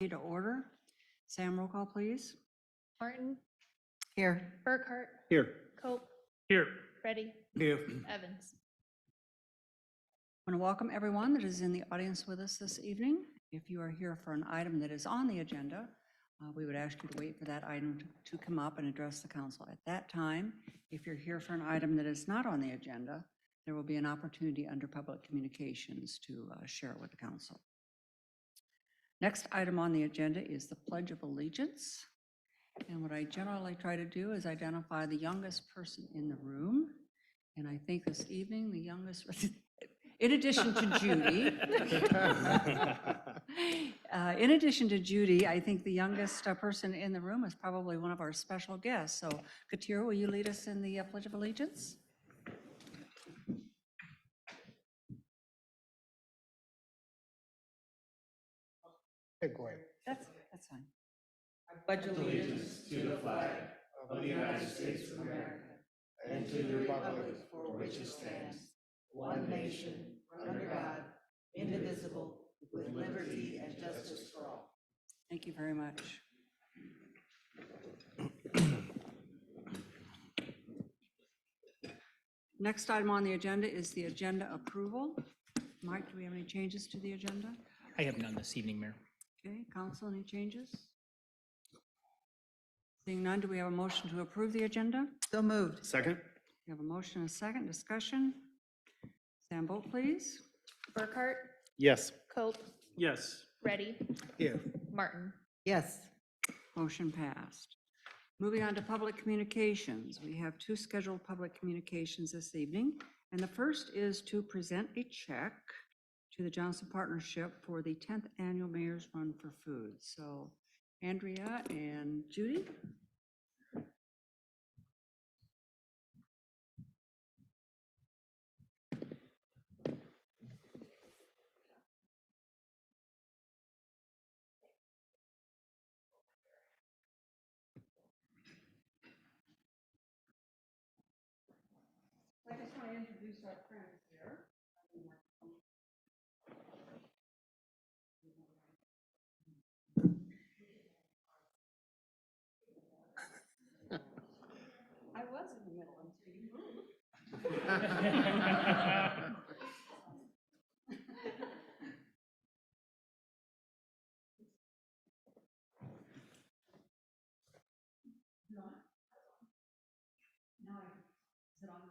To order. Sam, roll call, please. Martin, Here. Burkhart, Here. Cope, Here. Reddy, Here. Evans. I want to welcome everyone that is in the audience with us this evening. If you are here for an item that is on the agenda, we would ask you to wait for that item to come up and address the council at that time. If you're here for an item that is not on the agenda, there will be an opportunity under public communications to share it with the council. Next item on the agenda is the Pledge of Allegiance. And what I generally try to do is identify the youngest person in the room. And I think this evening, the youngest, in addition to Judy, I think the youngest person in the room is probably one of our special guests. So Katir, will you lead us in the Pledge of Allegiance? That's fine. I pledge allegiance to the flag of the United States of America and to the republic for which it stands, one nation, under God, indivisible, with liberty and justice for all. Thank you very much. Next item on the agenda is the agenda approval. Mike, do we have any changes to the agenda? I have none this evening, Mayor. Okay, council, any changes? Seeing none, do we have a motion to approve the agenda? So moved. Second? We have a motion and a second discussion. Sam, vote please. Burkhart, Yes. Cope, Yes. Reddy, Here. Martin. Yes. Motion passed. Moving on to public communications. We have two scheduled public communications this evening. And the first is to present a check to the Johnston Partnership for the 10th Annual Mayor's Run for Food. So Andrea and Judy. I just want to introduce our friends here. I was in the middle until you moved. No, is it on?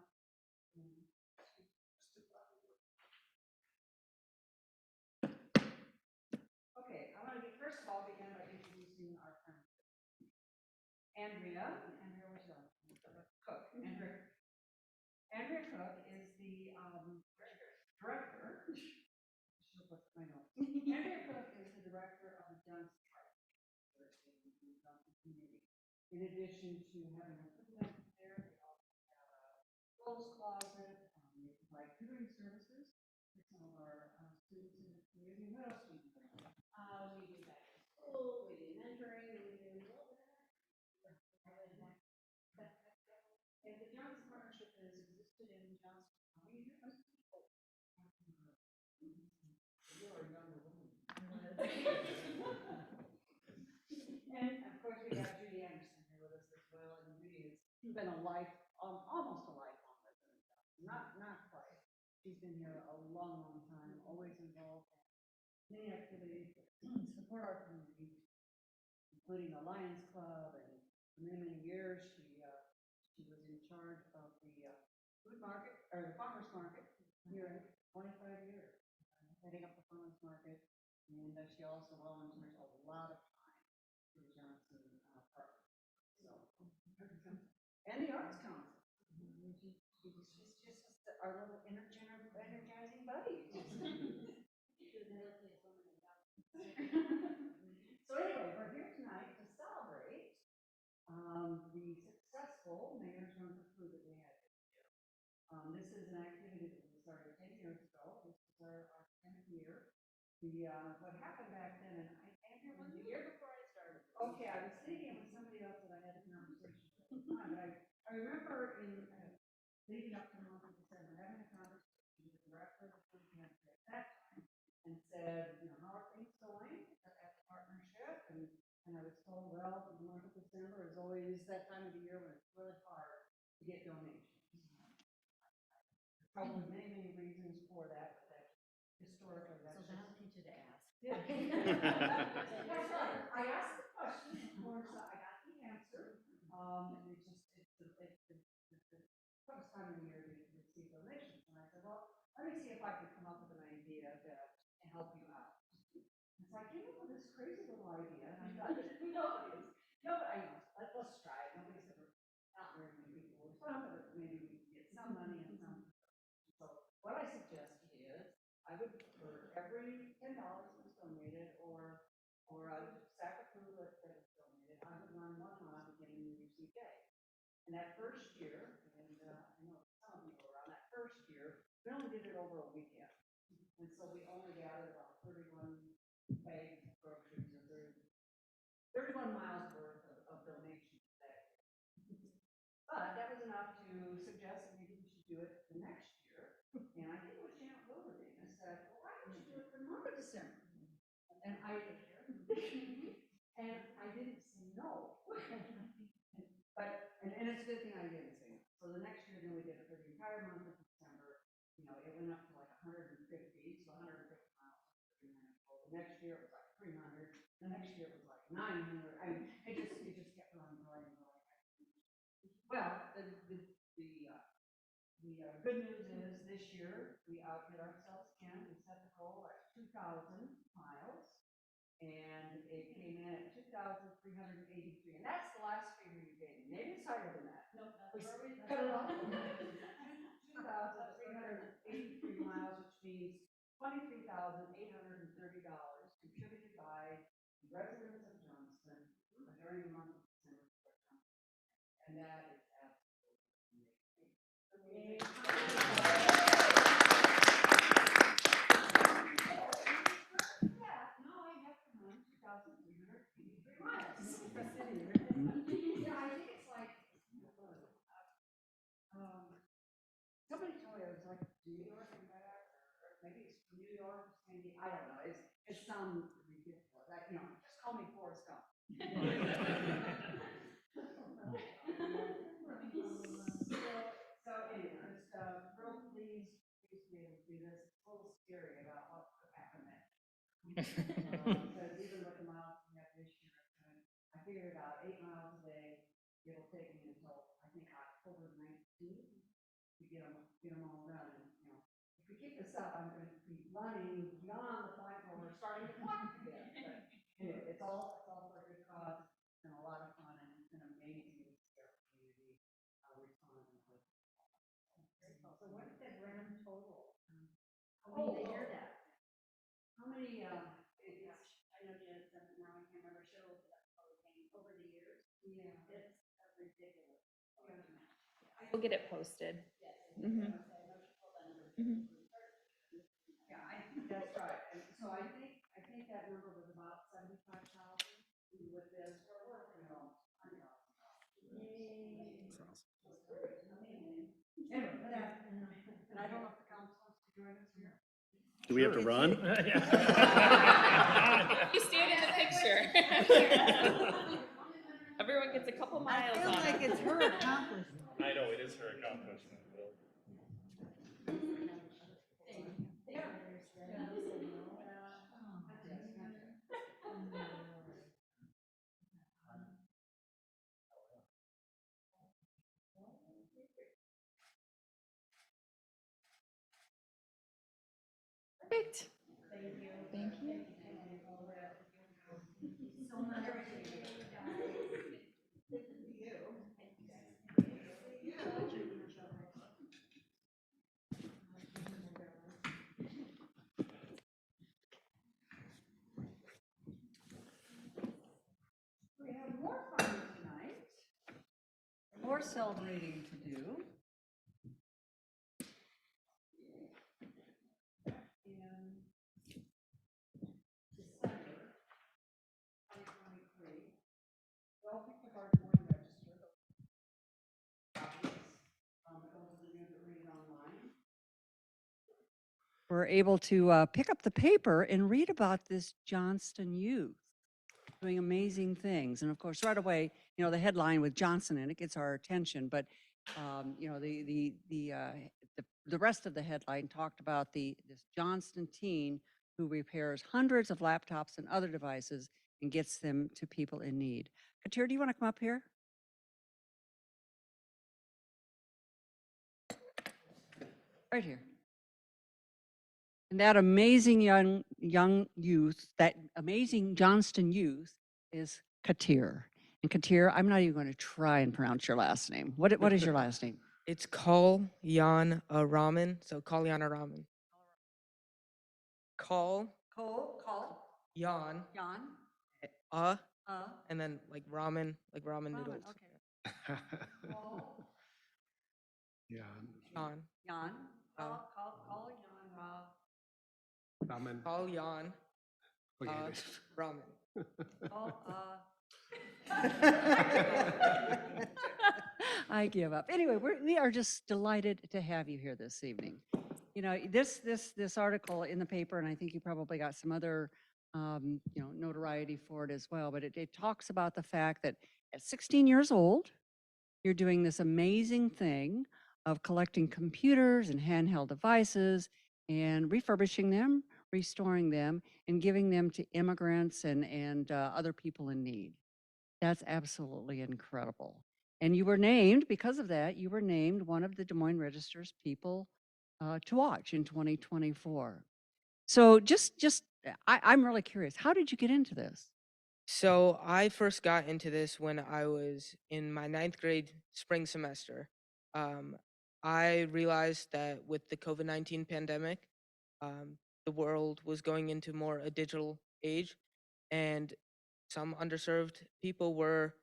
Okay, I want to first of all begin by introducing our friend. Andrea was Cook. Andrea Cook is the director. I know. Andrea Cook is the director of the Johnston community. In addition to having a food bank there, they also have a clothes closet. They provide tutoring services for some of our students in the community. What else do you do? We do back to school, we do mentoring, we do a little bit of that. And the Johnston Partnership has existed in Johnston. How many years? You're a younger woman. And of course, we have Judy Anderson here with us as well. And Judy has been a almost a lifelong resident. Not quite. She's been here a long time, always involved in many activities to support our community, including the Lions Club. And for many years, she was in charge of the food market, or the farmers market here in 25 years, heading up the farmers market. And she also volunteers a lot of time to the Johnston Park. So, and the Arts Council. She's just our little energizing buddy. So anyway, we're here tonight to celebrate the successful Mayor's Run for Food that we had this year. This is an activity that we started 10 years ago. This is our 10th year. What happened back then, and Andrew, was the year before I started. Okay, I was thinking it was somebody else that I had a conversation with. But I remember in leading up to the month of December, having a conversation with the director of the food pantry at that time, and said, how are things going at the partnership? And I was told, well, the month of December is always that time of the year when it's really hard to get donations. Probably many reasons for that, but that historically, that's So just. that'll teach you to ask. Yeah. That's right. I asked the question, of course, I got the answer. And it's just, it's the toughest time of the year to receive donations. And I said, well, let me see if I can come up with an idea to help you out. It's like, you know, this crazy little idea, and I thought, nobody's, let's try it. Nobody's ever, not very many people will fun, but maybe we can get some money and some. So what I suggested is, I would, for every $10 that's donated, or a sack of food that is donated, I would run 1 mile beginning New Year's Eve day. And that first year, and I know some of you were around that first year, we only did it over a weekend. And so we only gathered about 31 bags of groceries, or 31 miles worth of donations that. But that was enough to suggest that maybe we should do it the next year. And I think it was Janet Wilberding that said, well, why don't you do it for the month of December? And I didn't say no. But, and it's a good thing I didn't say no. So the next year, then we did it for the entire month of December. You know, it went up to like 150, so 150 miles. The next year it was like 300. The next year it was like 900. I mean, it just kept going. Well, the good news is this year we outdid ourselves again. We set the goal at 2,000 miles, and it came in at 2,383. And that's the last figure you gave me. Maybe it's higher than that. No, We cut it off. 2,383 miles, which means $23,830 contributed by the residents of Johnston during the month of December. And that is absolutely amazing. Now I have to run 2,383 miles. Yeah, I think it's like, somebody told me it was like New York and back, or maybe it's New York, maybe, I don't know. It's some ridiculous. You know, just call me Forrest Gump. So anyway, just real pleased to be able to do this. It's a little scary about what could happen next. Because even with the miles we have this year, I figured out 8 miles a day. It'll take me until I think October 19th to get them all done. And, you know, if we keep this up, I'm going to be running beyond the point where we're starting to clock again. But anyway, it's all for a good cause. It's been a lot of fun, and it's been amazing to see our community respond. So what is that grand total? How many year that? How many? I know Janet said it now, I can't remember, she looked it up over the years. Yeah. It's ridiculous. We'll get it posted. Mhm. Mhm. Yeah, that's right. And so I think that number was about 75,000 with this. We're working on $100,000. Anyway, and I don't know if the council wants to join us here. Do we have to run? You stand in the picture. Everyone gets a couple miles I feel on like it. it's her accomplishment. I know, it is her accomplishment, Will. Perfect. Thank you. So much. We have more fun tonight. More celebrating to do. In December 2023, we all picked up our coin register. Those of you that read it online. We're able to pick up the paper and read about this Johnston youth doing amazing things. And of course, right away, the headline with Johnston in it gets our attention, but, the rest of the headline talked about this Johnston teen who repairs hundreds of laptops and other devices and gets them to people in need. Katir, do you want to come up here? Right here. And that amazing young youth, that amazing Johnston youth is Katir. And Katir, I'm not even going to try and pronounce your last name. What is your last name? It's Call Yan Ramen. So Call Yan Ramen. Call Call, Yan Jan, uh uh, and then like ramen noodles. okay. Call, Yeah. Yan. Jan, call Jan, Ramen. Call Yan Forget it. ramen. call, I give up. Anyway, we are just delighted to have you here this evening. This article in the paper, and I think you probably got some other, notoriety for it as well, but it talks about the fact that at 16 years old, you're doing this amazing thing of collecting computers and handheld devices and refurbishing them, restoring them, and giving them to immigrants and other people in need. That's absolutely incredible. And you were named, because of that, you were named one of the Des Moines Register's people to watch in 2024. So I'm really curious, how did you get into this? So I first got into this when I was in my 9th grade spring semester. I realized that with the COVID-19 pandemic, the world was going into more a digital age, and some underserved people were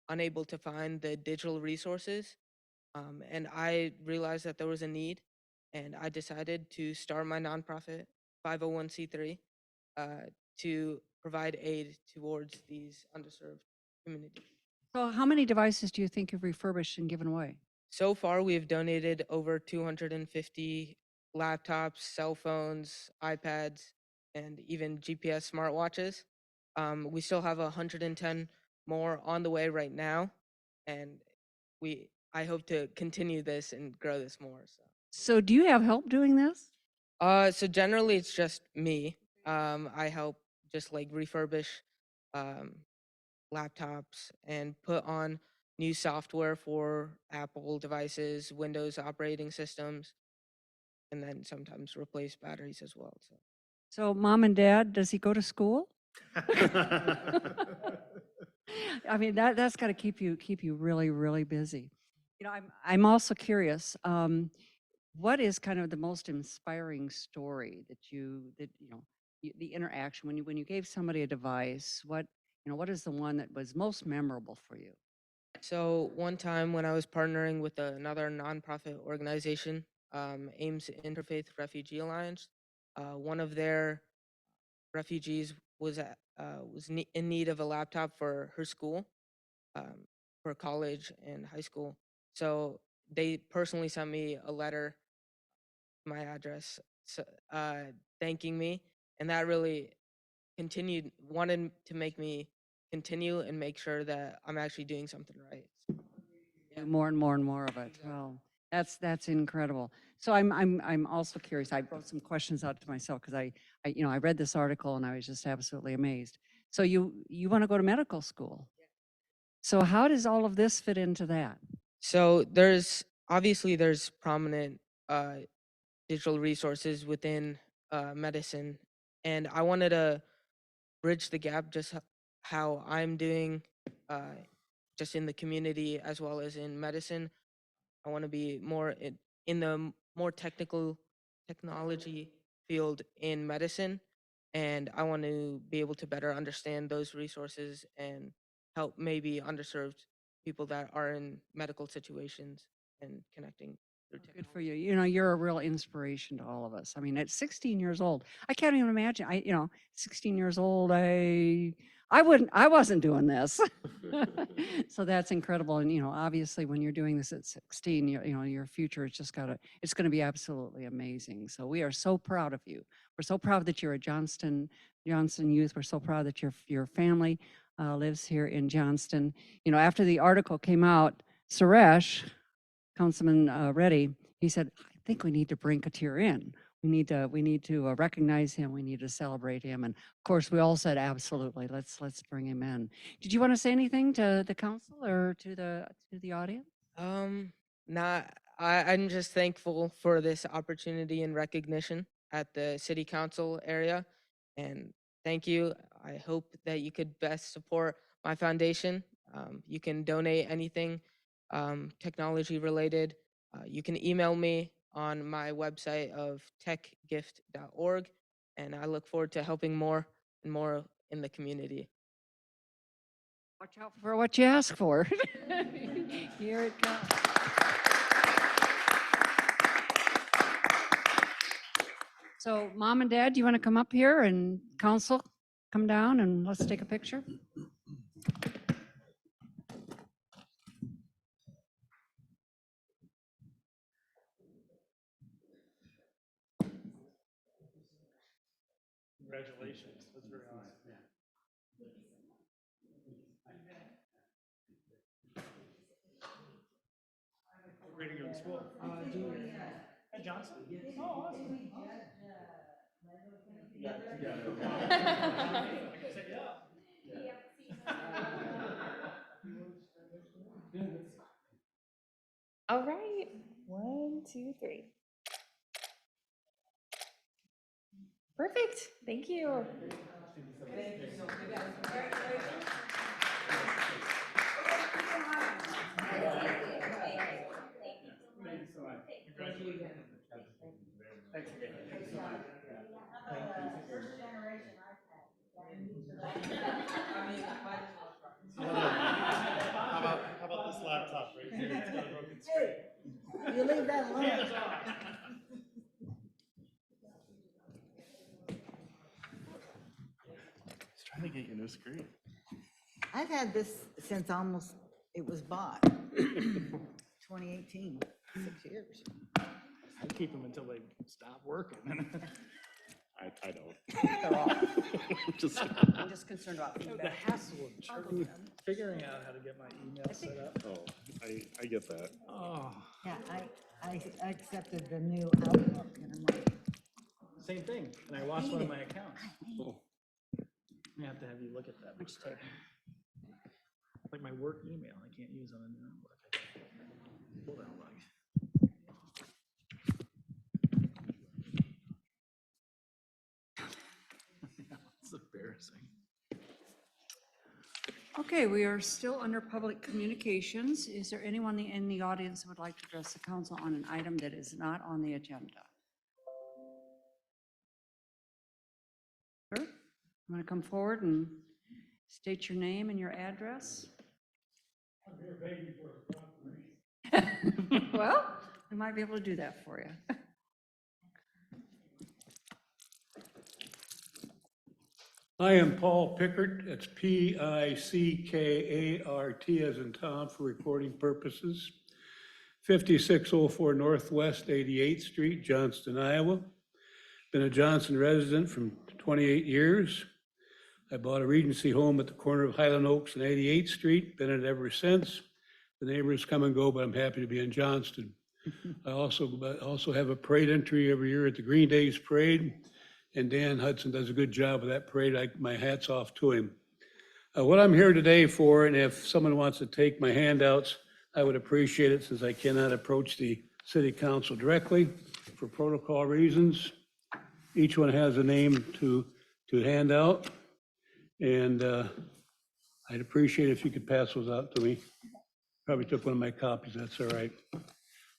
unable to find the digital resources. And I realized that there was a need, and I decided to start my nonprofit 501c3 uh, to provide aid towards these underserved communities. So how many devices do you think you've refurbished and given away? So far, we have donated over 250 laptops, cell phones, iPads, and even GPS smartwatches. We still have 110 more on the way right now, and I hope to continue this and grow this more. So do you have help doing this? So generally it's just me. I help just like refurbish um, laptops and put on new software for Apple devices, Windows operating systems, and then sometimes replace batteries as well. So mom and dad, does he go to school? I mean, that's got to keep you really, really busy. I'm also curious. What is kind of the most inspiring story the interaction when you gave somebody a device? What is the one that was most memorable for you? So one time when I was partnering with another nonprofit organization, Ames Interfaith Refugee Alliance, one of their refugees in need of a laptop for her school, um, for college and high school. So they personally sent me a letter, my address, thanking me, and that really wanted to make me continue and make sure that I'm actually doing something right. Do more and more and more of it. Well, that's incredible. So I'm also curious. I wrote some questions out to myself because I read this article and I was just absolutely amazed. So you want to go to medical school? So how does all of this fit into that? So obviously there's prominent digital resources within medicine, and I wanted to bridge the gap just how I'm doing just in the community as well as in medicine. I want to be more in the more technology field in medicine, and I want to be able to better understand those resources and help maybe underserved people that are in medical situations and connecting through Good for technology. you. You're a real inspiration to all of us. I mean, at 16 years old, I can't even imagine. 16 years old, I wasn't doing this. So that's incredible. And, obviously when you're doing this at 16, your future is it's going to be absolutely amazing. So we are so proud of you. We're so proud that you're a Johnston youth. We're so proud that your family lives here in Johnston. You know, after the article came out, Suresh, Councilman Reddy, he said, I think we need to bring Katir in. We need to recognize him. We need to celebrate him. And of course, we all said, absolutely, let's bring him in. Did you want to say anything to the council or to the audience? Not, I'm just thankful for this opportunity and recognition at the city council area. And thank you. I hope that you could best support my foundation. You can donate anything technology related. You can email me on my website of techgift.org. And I look forward to helping more and more in the community. Watch out for what you ask for. Here it comes. So Mom and Dad, do you want to come up here and council come down and let's take a picture? Congratulations. That's very awesome. Ready to go to school. At Johnston? Oh, awesome. Yeah. All right. 1, 2, 3. Perfect. Thank you. How about this laptop right here? It's got a broken screen. You leave that alone. He's trying to get you a new screen. I've had this since almost it was bought. 2018, 6 years. I keep them until they stop working. I don't. They're off. Just I'm just concerned about the feedback. hassle of figuring out how to get my email set up. Oh, I get that. Oh, Yeah, I accepted the new Outlook and I'm like, same thing. And I lost one of my accounts. I have to have you look at that. Like my work email, I can't use on a new Outlook. Hold on, like. It's embarrassing. Okay, we are still under public communications. Is there anyone in the audience who would like to address the council on an item that is not on the agenda? Sir, you want to come forward and state your name and your address? I'm here begging for a proclamation. Well, we might be able to do that for you. I am Paul Pickard. It's Pickart as in Tom for recording purposes. 5604 Northwest 88th Street, Johnston, Iowa. Been a Johnston resident for 28 years. I bought a Regency home at the corner of Highland Oaks and 88th Street. Been in it ever since. The neighbors come and go, but I'm happy to be in Johnston. I also have a parade entry every year at the Green Days Parade. And Dan Hudson does a good job of that parade. My hat's off to him. What I'm here today for, and if someone wants to take my handouts, I would appreciate it since I cannot approach the city council directly for protocol reasons. Each one has a name to hand out. And I'd appreciate if you could pass those out to me. Probably took one of my copies, that's all right.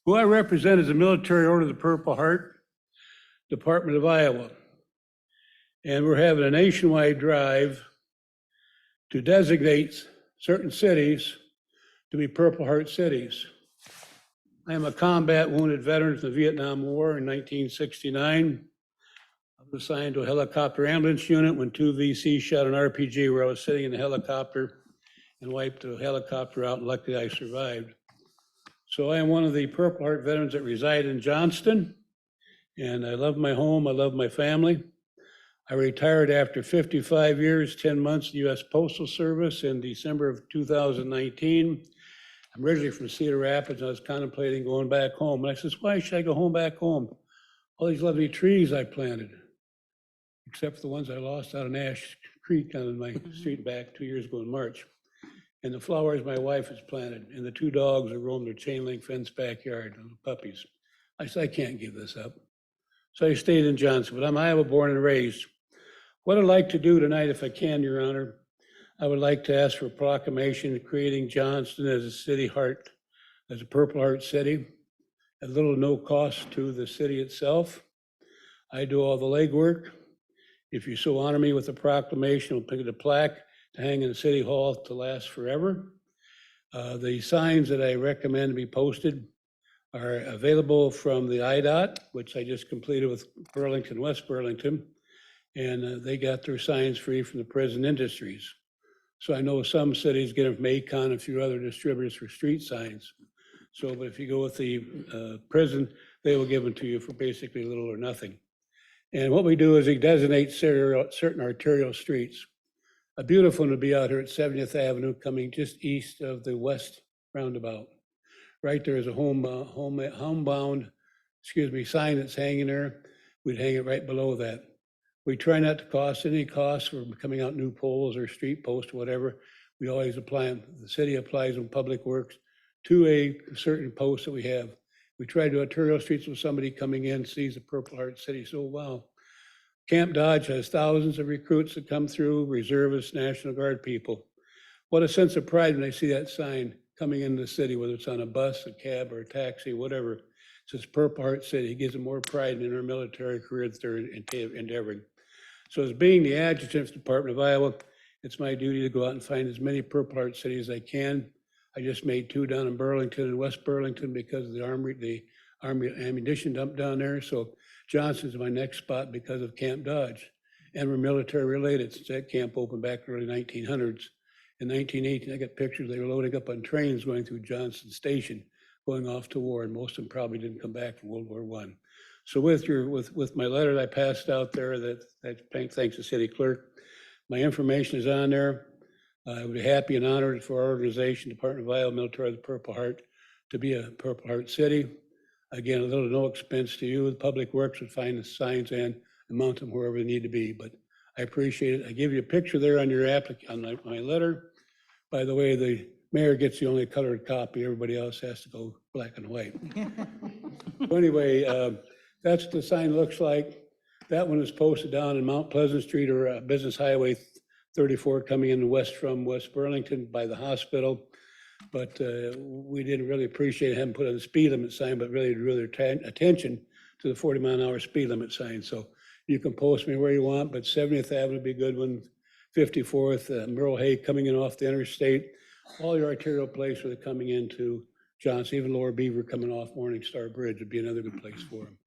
Who I represent is the Military Order of the Purple Heart, Department of Iowa. And we're having a nationwide drive to designate certain cities to be Purple Heart cities. I am a combat wounded veteran from the Vietnam War in 1969. I was assigned to a helicopter ambulance unit when 2 VCs shot an RPG where I was sitting in the helicopter and wiped the helicopter out, and luckily I survived. So I am one of the Purple Heart veterans that reside in Johnston, and I love my home, I love my family. I retired after 55 years, 10 months in the U.S. Postal Service in December of 2019. I'm originally from Cedar Rapids. I was contemplating going back home. And I says, why should I go back home? All these lovely trees I planted, except for the ones I lost out in Ash Creek down in my street back 2 years ago in March. And the flowers my wife has planted, and the 2 dogs that roam their chain link fence backyard, little puppies. I said, I can't give this up. So I stayed in Johnston, but I'm Iowa born and raised. What I'd like to do tonight, if I can, Your Honor, I would like to ask for a proclamation creating Johnston as a city heart, as a Purple Heart city, at little to no cost to the city itself. I do all the legwork. If you so honor me with a proclamation, I'll pick a plaque to hang in the city hall to last forever. The signs that I recommend be posted are available from the IDOT, which I just completed with Burlington, West Burlington. And they got their signs free from the prison industries. So I know some cities get them from Acon and a few other distributors for street signs. So, but if you go with the prison, they will give them to you for basically little or nothing. And what we do is we designate certain arterial streets. A beautiful one would be out here at 70th Avenue coming just east of the west roundabout. Right there is a homebound sign that's hanging there. We'd hang it right below that. We try not to cost any costs for coming out new poles or street posts or whatever. We always apply them. The city applies them, Public Works, to a certain post that we have. We try to do arterial streets with somebody coming in, sees the Purple Heart City, so wow. Camp Dodge has thousands of recruits that come through, reservists, National Guard people. What a sense of pride when they see that sign coming into the city, whether it's on a bus, a cab, or a taxi, whatever. It says Purple Heart City. It gives them more pride in their military career that they're endeavoring. So as being the adjutant of the Department of Iowa, it's my duty to go out and find as many Purple Heart cities as I can. I just made 2 down in Burlington and West Burlington because of the Army ammunition dump down there. So Johnston's my next spot because of Camp Dodge. And we're military related since that camp opened back in the early 1900s. In 1918, I got pictures, they were loading up on trains going through Johnston Station, going off to war, and most of them probably didn't come back from World War I. So with my letter that I passed out there, thanks to City Clerk, my information is on there. I would be happy and honored for our organization, Department of Iowa Military of the Purple Heart, to be a Purple Heart city. Again, a little to no expense to you. The Public Works would find the signs and mount them wherever they need to be. But I appreciate it. I give you a picture there on your on my letter. By the way, the mayor gets the only colored copy. Everybody else has to go black and white. So anyway, that's what the sign looks like. That one is posted down in Mount Pleasant Street or Business Highway 34 coming in west from West Burlington by the hospital. But we didn't really appreciate having put on the speed limit sign, but really drew their attention to the 40-mile-an-hour speed limit sign. So you can post me where you want, but 70th Avenue would be a good one. 54th, Merle Hay coming in off the interstate. All your arterial places where they're coming into Johnston, even Lower Beaver coming off Morning Star Bridge would be another good place for them.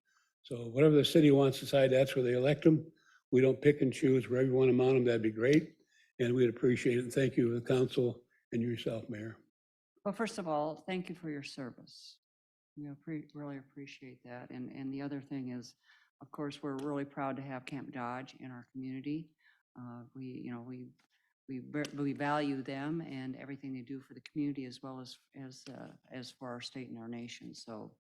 So whatever the city wants to decide, that's where they elect them. We don't pick and choose. Wherever you want to mount them, that'd be great. And we'd appreciate it. And thank you to the council and yourself, Mayor. Well, first of all, thank you for your service. We really appreciate that. And the other thing is, of course, we're really proud to have Camp Dodge in our community. We value them and everything they do for the community as well as for our state and our nation. So,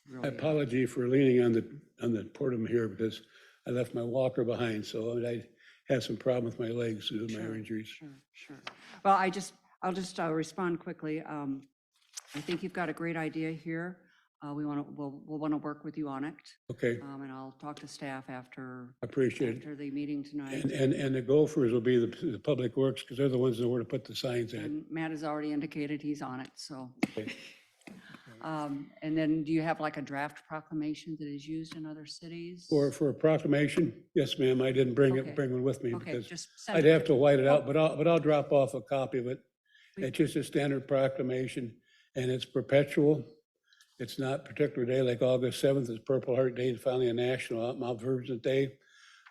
really, I apologize for leaning on the podium here because I left my walker behind, so I had some problem with my legs due to my injuries. Sure. Well, I'll just respond quickly. I think you've got a great idea here. We'll want to work with you on it. Okay, And I'll talk to staff after appreciate it. after the meeting tonight. And the gophers will be the Public Works because they're the ones that know where to put the signs at. And Matt has already indicated he's on it, so. Okay. And then do you have like a draft proclamation that is used in other cities? For a proclamation, yes, ma'am. I didn't bring Okay. one with me Okay, because just send I'd it. have to white it out, but I'll drop off a copy of it. Please. It's just a standard proclamation and it's perpetual. It's not particular day like August 7th is Purple Heart Day and finally a national Mount Vernon Day,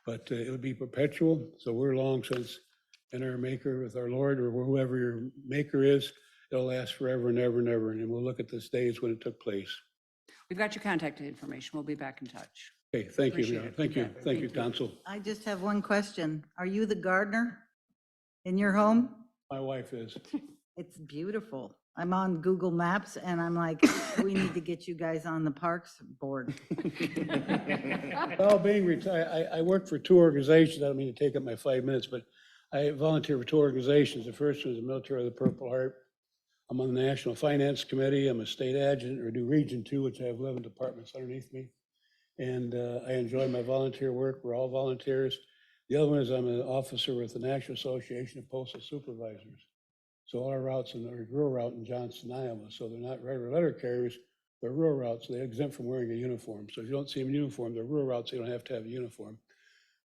but it would be perpetual. So we're long since in our maker with our Lord or whoever your maker is, it'll last forever and ever and ever. And we'll look at this day as when it took place. We've got your contact information. We'll be back in touch. Okay, thank you, Appreciate Leon. it. Thank you, You bet. thank you, Thank you. council. I just have one question. Are you the gardener in your home? My wife is. It's beautiful. I'm on Google Maps and I'm like, we need to get you guys on the Parks Board. Well, being retired, I work for two organizations. I don't mean to take up my 5 minutes, but I volunteer for two organizations. The first one is the Military of the Purple Heart. I'm on the National Finance Committee. I'm a state adjutant, or do Region 2, which I have 11 departments underneath me. And I enjoy my volunteer work. We're all volunteers. The other one is I'm an officer with the National Association of Postal Supervisors. So all our routes in our rural route in Johnston, Iowa, so they're not regular letter carriers, they're rural routes, so they're exempt from wearing a uniform. So if you don't see them in uniform, they're rural routes, so you don't have to have a uniform.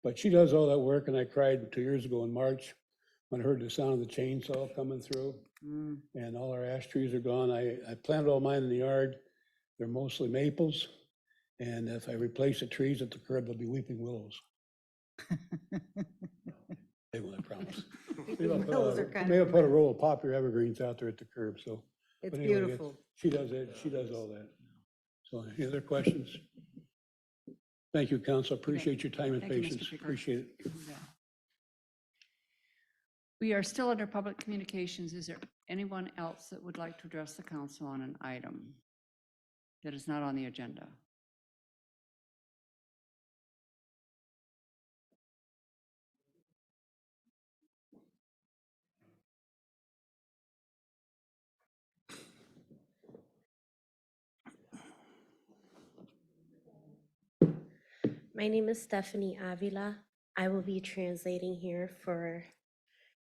But she does all that work, and I cried 2 years ago in March when I heard the sound of the chainsaw coming through, and all our ash trees are gone. I planted all mine in the yard. They're mostly maples, and if I replace the trees at the curb, they'll be weeping willows. They will, I promise. Maybe I'll put Willows a- are kind maybe of I'll put a romantic. roll of popular evergreens out there at the curb, so. It's but anyway, beautiful. She does it, she does all that. So any other questions? Thank you, council. Appreciate your time and Thank you, Mr. patience. Pickard. Appreciate it. Yeah. We are still under public communications. Is there anyone else that would like to address the council on an item that is not on the agenda? My name is Stephanie Avila. I will be translating here for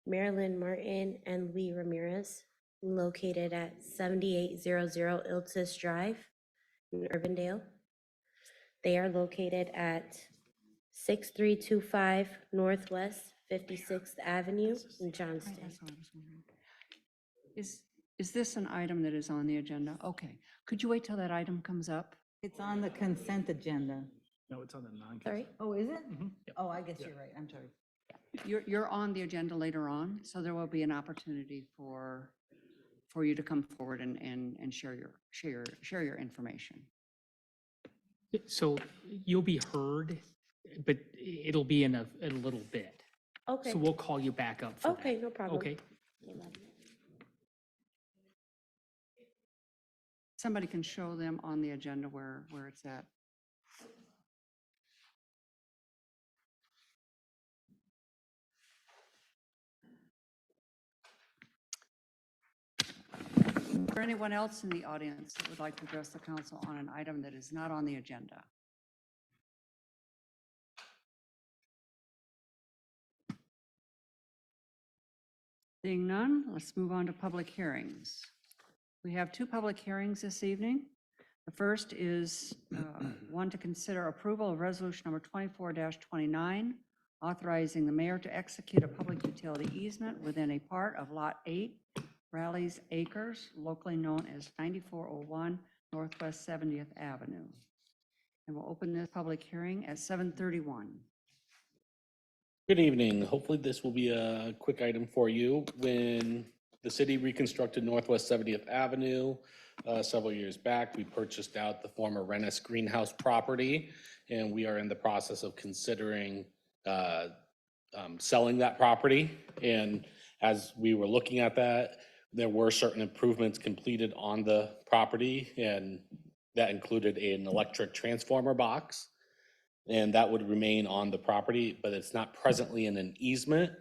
Marilyn Martin and Lee Ramirez, located at 7800 Iltis Drive in Urbandale. They are located at 6325 Northwest 56th Avenue in Johnston. That's what I was wondering. Is this an item that is on the agenda? Okay. Could you wait till that item comes up? It's on the consent agenda. No, it's on the non. Sorry? Oh, is it? Mhm. Oh, I guess you're right. I'm sorry. You're on the agenda later on, so there will be an opportunity for you to come forward and share your information. So you'll be heard, but it'll be in a little bit. Okay, So we'll call you back up for that. okay, no problem. Okay. Somebody can show them on the agenda where it's at. Is there anyone else in the audience that would like to address the council on an item that is not on the agenda? Seeing none, let's move on to public hearings. We have two public hearings this evening. The first is one to consider approval of resolution number 24-29, authorizing the mayor to execute a public utility easement within a part of Lot 8, Rally's Acres, locally known as 9401 Northwest 70th Avenue. And we'll open this public hearing at 7:31. Good evening. Hopefully this will be a quick item for you. When the city reconstructed Northwest 70th Avenue several years back, we purchased out the former Rennis Greenhouse property, and we are in the process of considering selling that property. And as we were looking at that, there were certain improvements completed on the property, and that included an electric transformer box. And that would remain on the property, but it's not presently in an easement.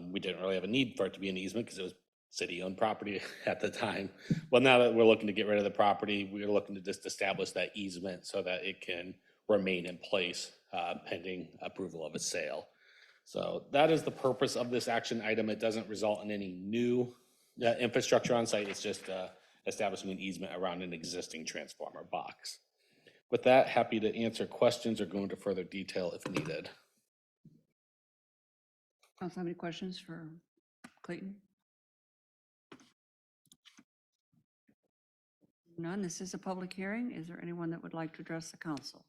We didn't really have a need for it to be an easement because it was city-owned property at the time. Well, now that we're looking to get rid of the property, we're looking to just establish that easement so that it can remain in place pending approval of a sale. So that is the purpose of this action item. It doesn't result in any new infrastructure on site. It's just establishing an easement around an existing transformer box. With that, happy to answer questions or go into further detail if needed. Council, have any questions for Clayton? None. This is a public hearing. Is there anyone that would like to address the council?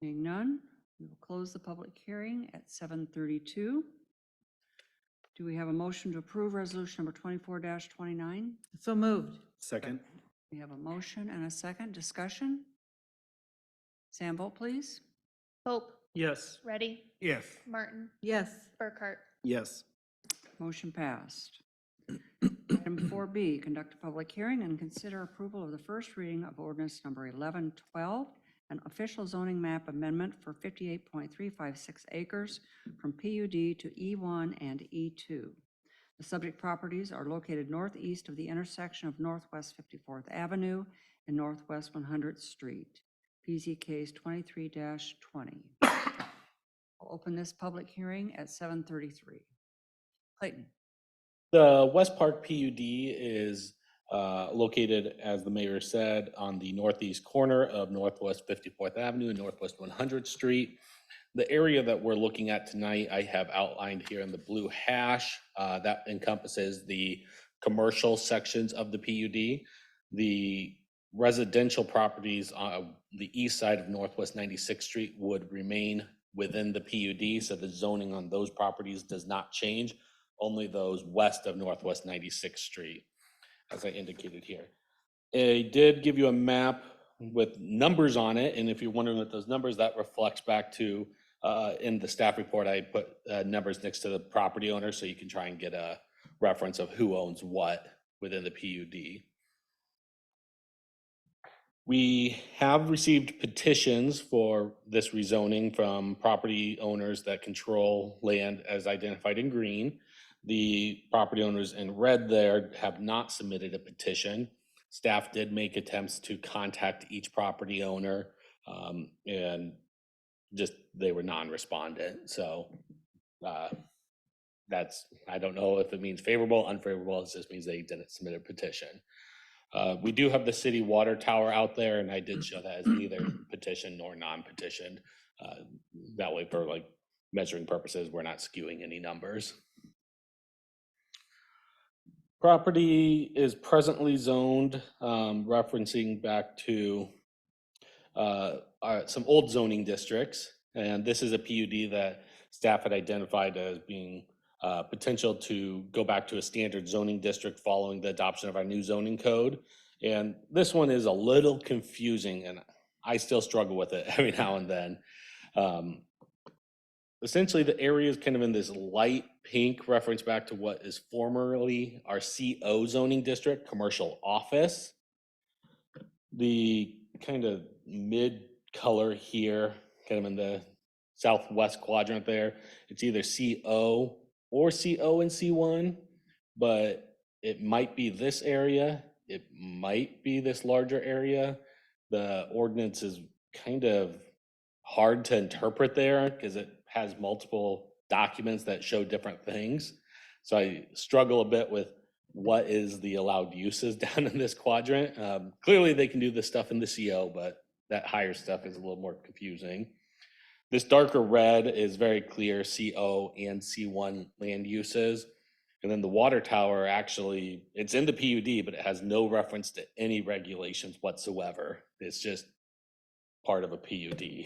Seeing none, we will close the public hearing at 7:32. Do we have a motion to approve resolution number 24-29? So moved. Second. We have a motion and a second. Discussion? Sam, vote please. Hope, Yes. Ready, Yes. Martin, Yes. Burkhart. Yes. Motion passed. Item 4B, conduct a public hearing and consider approval of the first reading of ordinance number 1112, an official zoning map amendment for 58.356 acres from PUD to E1 and E2. The subject properties are located northeast of the intersection of Northwest 54th Avenue and Northwest 100th Street. PZCase 23-20. I'll open this public hearing at 7:33. Clayton. The West Park PUD is located, as the mayor said, on the northeast corner of Northwest 54th Avenue and Northwest 100th Street. The area that we're looking at tonight, I have outlined here in the blue hash. That encompasses the commercial sections of the PUD. The residential properties on the east side of Northwest 96th Street would remain within the PUD, so the zoning on those properties does not change, only those west of Northwest 96th Street, as I indicated here. I did give you a map with numbers on it, and if you're wondering what those numbers, that reflects back to, in the staff report, I put numbers next to the property owner, so you can try and get a reference of who owns what within the PUD. We have received petitions for this rezoning from property owners that control land as identified in green. The property owners in red there have not submitted a petition. Staff did make attempts to contact each property owner, and just they were non-respondent. So that's, I don't know if it means favorable, unfavorable. It just means they didn't submit a petition. We do have the city water tower out there, and I did show that as neither petitioned nor non-petitioned. That way, for like measuring purposes, we're not skewing any numbers. Property is presently zoned, referencing back to some old zoning districts, and this is a PUD that staff had identified as being potential to go back to a standard zoning district following the adoption of our new zoning code. And this one is a little confusing, and I still struggle with it every now and then. Essentially, the area is kind of in this light pink reference back to what is formerly our CO zoning district, commercial office. The kind of mid color here, kind of in the southwest quadrant there, it's either CO or CO and C1, but it might be this area, it might be this larger area. The ordinance is kind of hard to interpret there because it has multiple documents that show different things. So I struggle a bit with what is the allowed uses down in this quadrant. Clearly they can do this stuff in the CO, but that higher stuff is a little more confusing. This darker red is very clear CO and C1 land uses. And then the water tower, actually, it's in the PUD, but it has no reference to any regulations whatsoever. It's just part of a PUD.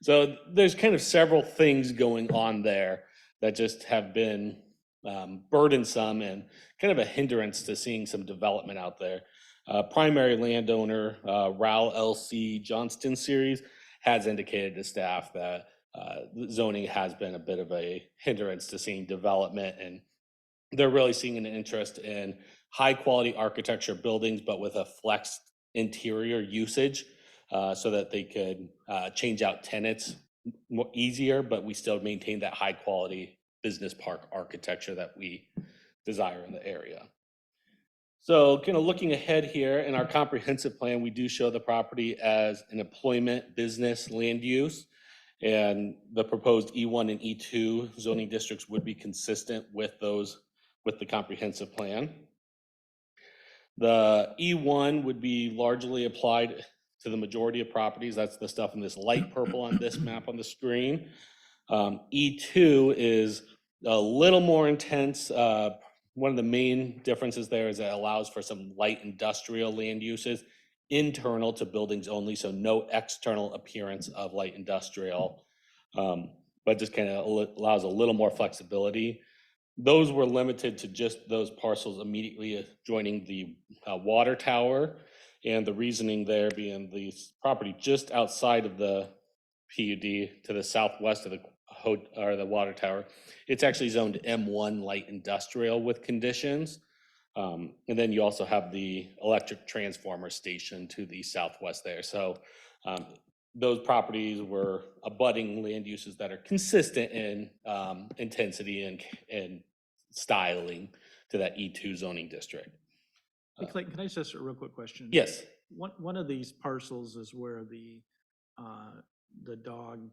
So there's kind of several things going on there that just have been burdensome and kind of a hindrance to seeing some development out there. Primary landowner, RAL LC Johnston series, has indicated to staff that zoning has been a bit of a hindrance to seeing development, and they're really seeing an interest in high quality architecture buildings, but with a flexed interior usage, so that they could change out tenants more easier, but we still maintain that high quality business park architecture that we desire in the area. So kind of looking ahead here in our comprehensive plan, we do show the property as an employment business land use, and the proposed E1 and E2 zoning districts would be consistent with those, with the comprehensive plan. The E1 would be largely applied to the majority of properties. That's the stuff in this light purple on this map on the screen. E2 is a little more intense. One of the main differences there is that it allows for some light industrial land uses internal to buildings only, so no external appearance of light industrial, but just kind of allows a little more flexibility. Those were limited to just those parcels immediately adjoining the water tower. And the reasoning there being the property just outside of the PUD to the southwest of the water tower. It's actually zoned M1 light industrial with conditions. And then you also have the electric transformer station to the southwest there. So those properties were abutting land uses that are consistent in intensity and styling to that E2 zoning district. Hey, Clayton, can I just ask a real quick question? Yes. One of these parcels is where the dog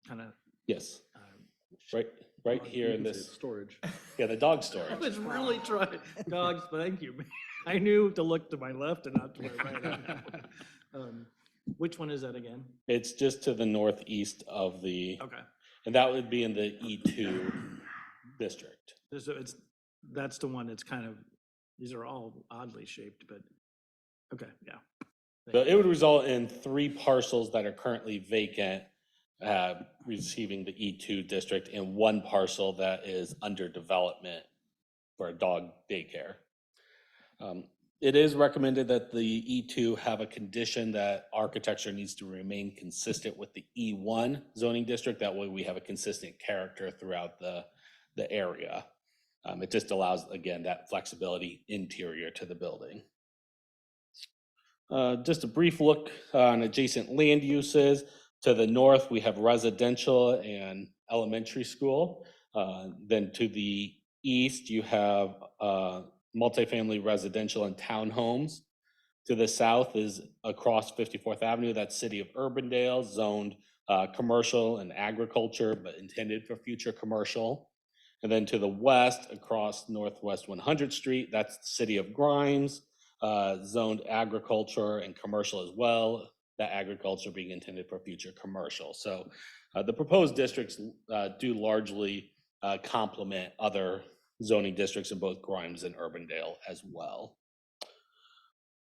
kind of. Yes. Right here in this. Storage. Yeah, the dog I storage. was really trying, dogs, thank you. I knew to look to my left and not to my right. Which one is that again? It's just to the northeast of the, Okay. and that would be in the E2 district. That's the one that's kind of, these are all oddly shaped, but, okay, yeah. So it would result in 3 parcels that are currently vacant, receiving the E2 district, and 1 parcel that is under development for a dog daycare. It is recommended that the E2 have a condition that architecture needs to remain consistent with the E1 zoning district. That way we have a consistent character throughout the area. It just allows, again, that flexibility interior to the building. Just a brief look on adjacent land uses. To the north, we have residential and elementary school. Then to the east, you have multifamily residential and townhomes. To the south is across 54th Avenue, that's City of Urbandale, zoned commercial and agriculture, but intended for future commercial. And then to the west, across Northwest 100th Street, that's the City of Grimes, zoned agriculture and commercial as well, that agriculture being intended for future commercial. So the proposed districts do largely complement other zoning districts in both Grimes and Urbandale as well.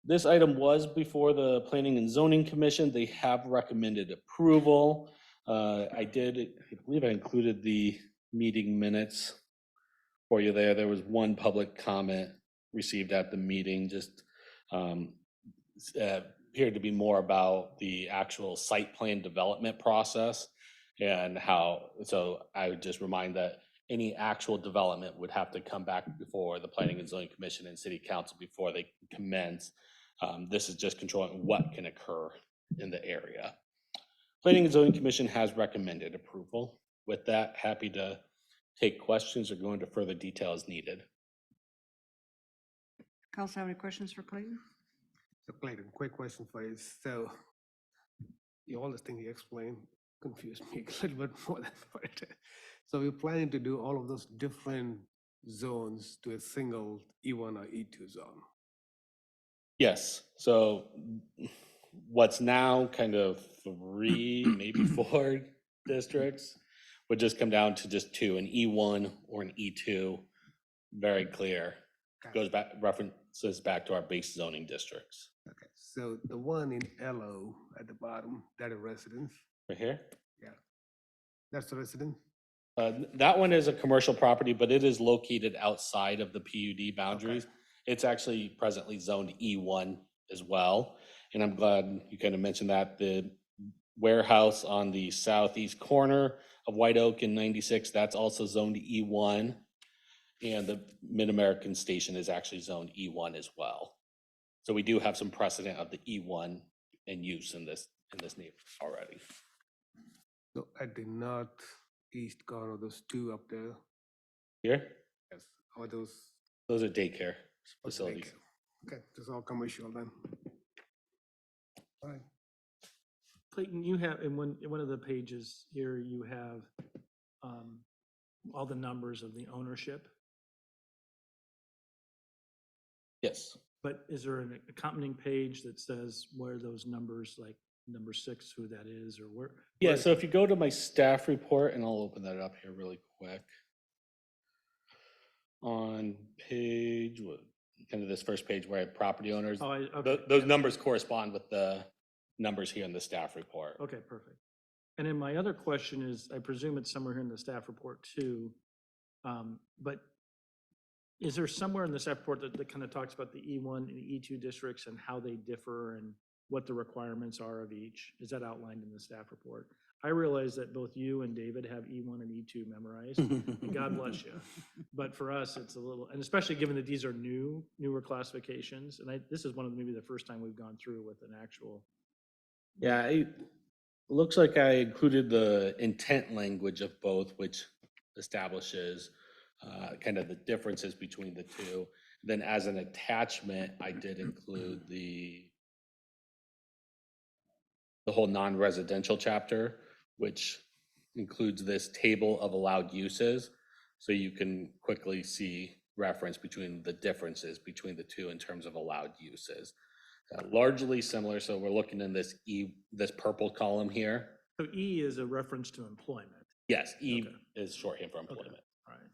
This item was before the Planning and Zoning Commission. They have recommended approval. I believe I included the meeting minutes for you there. There was one public comment received at the meeting, just appeared to be more about the actual site plan development process and how, so I would just remind that any actual development would have to come back before the Planning and Zoning Commission and City Council before they commence. This is just controlling what can occur in the area. Planning and Zoning Commission has recommended approval. With that, happy to take questions or go into further detail as needed. Council, have any questions for Clayton? So Clayton, quick question for you. So all the things you explained confused me a little bit more than what it is. So we're planning to do all of those different zones to a single E1 or E2 zone. Yes, so what's now kind of 3, maybe 4 districts would just come down to just 2, an E1 or an E2, very clear. Goes back, references back to our base zoning districts. Okay, so the one in LO at the bottom, that a residence? Right here? Yeah, that's a residence? That one is a commercial property, but it is located outside of the PUD boundaries. Okay. It's actually presently zoned E1 as well. And I'm glad you kind of mentioned that. The warehouse on the southeast corner of White Oak and 96, that's also zoned E1. And the Mid-American Station is actually zoned E1 as well. So we do have some precedent of the E1 in use in this neighborhood already. So at the northeast corner, those 2 up there, Here, yes, are those? those are daycare Okay, facilities. Okay, this is all commercial then. All right. Clayton, you have, in one of the pages here, you have all the numbers of the ownership, Yes. but is there an accompanying page that says where those numbers, like number 6, who that is, or where? Yeah, so if you go to my staff report, and I'll open that up here really quick. On page, kind of this first page where I have property owners, Oh, okay. those numbers correspond with the numbers here in the staff report. Okay, perfect. And then my other question is, I presume it's somewhere here in the staff report too. But is there somewhere in this report that kind of talks about the E1 and E2 districts and how they differ and what the requirements are of each? Is that outlined in the staff report? I realize that both you and David have E1 and E2 memorized, and God bless you. But for us, it's a little, and especially given that these are newer classifications, and this is one of maybe the first time we've gone through with an actual. Yeah, it looks like I included the intent language of both, which establishes kind of the differences between the two. Then as an attachment, I did include the whole non-residential chapter, which includes this table of allowed uses. So you can quickly see reference between the differences between the two in terms of allowed uses. Largely similar, so we're looking in this this purple column here. So E is a reference to employment. Yes, E Okay. is shorthand for employment. All right.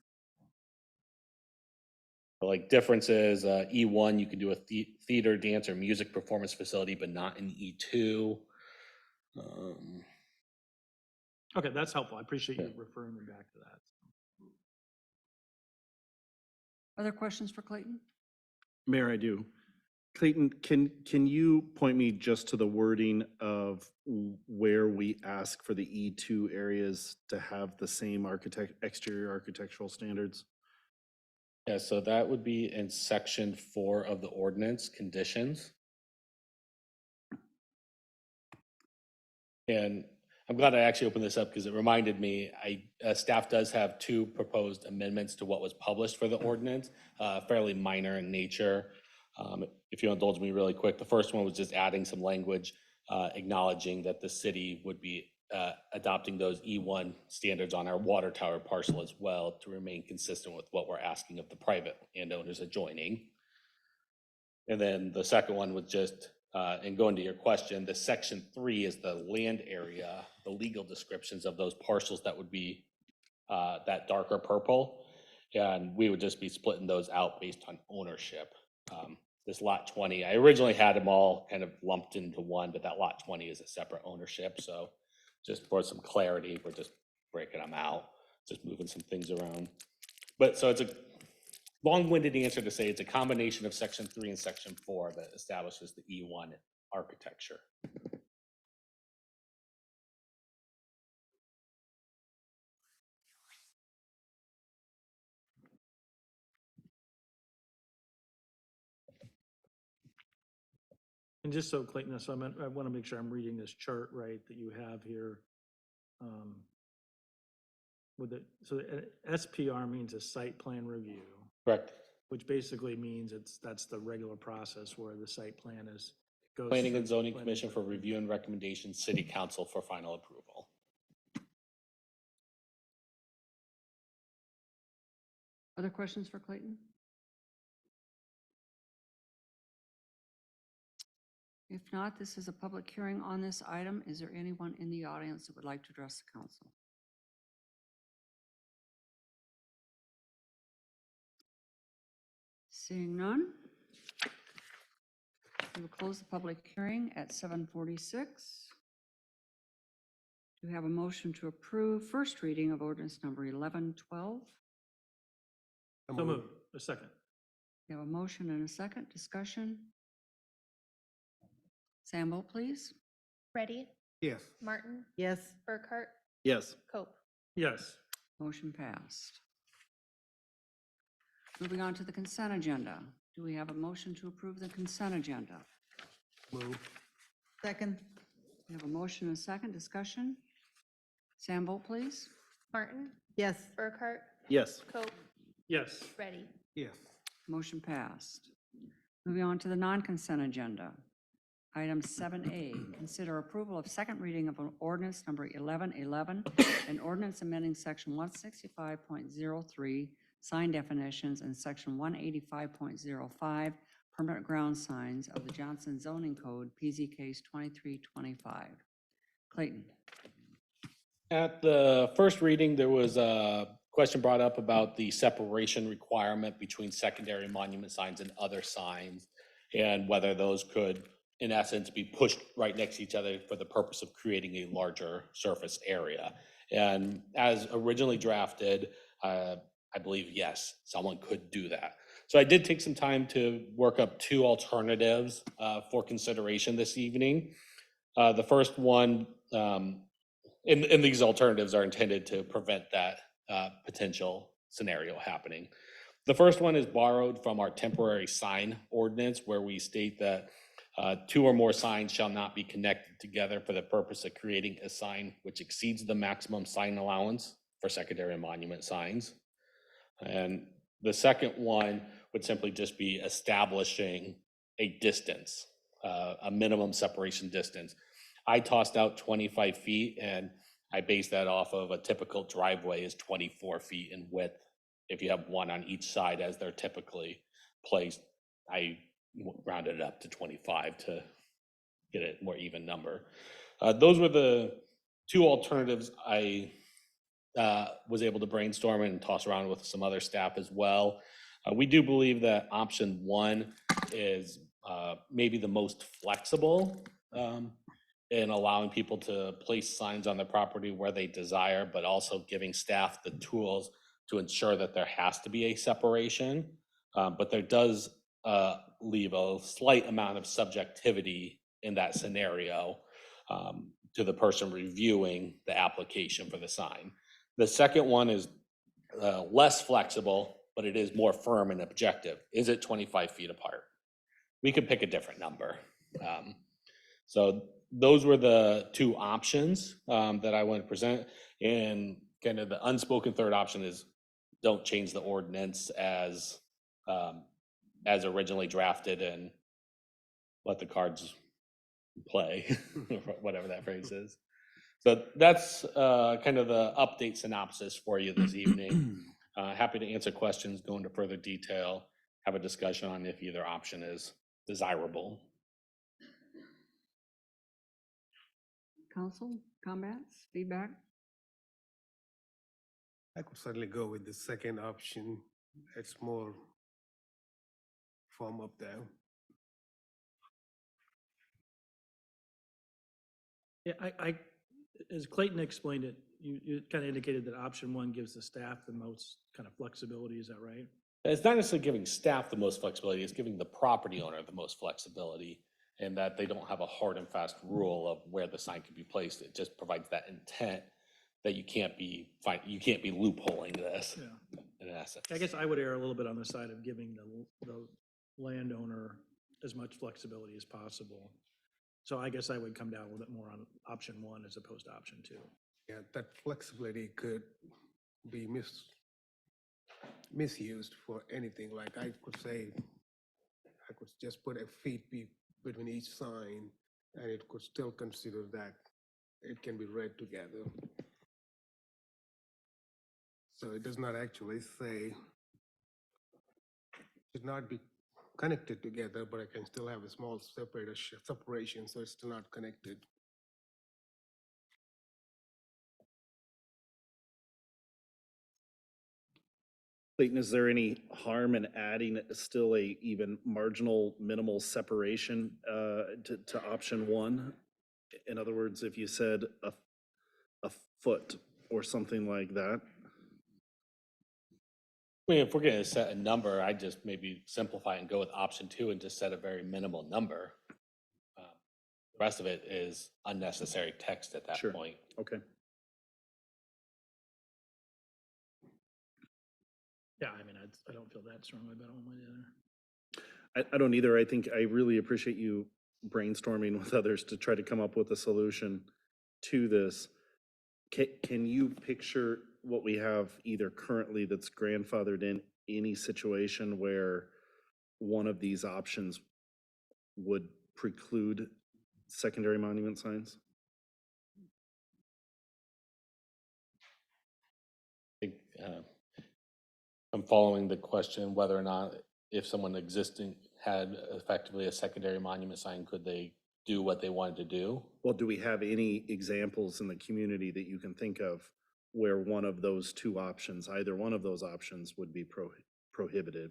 Like differences, E1, you can do a theater, dance, or music performance facility, but not in E2. Okay, that's helpful. I appreciate you Yeah. referring me back to that. Other questions for Clayton? Mayor, I do. Clayton, can you point me just to the wording of where we ask for the E2 areas to have the same exterior architectural standards? Yeah, so that would be in section 4 of the ordinance conditions. And I'm glad I actually opened this up because it reminded me, staff does have 2 proposed amendments to what was published for the ordinance, fairly minor in nature. If you'll indulge me really quick, the first one was just adding some language acknowledging that the city would be adopting those E1 standards on our water tower parcel as well to remain consistent with what we're asking of the private landowners adjoining. And then the second one was just, and going to your question, the section 3 is the land area, the legal descriptions of those parcels that would be that darker purple. And we would just be splitting those out based on ownership. This lot 20, I originally had them all kind of lumped into one, but that lot 20 is a separate ownership. So just for some clarity, we're just breaking them out, just moving some things around. But so it's a long-winded answer to say it's a combination of section 3 and section 4 that establishes the E1 architecture. And just so Clayton, so I want to make sure I'm reading this chart right that you have here. With it, so SPR means a site plan review. Correct. Which basically means that's the regular process where the site plan goes. Planning and Zoning Commission for review and recommendation, City Council for final approval. Other questions for Clayton? If not, this is a public hearing on this item. Is there anyone in the audience that would like to address the council? Seeing none, we will close the public hearing at 7:46. Do we have a motion to approve first reading of ordinance number 1112? So moved. A second. We have a motion and a second. Discussion. Sambo, please. Ready? Yes. Martin? Yes. Burkhart? Yes. Cope? Yes. Motion passed. Moving on to the consent agenda. Do we have a motion to approve the consent agenda? Move. Second. We have a motion and a second. Discussion. Sambo, please. Martin? Yes. Burkhart? Yes. Cope? Yes. Ready? Yes. Motion passed. Moving on to the non-consent agenda. Item 7A, consider approval of second reading of an ordinance number 1111, an ordinance amending section 165.03, sign definitions, and section 185.05, permanent ground signs of the Johnston zoning code, PZ case 2325. Clayton. At the first reading, there was a question brought up about the separation requirement between secondary monument signs and other signs, and whether those could, in essence, be pushed right next to each other for the purpose of creating a larger surface area. And as originally drafted, I believe, yes, someone could do that. So I did take some time to work up two alternatives for consideration this evening. The first one, and these alternatives are intended to prevent that potential scenario happening. The first one is borrowed from our temporary sign ordinance, where we state that two or more signs shall not be connected together for the purpose of creating a sign which exceeds the maximum sign allowance for secondary monument signs. And the second one would simply just be establishing a distance, a minimum separation distance. I tossed out 25 feet, and I based that off of a typical driveway is 24 feet in width. If you have one on each side as they're typically placed, I rounded it up to 25 to get a more even number. Those were the two alternatives I was able to brainstorm and toss around with some other staff as well. We do believe that option one is maybe the most flexible in allowing people to place signs on their property where they desire, but also giving staff the tools to ensure that there has to be a separation. But there does leave a slight amount of subjectivity in that scenario to the person reviewing the application for the sign. The second one is less flexible, but it is more firm and objective. Is it 25 feet apart? We could pick a different number. So those were the two options that I want to present. And kind of the unspoken third option is don't change the ordinance as originally drafted and let the cards play, whatever that phrase is. So that's kind of the update synopsis for you this evening. Happy to answer questions, go into further detail, have a discussion on if either option is desirable. Council, comments, feedback? I could certainly go with the second option. It's more firm up there. Yeah, as Clayton explained it, you kind of indicated that option one gives the staff the most kind of flexibility, is that right? It's not necessarily giving staff the most flexibility, it's giving the property owner the most flexibility, and that they don't have a hard and fast rule of where the sign can be placed. It just provides that intent that you can't be loopholing this. Yeah. In essence. I guess I would err a little bit on the side of giving the landowner as much flexibility as possible. So I guess I would come down a little bit more on option one as opposed to option two. Yeah, that flexibility could be misused for anything. Like I could say, I could just put a feet between each sign, and it could still consider that it can be read together. So it does not actually say should not be connected together, but I can still have a small separation, so it's still not connected. Clayton, is there any harm in adding still a even marginal minimal separation to option one? In other words, if you said a foot or something like that? I mean, if we're gonna set a number, I'd just maybe simplify and go with option two and just set a very minimal number. The rest of it is unnecessary text at that Sure. point. Okay. Yeah, I mean, I don't feel that strongly about it one way or the other. I don't either. I think I really appreciate you brainstorming with others to try to come up with a solution to this. Can you picture what we have either currently that's grandfathered in any situation where one of these options would preclude secondary monument signs? I think I'm following the question whether or not if someone existing had effectively a secondary monument sign, could they do what they wanted to do? Well, do we have any examples in the community that you can think of where one of those two options, either one of those options would be prohibited?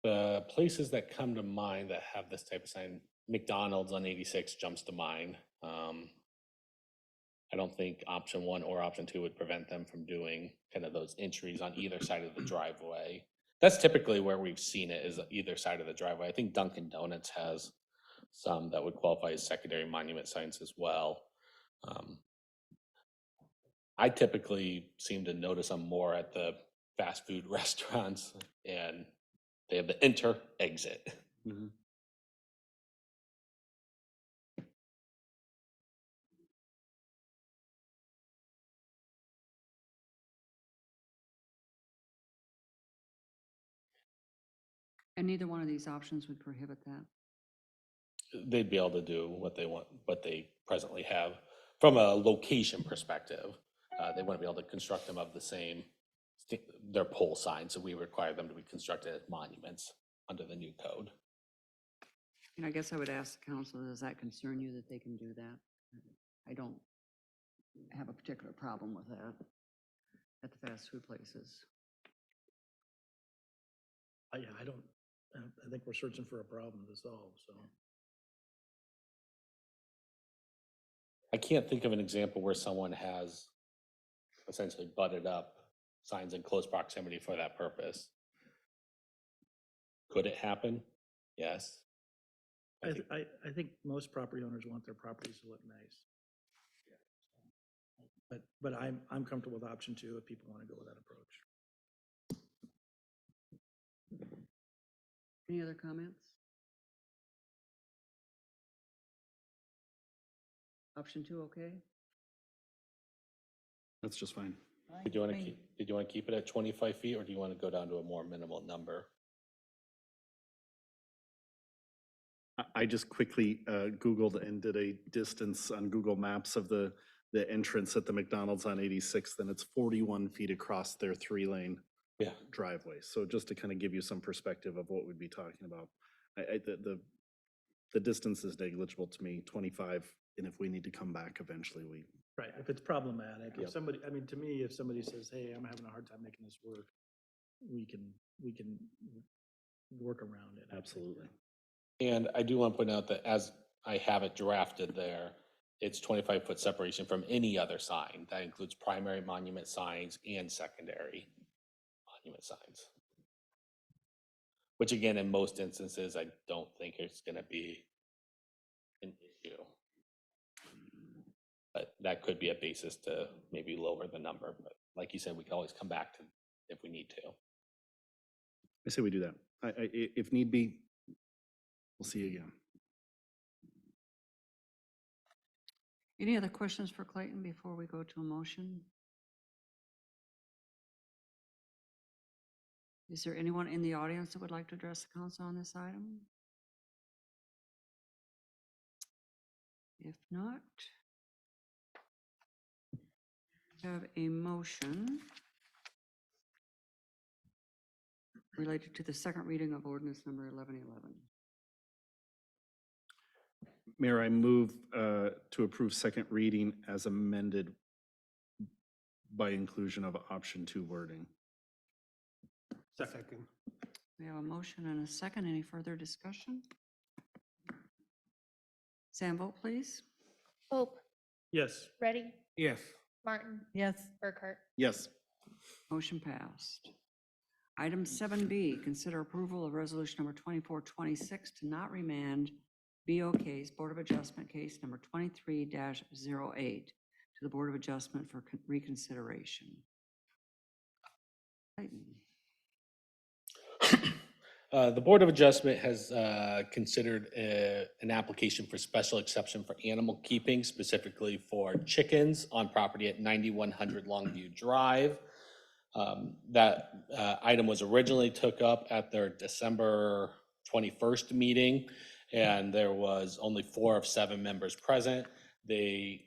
The places that come to mind that have this type of sign, McDonald's on 86 jumps to mind. I don't think option one or option two would prevent them from doing kind of those entries on either side of the driveway. That's typically where we've seen it, is either side of the driveway. I think Dunkin' Donuts has some that would qualify as secondary monument signs as well. I typically seem to notice them more at the fast food restaurants, and they have the enter, exit. Mhm. And neither one of these options would prohibit that. They'd be able to do what they want, what they presently have. From a location perspective, they wouldn't be able to construct them of the same, their pole signs, so we require them to be constructed as monuments under the new code. And I guess I would ask the council, does that concern you that they can do that? I don't have a particular problem with that at the fast food places. Yeah, I think we're searching for a problem to solve, so. I can't think of an example where someone has essentially butted up signs in close proximity for that purpose. Could it happen? Yes. I think most property owners want their properties to look nice. But I'm comfortable with option two if people want to go with that approach. Any other comments? Option two, okay? That's just fine. Did you want to keep it at 25 feet, or do you want to go down to a more minimal number? I just quickly Googled and did a distance on Google Maps of the entrance at the McDonald's on 86th, and it's 41 feet across their 3-lane driveway. So just to kind of give you some perspective of what we'd be talking about. The distance is negligible to me, 25, and if we need to come back eventually, we. Right, if it's problematic, Yep. if somebody, I mean, to me, if somebody says, hey, I'm having a hard time making this work, we can work around it. Absolutely. And I do want to point out that as I have it drafted there, it's 25-foot separation from any other sign. That includes primary monument signs and secondary monument signs. Which again, in most instances, I don't think it's going to be an issue. But that could be a basis to maybe lower the number. But like you said, we can always come back to if we need to. I say we do that. If need be, we'll see you again. Any other questions for Clayton before we go to a motion? Is there anyone in the audience that would like to address the council on this item? If not, I have a motion related to the second reading of ordinance number 1111. Mayor, I move to approve second reading as amended by inclusion of option two wording. Second. We have a motion and a second. Any further discussion? Sam, vote please. Hope, Yes. Ready, Yes. Martin, Yes. Burkhart. Yes. Motion passed. Item 7B, consider approval of resolution number 2426 to not remand BOK's Board of Adjustment case number 23-08 to the Board of Adjustment for reconsideration. Clayton. The Board of Adjustment has considered an application for special exception for animal keeping, specifically for chickens on property at 9100 Longview Drive. That item was originally took up at their December 21st meeting, and there was only 4 of 7 members present. They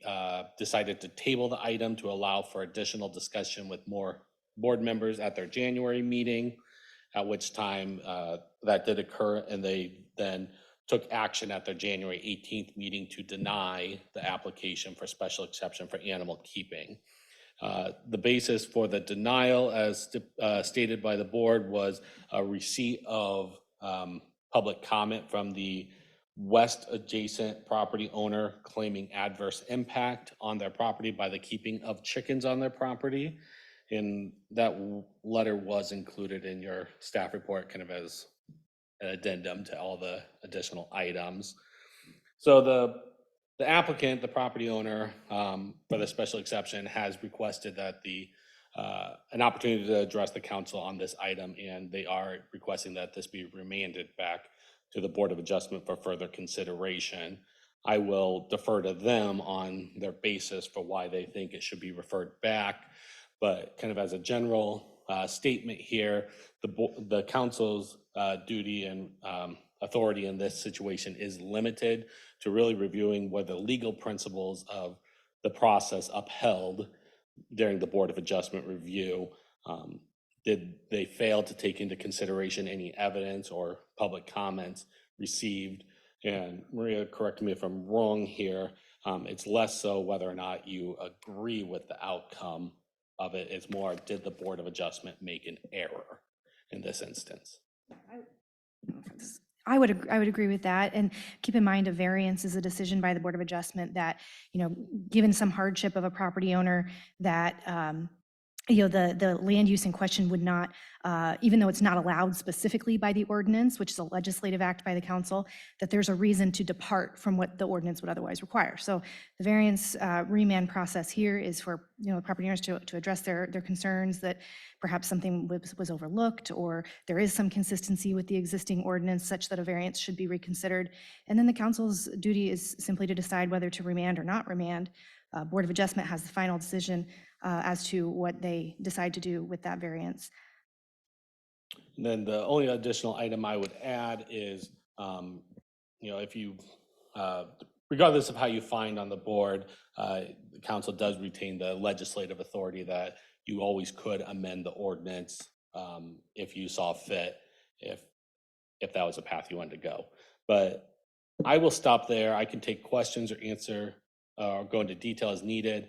decided to table the item to allow for additional discussion with more board members at their January meeting, at which time that did occur, and they then took action at their January 18th meeting to deny the application for special exception for animal keeping. The basis for the denial, as stated by the board, was a receipt of public comment from the west adjacent property owner claiming adverse impact on their property by the keeping of chickens on their property. And that letter was included in your staff report kind of as an addendum to all the additional items. So the applicant, the property owner, for the special exception has requested that an opportunity to address the council on this item, and they are requesting that this be remanded back to the Board of Adjustment for further consideration. I will defer to them on their basis for why they think it should be referred back. But kind of as a general statement here, the council's duty and authority in this situation is limited to really reviewing whether legal principles of the process upheld during the Board of Adjustment review. Did they fail to take into consideration any evidence or public comments received? And Maria, correct me if I'm wrong here, it's less so whether or not you agree with the outcome of it. It's more, did the Board of Adjustment make an error in this instance? I would agree with that. And keep in mind, a variance is a decision by the Board of Adjustment that, given some hardship of a property owner, that, the land use in question would not, even though it's not allowed specifically by the ordinance, which is a legislative act by the council, that there's a reason to depart from what the ordinance would otherwise require. So the variance remand process here is for, property owners to address their concerns that perhaps something was overlooked, or there is some consistency with the existing ordinance such that a variance should be reconsidered. And then the council's duty is simply to decide whether to remand or not remand. Board of Adjustment has the final decision as to what they decide to do with that variance. And then the only additional item I would add is, if you, regardless of how you find on the board, the council does retain the legislative authority that you always could amend the ordinance if you saw fit, if that was a path you wanted to go. But I will stop there. I can take questions or answer or go into detail as needed.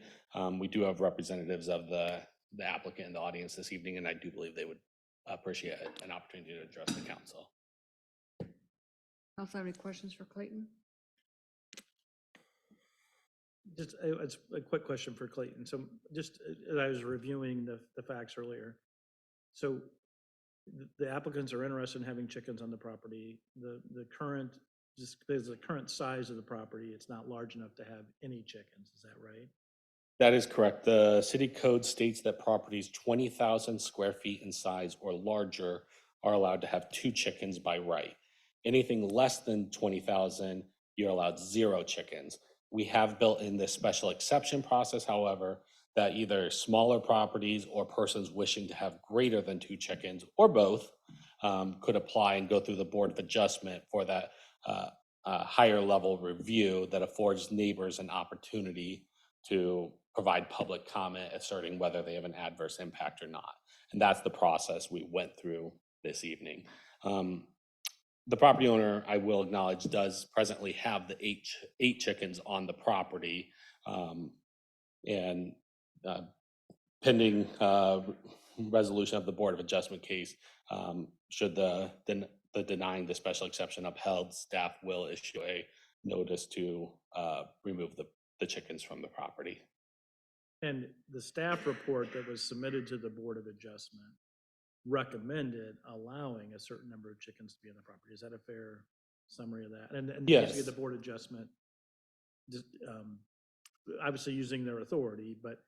We do have representatives of the applicant in the audience this evening, and I do believe they would appreciate an opportunity to address the council. Council have any questions for Clayton? Just it's a quick question for Clayton. So just as I was reviewing the facts earlier, so the applicants are interested in having chickens on the property. The current, just because of the current size of the property, it's not large enough to have any chickens. Is that right? That is correct. The city code states that properties 20,000 square feet in size or larger are allowed to have 2 chickens by right. Anything less than 20,000, you're allowed 0 chickens. We have built in this special exception process, however, that either smaller properties or persons wishing to have greater than 2 chickens or both could apply and go through the Board of Adjustment for that higher level review that affords neighbors an opportunity to provide public comment asserting whether they have an adverse impact or not. And that's the process we went through this evening. The property owner, I will acknowledge, does presently have the eight chickens on the property. And pending resolution of the Board of Adjustment case, should the denying the special exception upheld, staff will issue a notice to remove the chickens from the property. And the staff report that was submitted to the Board of Adjustment recommended allowing a certain number of chickens to be on the property. Is that a fair summary of that? And Yes. basically the Board of Adjustment, obviously using their authority, but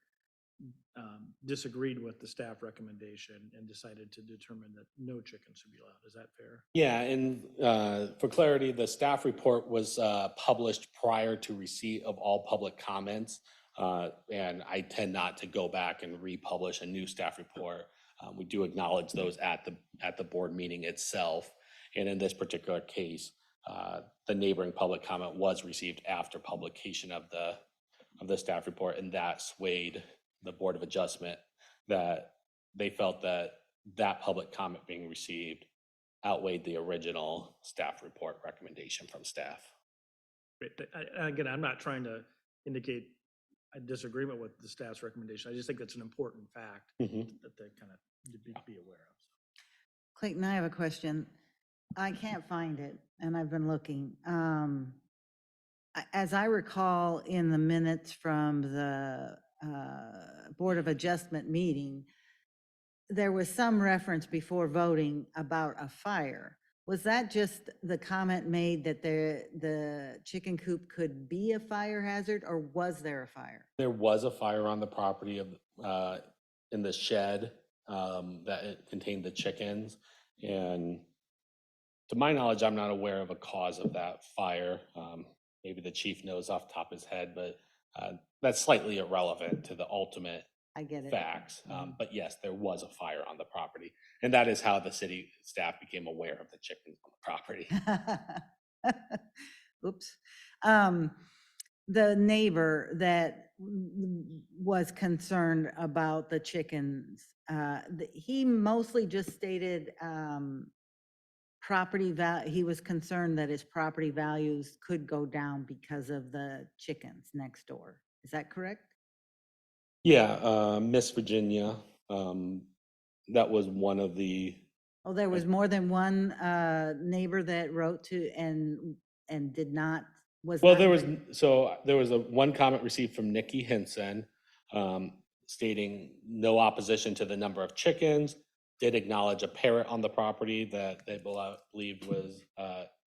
disagreed with the staff recommendation and decided to determine that no chickens should be allowed. Is that fair? Yeah, and for clarity, the staff report was published prior to receipt of all public comments. And I tend not to go back and republish a new staff report. We do acknowledge those at the board meeting itself. And in this particular case, the neighboring public comment was received after publication of the staff report, and that swayed the Board of Adjustment that they felt that public comment being received outweighed the original staff report recommendation from staff. Great. Again, I'm not trying to indicate a disagreement with the staff's recommendation. I just think that's an important fact that they kind of be aware of. Clayton, I have a question. I can't find it, and I've been looking. As I recall in the minutes from the Board of Adjustment meeting, there was some reference before voting about a fire. Was that just the comment made that the chicken coop could be a fire hazard, or was there a fire? There was a fire on the property in the shed, that it contained the chickens. And to my knowledge, I'm not aware of a cause of that fire. Maybe the chief knows off the top of his head, but that's slightly irrelevant to the ultimate I get it. facts. But yes, there was a fire on the property. And that is how the city staff became aware of the chickens on the property. Oops. The neighbor that was concerned about the chickens, he mostly just stated he was concerned that his property values could go down because of the chickens next door. Is that correct? Yeah, Miss Virginia, that was one of the, Oh, there was more than one neighbor that wrote to and did not, was well, not there was, agree- so there was one comment received from Nikki Henson, stating no opposition to the number of chickens, did acknowledge a parrot on the property that they believed was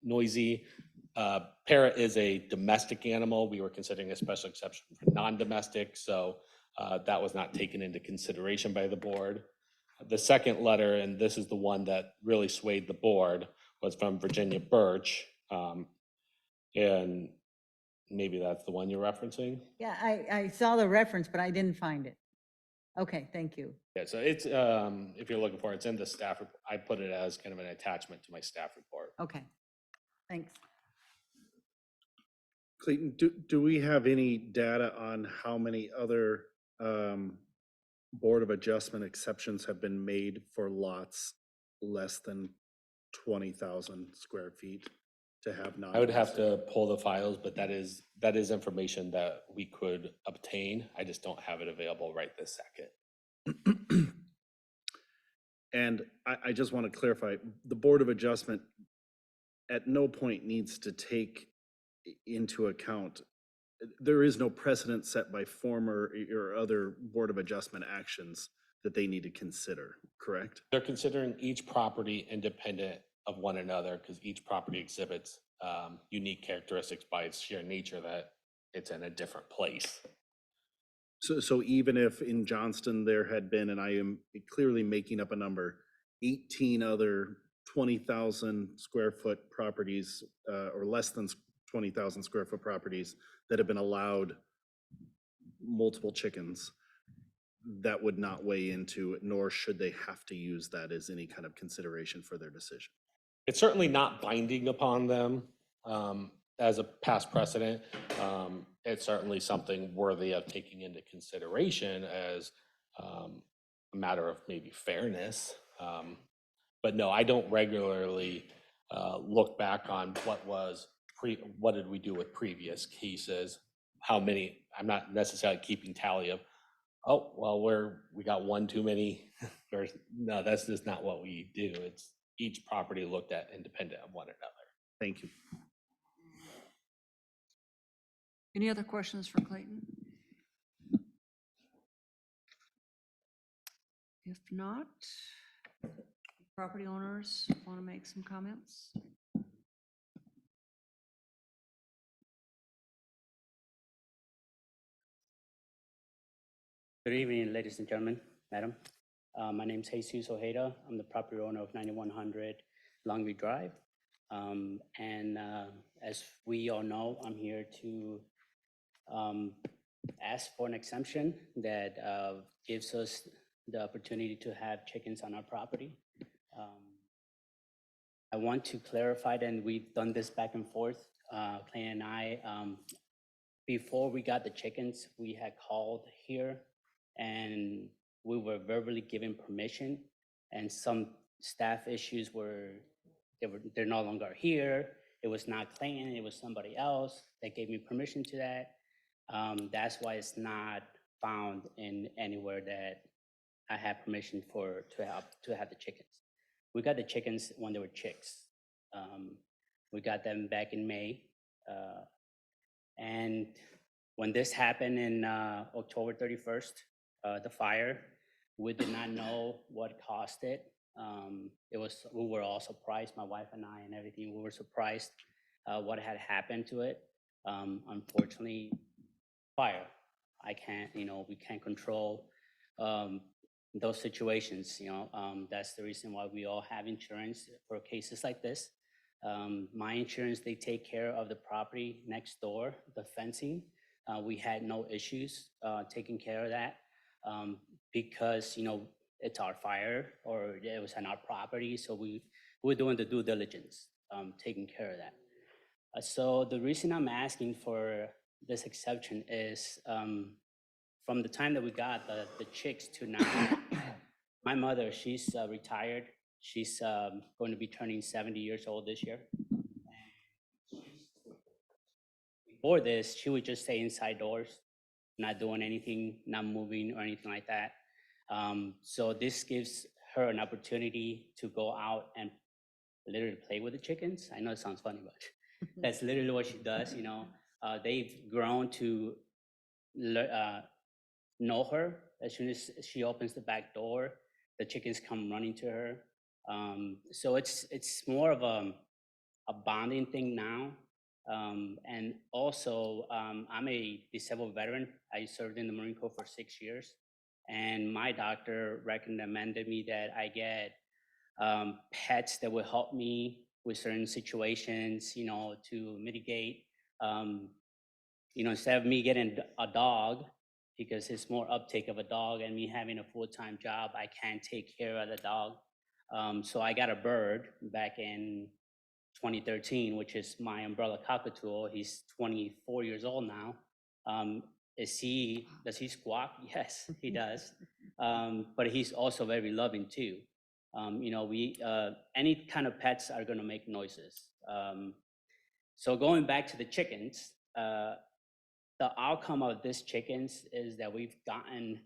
noisy. Parrot is a domestic animal. We were considering a special exception for non-domestic, so that was not taken into consideration by the board. The second letter, and this is the one that really swayed the board, was from Virginia Birch. And maybe that's the one you're referencing? Yeah, I saw the reference, but I didn't find it. Okay, thank you. Yeah, so it's, if you're looking for it, it's in the staff, I put it as kind of an attachment to my staff report. Okay, thanks. Clayton, do we have any data on how many other Board of Adjustment exceptions have been made for lots less than 20,000 square feet to have non? I would have to pull the files, but that is information that we could obtain. I just don't have it available right this second. And I just want to clarify, the Board of Adjustment at no point needs to take into account, there is no precedent set by former or other Board of Adjustment actions that they need to consider, correct? They're considering each property independent of one another because each property exhibits unique characteristics by its sheer nature that it's in a different place. So even if in Johnston there had been, and I am clearly making up a number, 18 other 20,000 square foot properties or less than 20,000 square foot properties that have been allowed multiple chickens, that would not weigh into it, nor should they have to use that as any kind of consideration for their decision. It's certainly not binding upon them as a past precedent. It's certainly something worthy of taking into consideration as a matter of maybe fairness. But no, I don't regularly look back on what did we do with previous cases, how many. I'm not necessarily keeping tally of, oh, well, we got one too many. No, that's just not what we do. It's each property looked at independent of one another. Thank you. Any other questions for Clayton? If not, property owners want to make some comments? Good evening, ladies and gentlemen, madam. My name is Jesus Ojeda. I'm the property owner of 9100 Longview Drive. As we all know, I'm here to ask for an exemption that gives us the opportunity to have chickens on our property. I want to clarify that, and we've done this back and forth, Clay and I. Before we got the chickens, we had called here and we were verbally given permission, and some staff issues they're no longer here. It was not Clayton, it was somebody else that gave me permission to that. That's why it's not found in anywhere that I have permission to have the chickens. We got the chickens when they were chicks. We got them back in May. And when this happened in October 31st, the fire, we did not know what caused it. We were all surprised, my wife and I and everything, we were surprised what had happened to it. Unfortunately, fire. We can't control those situations, that's the reason why we all have insurance for cases like this. My insurance, they take care of the property next door, the fencing. We had no issues taking care of that because, it's our fire or it was on our property. So we're doing the due diligence, taking care of that. So the reason I'm asking for this exception is from the time that we got the chicks to now, my mother, she's retired. She's going to be turning 70 years old this year. Before this, she would just stay inside doors, not doing anything, not moving or anything like that. So this gives her an opportunity to go out and literally play with the chickens. I know it sounds funny, but that's literally what she does. They've grown to know her. As soon as she opens the back door, the chickens come running to her. So it's more of a bonding thing now. And also, I'm a disabled veteran. I served in the Marine Corps for 6 years, and my doctor recommended me that I get pets that will help me with certain situations, to mitigate. Instead of me getting a dog, because it's more uptake of a dog, and me having a full-time job, I can't take care of the dog. So I got a bird back in 2013, which is my umbrella cockatool. He's 24 years old now. Does he squawk? Yes, he does. But he's also very loving too. Any kind of pets are gonna make noises. So going back to the chickens, the outcome of this chickens is that we've gotten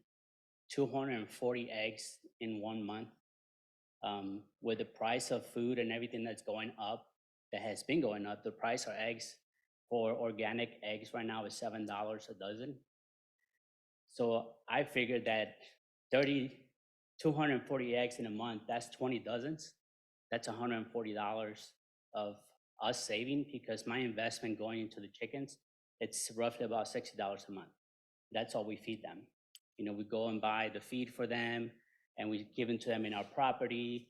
240 eggs in 1 month. With the price of food and everything that's going up, that has been going up, the price of eggs for organic eggs right now is $7 a dozen. So I figured that 240 eggs in a month, that's 20 dozens. That's $140 of us saving, because my investment going into the chickens, it's roughly about $60 a month. That's all we feed them. We go and buy the feed for them, and we give it to them in our property.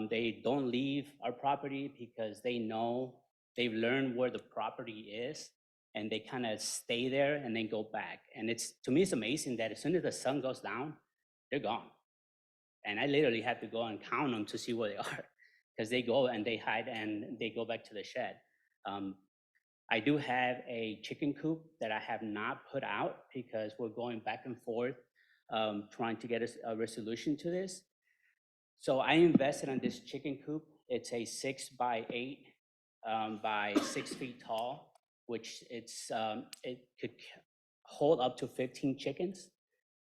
They don't leave our property because they know, they've learned where the property is, and they kind of stay there and then go back. And to me, it's amazing that as soon as the sun goes down, they're gone. And I literally have to go and count them to see where they are, because they go and they hide and they go back to the shed. I do have a chicken coop that I have not put out because we're going back and forth trying to get a resolution to this. So I invested in this chicken coop. It's a 6x8 by 6 feet tall, which it could hold up to 15 chickens,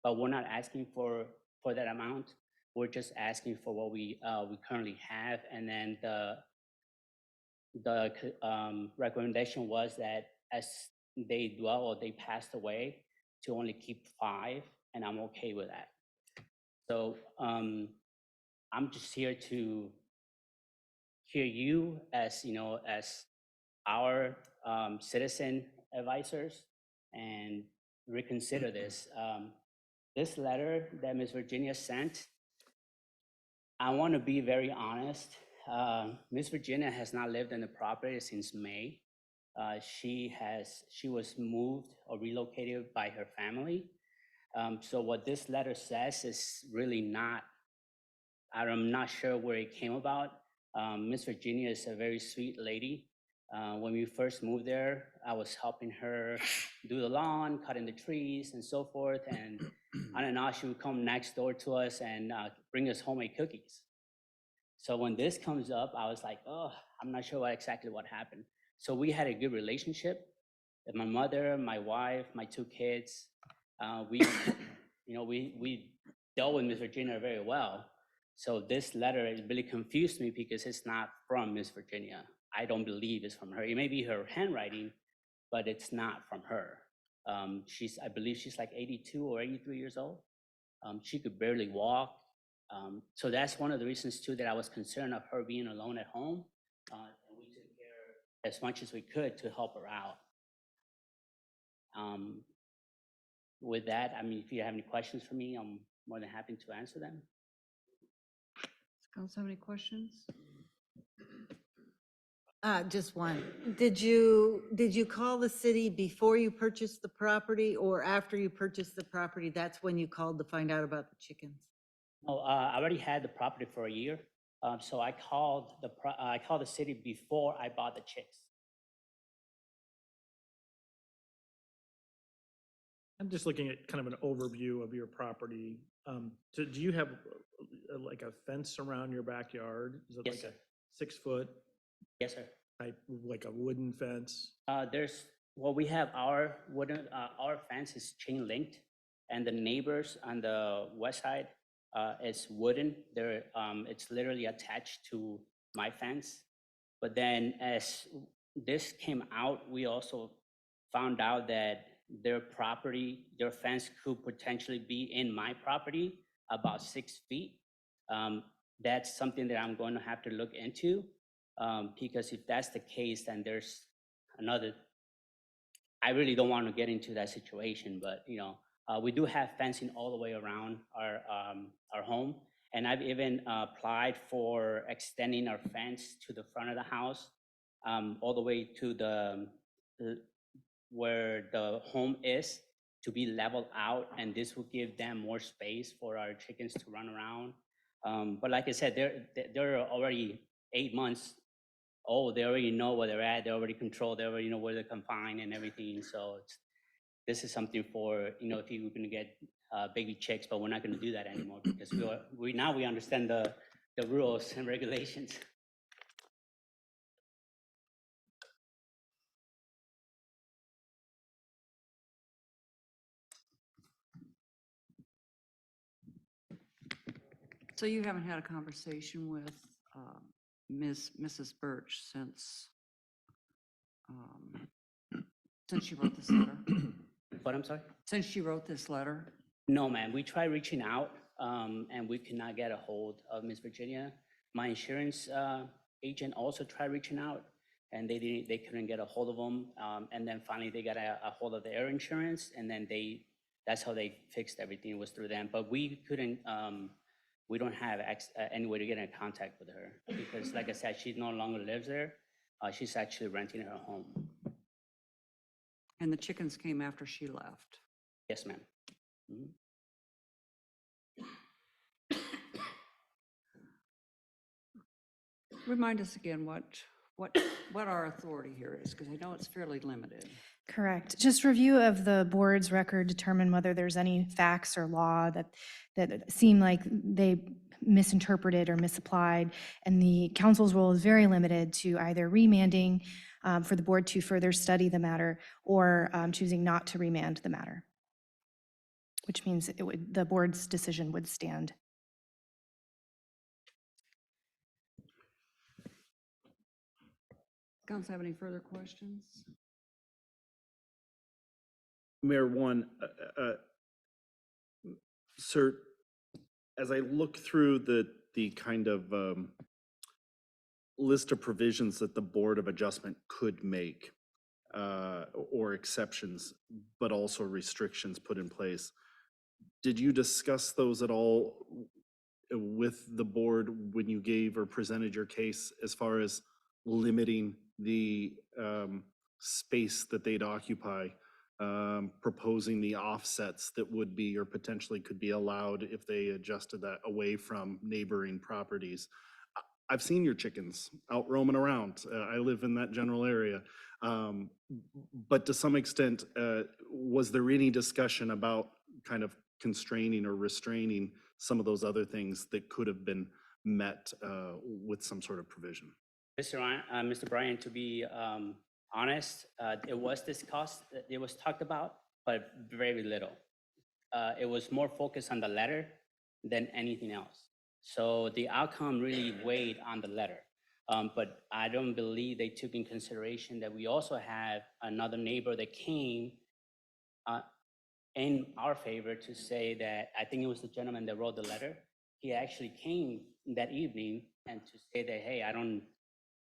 but we're not asking for that amount. We're just asking for what we currently have. And then the recommendation was that as they passed away, to only keep 5, and I'm okay with that. So I'm just here to hear you as our citizen advisors, and reconsider this. This letter that Ms. Virginia sent, I want to be very honest. Ms. Virginia has not lived in the property since May. She was moved or relocated by her family. So what this letter says is really not, I'm not sure where it came about. Ms. Virginia is a very sweet lady. When we first moved there, I was helping her do the lawn, cutting the trees and so forth. And I don't know, she would come next door to us and bring us homemade cookies. So when this comes up, I was like, oh, I'm not sure exactly what happened. So we had a good relationship. My mother, my wife, my 2 kids, we dealt with Ms. Virginia very well. So this letter, it really confused me because it's not from Ms. Virginia. I don't believe is from her. It may be her handwriting, but it's not from her. I believe she's like 82 or 83 years old. She could barely walk. So that's one of the reasons too that I was concerned of her being alone at home. And we took care as much as we could to help her out. With that, I mean, if you have any questions for me, I'm more than happy to answer them. Does council have any questions? Just one. Did you call the city before you purchased the property or after you purchased the property? That's when you called to find out about the chickens? No, I already had the property for a year. So I called the city before I bought the chicks. I'm just looking at kind of an overview of your property. Do you have like a fence around your backyard? Is it Yes, like sir. a 6-foot Yes, sir. type, like a wooden fence? We have our wooden, our fence is chain linked, and the neighbors on the west side is wooden. It's literally attached to my fence. But then as this came out, we also found out that their fence could potentially be in my property about 6 feet. That's something that I'm going to have to look into, because if that's the case, then there's I really don't want to get into that situation, but we do have fencing all the way around our home. And I've even applied for extending our fence to the front of the house, all the way to where the home is, to be leveled out, and this will give them more space for our chickens to run around. But like I said, they're already 8 months old. They already know where they're at. They already control. They already know where they're confined and everything. So this is something for if you're going to get baby chicks, but we're not going to do that anymore because we understand the rules and regulations. So you haven't had a conversation with Mrs. Birch since she wrote this letter? But I'm sorry? Since she wrote this letter? No, ma'am. We tried reaching out, and we could not get a hold of Miss Virginia. My insurance agent also tried reaching out, and they couldn't get a hold of them. And then finally, they got a hold of their insurance, and then that's how they fixed everything, was through them. But we couldn't. We don't have any way to get in contact with her because, like I said, she no longer lives there. She's actually renting her home. And the chickens came after she left? Yes, ma'am. Mm-hmm. Remind us again what our authority here is, because I know it's fairly limited. Correct. Just review of the board's record, determine whether there's any facts or law that seem like they misinterpreted or misapplied. And the council's role is very limited to either remanding for the board to further study the matter or choosing not to remand the matter, which means the board's decision would stand. Council have any further questions? Mayor, sir, as I look through the kind of list of provisions that the Board of Adjustment could make, or exceptions, but also restrictions put in place, did you discuss those at all with the board when you gave or presented your case as far as limiting the space that they'd occupy? Proposing the offsets that would be or potentially could be allowed if they adjusted that away from neighboring properties. I've seen your chickens out roaming around. I live in that general area. But to some extent, was there any discussion about kind of constraining or restraining some of those other things that could have been met with some sort of provision? Mr. Bryan, to be honest, it was discussed, it was talked about, but very little. It was more focused on the letter than anything else. So the outcome really weighed on the letter. But I don't believe they took in consideration that we also have another neighbor that came in our favor to say that, I think it was the gentleman that wrote the letter. He actually came that evening and to say that, hey, I don't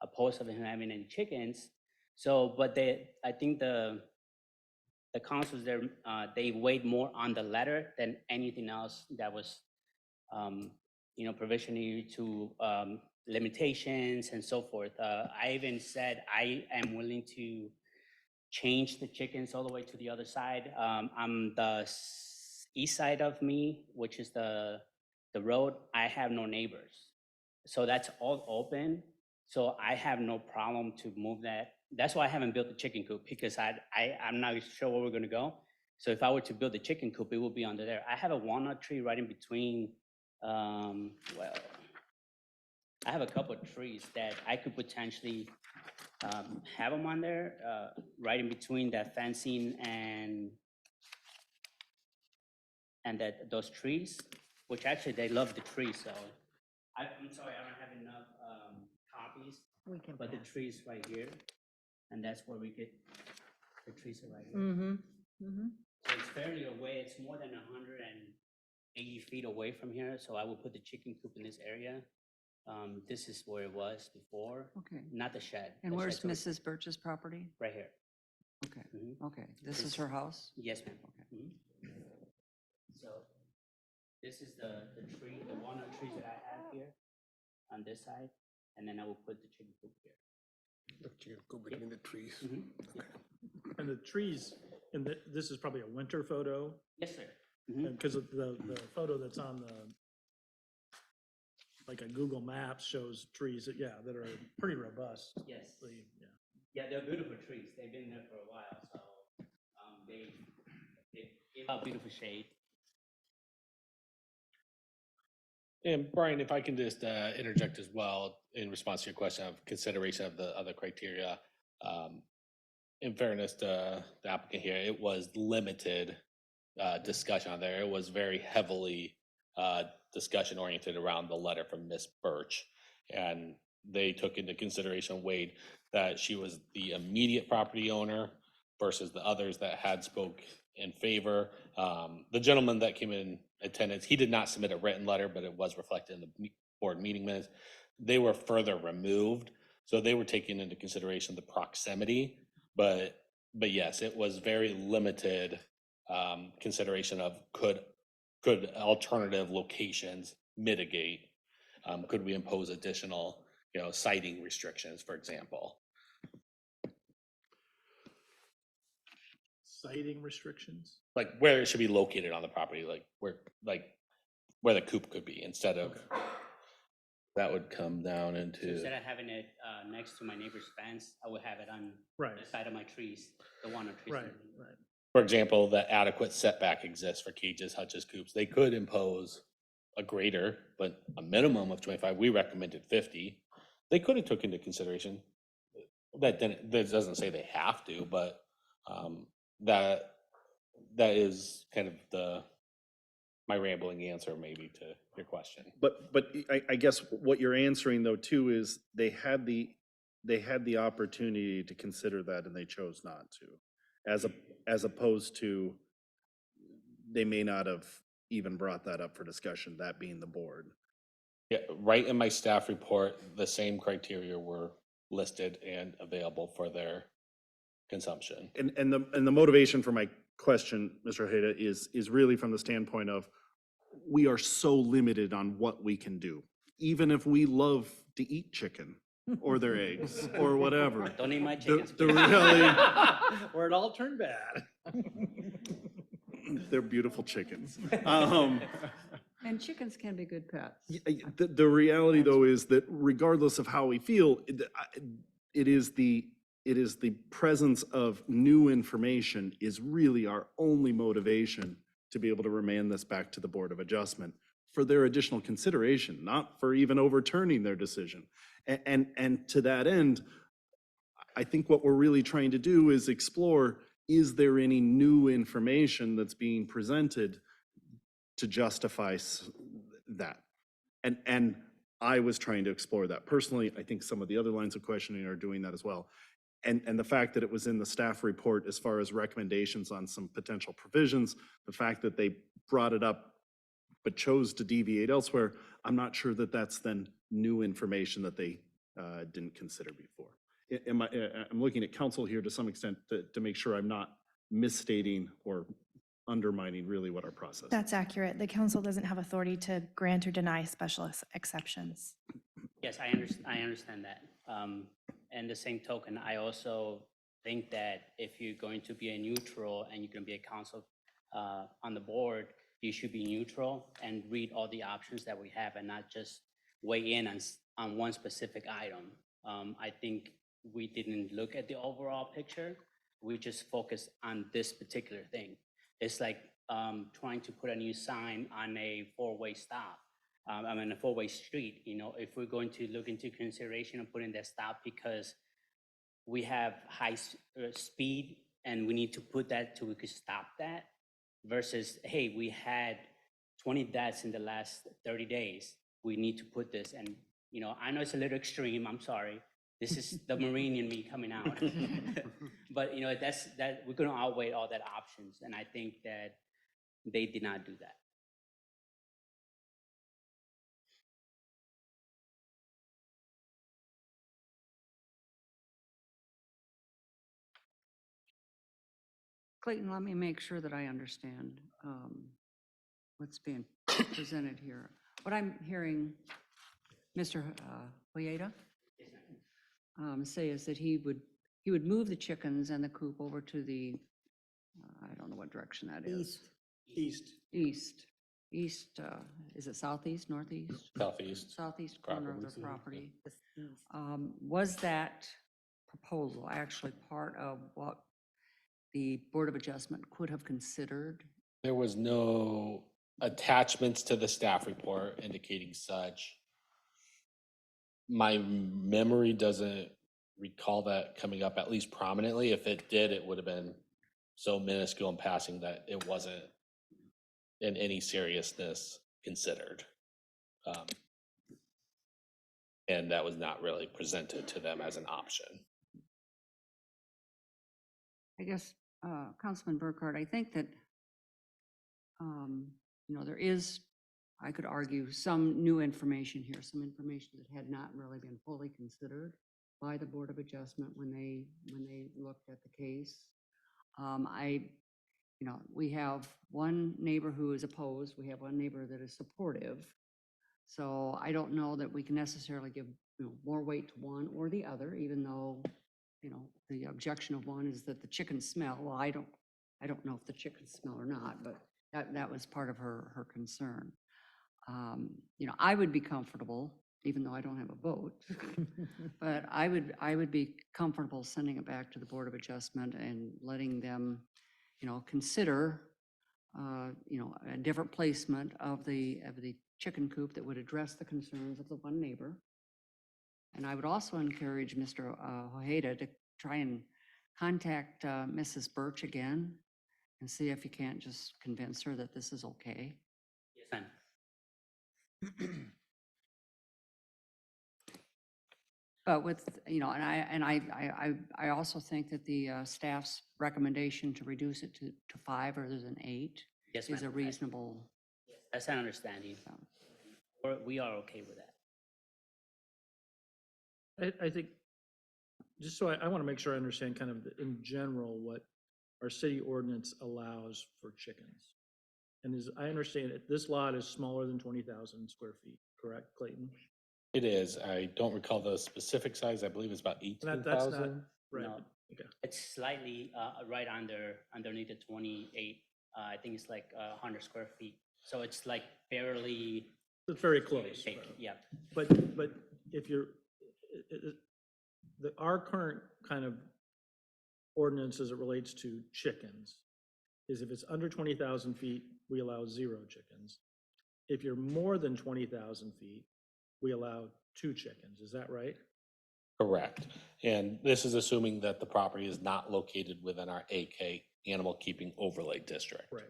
oppose of him having any chickens. So, but I think the councils there, they weighed more on the letter than anything else that was, provisionally to limitations and so forth. I even said I am willing to change the chickens all the way to the other side. I'm the east side of me, which is the road. I have no neighbors. So that's all open. So I have no problem to move that. That's why I haven't built the chicken coop, because I'm not sure where we're gonna go. So if I were to build the chicken coop, it would be under there. I have a walnut tree right in between, well, I have a couple of trees that I could potentially have them on there, right in between that fencing and those trees, which actually they love the trees, so. I'm sorry, I don't have enough copies, We can but the pass. tree's right here, and that's where we get, the trees are right here. Mm-hmm, mm-hmm. So it's fairly away, it's more than 180 feet away from here, so I will put the chicken coop in this area. This is where it was before, Okay. not the shed. And The where's shed's over Mrs. Birch's property? right here. Okay, Mhm. okay. This is This- her house? Yes, ma'am. Okay. Mhm. So this is the tree, the walnut trees that I have here on this side, and then I will put the chicken coop here. The chicken coop between the trees. Mhm. And the trees, and this is probably a winter photo, Yes, sir. Mhm. because the photo that's on like a Google Maps shows trees that, yeah, that are pretty robust. Yes. Yeah. Yeah, they're beautiful trees. They've been there for a while, so they give out beautiful shade. And Brian, if I can just interject as well in response to your question of consideration of the other criteria. In fairness to the applicant here, it was limited discussion on there. It was very heavily discussion oriented around the letter from Miss Birch. And they took into consideration, Wade, that she was the immediate property owner versus the others that had spoke in favor. The gentleman that came in attendance, he did not submit a written letter, but it was reflected in the board meeting minutes. They were further removed, so they were taking into consideration the proximity, but yes, it was very limited consideration of could alternative locations mitigate? Could we impose additional, siting restrictions, for example? Siting restrictions? Like where it should be located on the property, like where the coop could be instead of, that would come down So into, instead of having it next to my neighbor's fence, I would have it on Right. the side of my trees, the walnut trees. Right, right. for example, that adequate setback exists for cages, hutches, coops. They could impose a greater, but a minimum of 25. We recommended 50. They could have took into consideration. That doesn't say they have to, but that is kind of my rambling answer maybe to your question. But I guess what you're answering though too is they had the opportunity to consider that and they chose not to, as opposed to they may not have even brought that up for discussion, that being the board. Yeah, right in my staff report, the same criteria were listed and available for their consumption. And the motivation for my question, Mr. Ojeda, is really from the standpoint of we are so limited on what we can do. Even if we love to eat chicken or their eggs or whatever. Don't eat my chickens. The reality, Or it all turned bad. they're beautiful chickens. And chickens can be good pets. The reality though is that regardless of how we feel, it is the presence of new information is really our only motivation to be able to remand this back to the Board of Adjustment for their additional consideration, not for even overturning their decision. And to that end, I think what we're really trying to do is explore, is there any new information that's being presented to justify that? And I was trying to explore that personally. I think some of the other lines of questioning are doing that as well. And the fact that it was in the staff report as far as recommendations on some potential provisions, the fact that they brought it up but chose to deviate elsewhere, I'm not sure that that's then new information that they didn't consider before. I'm looking at council here to some extent to make sure I'm not misstating or undermining really what our process is. That's accurate. The council doesn't have authority to grant or deny special exceptions. Yes, I understand that. And the same token, I also think that if you're going to be a neutral and you're going to be a council on the board, you should be neutral and read all the options that we have and not just weigh in on one specific item. I think we didn't look at the overall picture. We just focused on this particular thing. It's like trying to put a new sign on a four-way stop. I mean, a four-way street. You know, if we're going to look into consideration of putting that stop because we have high speed and we need to put that till we could stop that, versus, hey, we had 20 deaths in the last 30 days. We need to put this. And, you know, I know it's a little extreme. I'm sorry. This is the Marine in me coming out. But, you know, that we're going to outweigh all that options. And I think that they did not do that. Clayton, let me make sure that I understand what's being presented here. What I'm hearing Mr. Ojeda say is that he would move the chickens and the coop over to the, I don't know what direction that is. East. East, is it southeast, northeast? Southeast. Southeast corner of Property, the yeah. property. Was that proposal actually part of what the Board of Adjustment could have considered? There was no attachments to the staff report indicating such. My memory doesn't recall that coming up at least prominently. If it did, it would have been so minuscule in passing that it wasn't in any seriousness considered. And that was not really presented to them as an option. I guess, Councilman Burkhardt, I think that, you know, there is, I could argue, some new information here, some information that had not really been fully considered by the Board of Adjustment when they looked at the case. You know, we have one neighbor who is opposed, we have one neighbor that is supportive. So I don't know that we can necessarily give, you know, more weight to one or the other, even though, you know, the objection of one is that the chickens smell. Well, I don't know if the chickens smell or not, but that was part of her concern. You know, I would be comfortable, even though I don't have a vote, but I would be comfortable sending it back to the Board of Adjustment and letting them, you know, consider, you know, a different placement of the chicken coop that would address the concerns of the one neighbor. And I would also encourage Mr. Ojeda to try and contact Mrs. Birch again and see if you can't just convince her that this is okay. Yes, ma'am. But with, you know, and I also think that the staff's recommendation to reduce it to 5 rather than 8 Yes, is a ma'am. reasonable. That's an understanding. We are okay with that. I think, just so I want to make sure I understand kind of in general what our city ordinance allows for chickens. And as I understand it, this lot is smaller than 20,000 square feet, correct, Clayton? It is. I don't recall the specific size. I believe it's about That's not 18,000. right. No. Okay. It's slightly right underneath the 28. I think it's like 100 square feet. So it's like barely It's very close. big. Yeah. But if you're, our current kind of ordinance as it relates to chickens is if it's under 20,000 feet, we allow 0 chickens. If you're more than 20,000 feet, we allow 2 chickens. Is that right? Correct. And this is assuming that the property is not located within our AK Animal Keeping Overlay District. Right.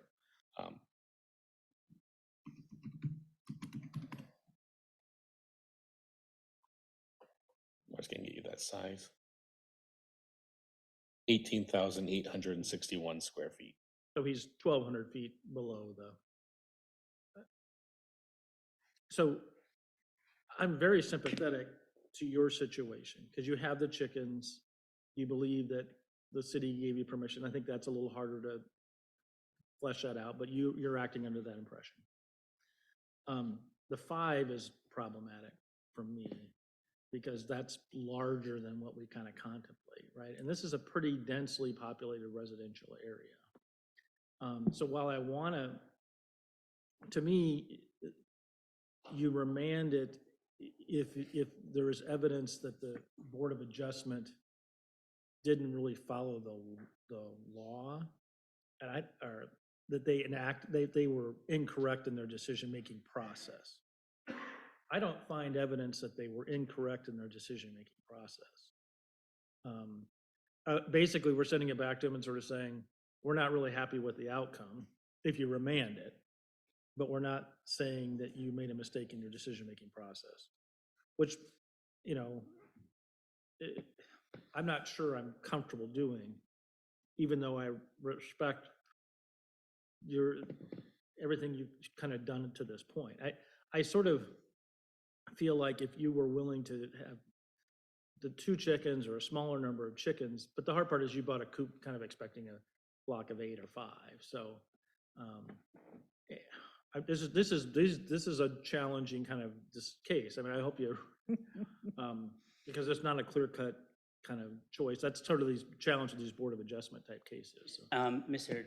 numbers can get you that size. 18,861 square feet. So he's 1,200 feet below the. So I'm very sympathetic to your situation, because you have the chickens, you believe that the city gave you permission. I think that's a little harder to flesh that out, but you're acting under that impression. The 5 is problematic for me, because that's larger than what we kind of contemplate, right? And this is a pretty densely populated residential area. So while I want to me, you remand it if there is evidence that the Board of Adjustment didn't really follow the law, and or that they were incorrect in their decision-making process. I don't find evidence that they were incorrect in their decision-making process. Basically, we're sending it back to them and sort of saying, we're not really happy with the outcome if you remand it, but we're not saying that you made a mistake in your decision-making process, which, you know, I'm not sure I'm comfortable doing, even though I respect everything you've kind of done to this point. I sort of feel like if you were willing to have the 2 chickens or a smaller number of chickens, but the hard part is you bought a coop kind of expecting a flock of 8 or 5. So this is a challenging kind of this case. I mean, I hope you, because it's not a clear-cut kind of choice. That's sort of these challenge of these Board of Adjustment type cases. So. Mr.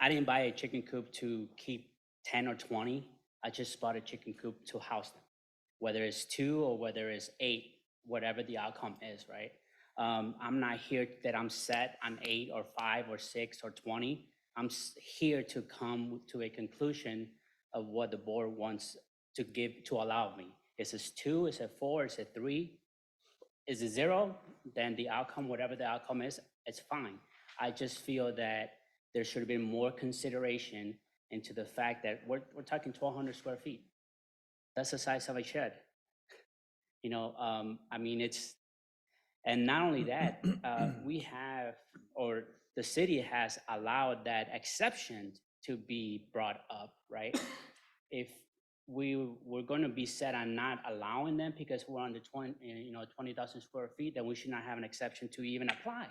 I didn't buy a chicken coop to keep 10 or 20. I just bought a chicken coop to house them, whether it's 2 or whether it's 8, whatever the outcome is, right? I'm not here that I'm set on 8 or 5 or 6 or 20. I'm here to come to a conclusion of what the board wants to give, to allow me. Is it 2, is it 4, is it 3? Is it 0? Then the outcome, whatever the outcome is, it's fine. I just feel that there should have been more consideration into the fact that we're talking 1,200 square feet. That's the size of a shed. You know, I mean, and not only that, we have, or the city has allowed that exception to be brought up, right? If we were going to be set on not allowing them because we're under 20,000 square feet, then we should not have an exception to even apply.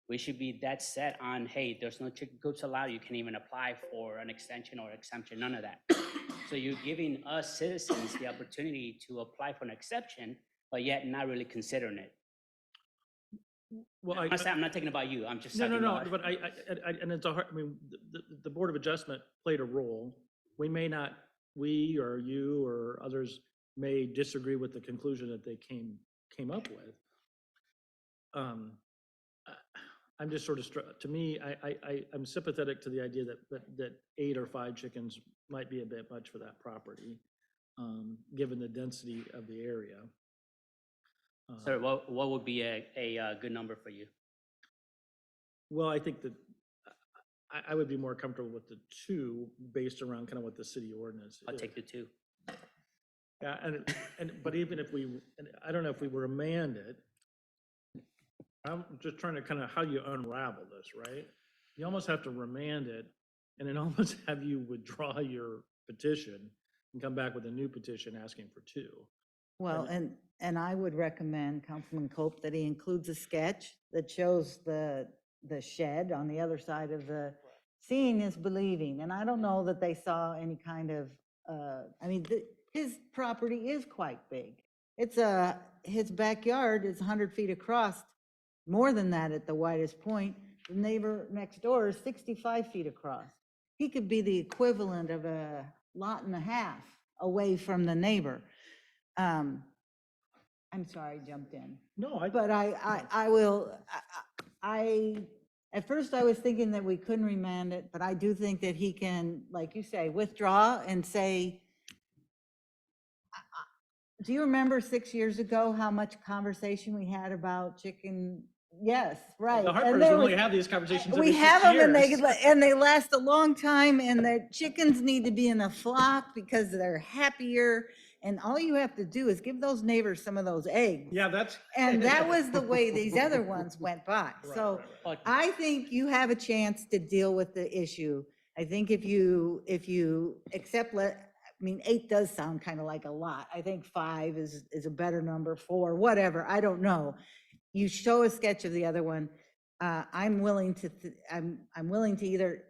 We should be that set on, hey, there's no chicken coops allowed. You can't even apply for an extension or exemption, none of that. So you're giving us citizens the opportunity to apply for an exception, but yet not really considering it. Well, I'm not talking about you. I'm just no, talking about. but and it's a hard. I mean, the Board of Adjustment played a role. We may not, we or you or others may disagree with the conclusion that they came up with. I'm just sort of to me, I'm sympathetic to the idea that 8 or 5 chickens might be a bit much for that property, given the density of the area. Sir, what would be a good number for you? Well, I think that I would be more comfortable with the 2 based around kind of what the city ordinance is. I'll take the 2. Yeah, but even if I don't know if we were remanded, I'm just trying to kind of how you unravel this, right? You almost have to remand it and then almost have you withdraw your petition and come back with a new petition asking for 2. Well, and I would recommend Councilman Cope that he includes a sketch that shows the shed on the other side of the, seeing is believing. And I don't know that they saw any kind of, I mean, his property is quite big. His backyard is 100 feet across, more than that at the widest point. The neighbor next door is 65 feet across. He could be the equivalent of a lot and a half away from the neighbor. I'm sorry, I jumped in. No, But I will, at first I was thinking that we couldn't remand it, but I do think that he can, like you say, withdraw and say, do you remember 6 years ago how much conversation we had about chicken? Yes, right. the hard part is we only have these conversations every We 6 have them years. and they last a long time, and the chickens need to be in a flock because they're happier And all you have to do is give those neighbors some of those eggs. Yeah, that's. And that was the way these other ones went by. So But I think you have a chance to deal with the issue. I think if you accept, I mean, 8 does sound kind of like a lot. I think 5 is a better number, 4, whatever, I don't know. You show a sketch of the other one. I'm willing to, I'm willing to either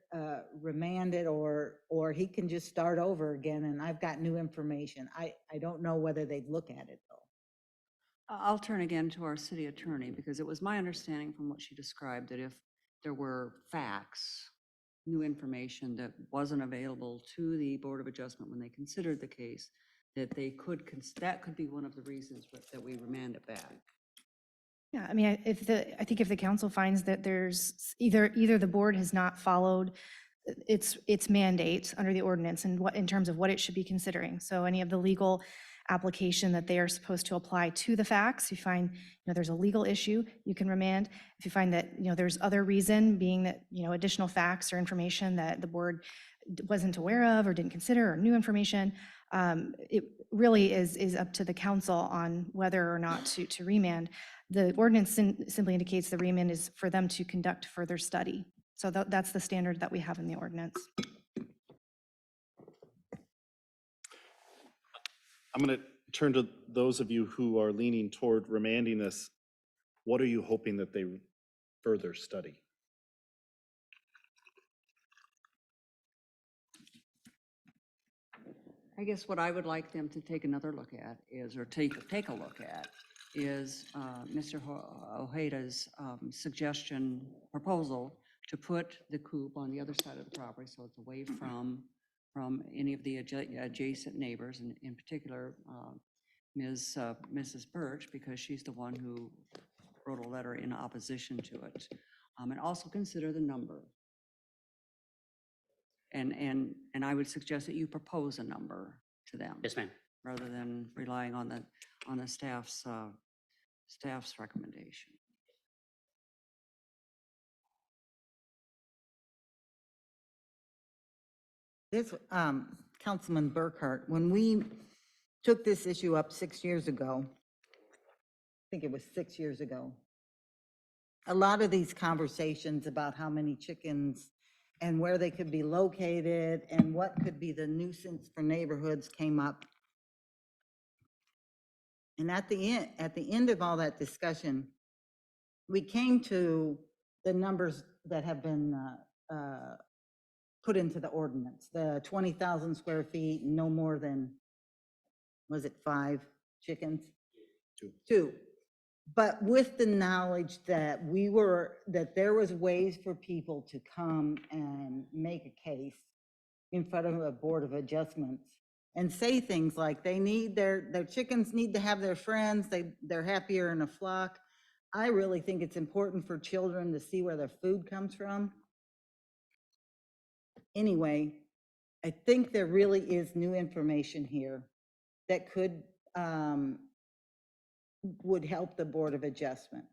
remand it or he can just start over again and I've got new information. I don't know whether they'd look at it though. I'll turn again to our city attorney, because it was my understanding from what she described that if there were facts, new information that wasn't available to the Board of Adjustment when they considered the case, that they could, that could be one of the reasons that we remand it back. Yeah, I mean, I think if the council finds that there's either the board has not followed its mandate under the ordinance and what, in terms of what it should be considering. So any of the legal application that they are supposed to apply to the facts, you find, there's a legal issue, you can remand. If you find that, there's other reason, being that, additional facts or information that the board wasn't aware of or didn't consider, or new information, it really is up to the council on whether or not to remand. The ordinance simply indicates the remand is for them to conduct further study. So that's the standard that we have in the ordinance. I'm going to turn to those of you who are leaning toward remanding this. What are you hoping that they further study? I guess what I would like them to take another look at is, or take a look at, is Mr. Ojeda's suggestion, proposal to put the coop on the other side of the property, so it's away from any of the adjacent neighbors, and in particular, Mrs. Birch, because she's the one who wrote a letter in opposition to it. And also consider the number. And I would suggest that you propose a number to them. yes, ma'am. Rather than relying on the staff's recommendation. This, Councilman Burkhart, when we took this issue up 6 years ago, I think it was 6 years ago, a lot of these conversations about how many chickens and where they could be located and what could be the nuisance for neighborhoods came up. And at the end of all that discussion, we came to the numbers that have been put into the ordinance, the 20,000 square feet, no more than, was it 5 chickens? 2. But with the knowledge that that there was ways for people to come and make a case in front of a Board of Adjustments and say things like they need their chickens need to have their friends, they're happier in a flock. I really think it's important for children to see where their food comes from. Anyway, I think there really is new information here that would help the Board of Adjustment.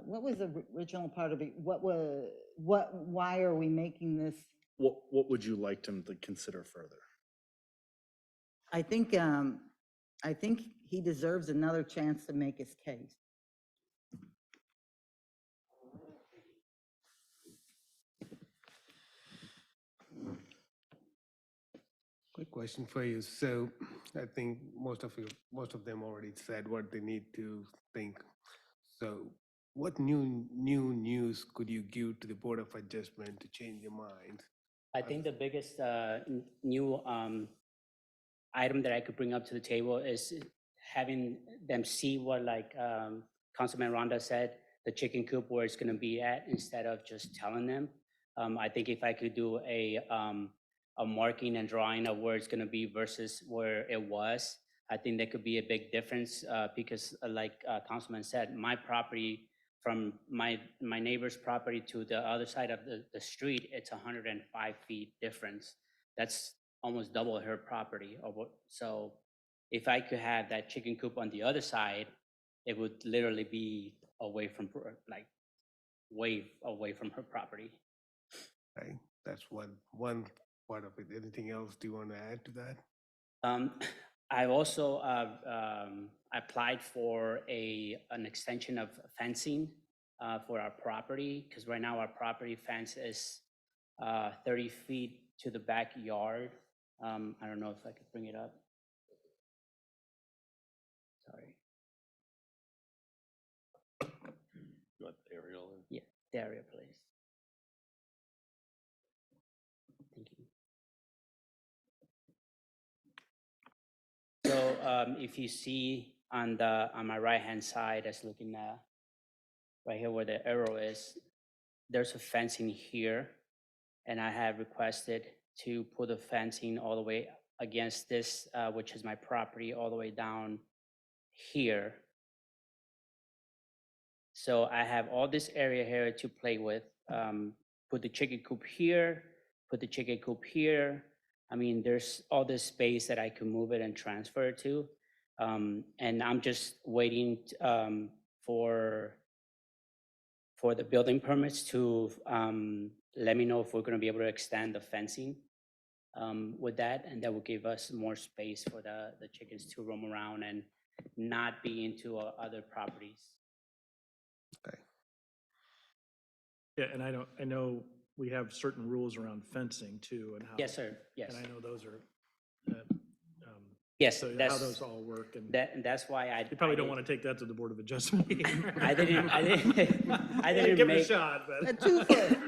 What was the original part of it? Why are we making this? What would you like them to consider further? I think he deserves another chance to make his case. Quick question for you. So I think most of them already said what they need to think. So what new news could you give to the Board of Adjustment to change your mind? I think the biggest new item that I could bring up to the table is having them see what, like Councilman Ronda said, the chicken coop where it's going to be at, instead of just telling them. I think if I could do a marking and drawing of where it's going to be versus where it was, I think that could be a big difference because like Councilman said, my property from my neighbor's property to the other side of the street, it's 105 feet difference. That's almost double her property. So if I could have that chicken coop on the other side, it would literally be away from, like, way away from her property. Right, that's one part of it. Anything else do you want to add to that? I also applied for an extension of fencing for our property, because right now our property fence is 30 feet to the backyard. I don't know if I could bring it up. Sorry. You want the aerial? Yeah, the area, please. Thank you. So if you see on my right-hand side, that's looking right here where the arrow is, there's a fencing here, and I have requested to put a fencing all the way against this, which is my property, all the way down here. So I have all this area here to play with. Put the chicken coop here, put the chicken coop here. I mean, there's all this space that I can move it and transfer it to. And I'm just waiting for the building permits to let me know if we're gonna be able to extend the fencing with that, and that will give us more space for the chickens to roam around and not be into other properties. Okay. Yeah, and I know we have certain rules around fencing too, and how. Yes, sir, yes. And I know those are, Yes, so how that's, those all work, and that's why I. you probably don't want to take that to the Board of Adjustment. I didn't Give it a make, shot, but.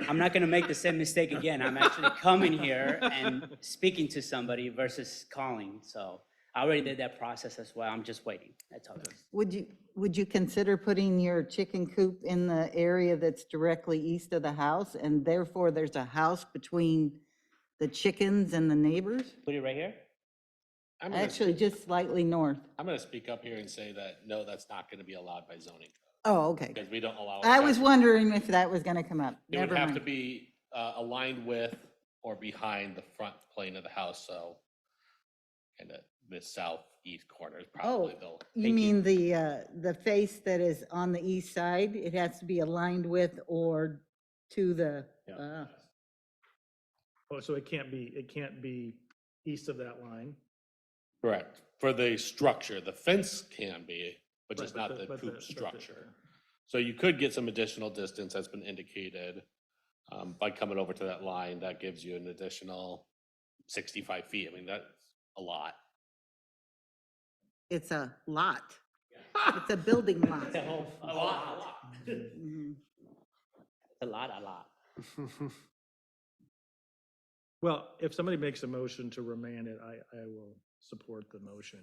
I'm not gonna make the same mistake again. I'm actually coming here and speaking to somebody versus calling. So I already did that process as well. I'm just waiting. That's all it is. Would you consider putting your chicken coop in the area that's directly east of the house, and therefore there's a house between the chickens and the neighbors? Put it right here? I'm gonna Actually, just slightly north. I'm gonna speak up here and say that, no, that's not gonna be allowed by zoning, Oh, okay. because we don't allow. I was accessory. wondering if that was gonna come up. It would Never have to mind. be aligned with or behind the front plane of the house, so kind of the southeast corner is probably the. You mean the face that is on the east side? It has to be aligned with or to the, Oh, so it can't be east of that line? Correct. For the structure, the fence can be, but just Right, not the but coop but structure. So you could get some additional distance that's been indicated by coming over to that line. That gives you an additional 65 feet. I mean, that's a lot. it's a lot. It's a building lot. A lot. Mhm. A lot. Well, if somebody makes a motion to remand it, I will support the motion,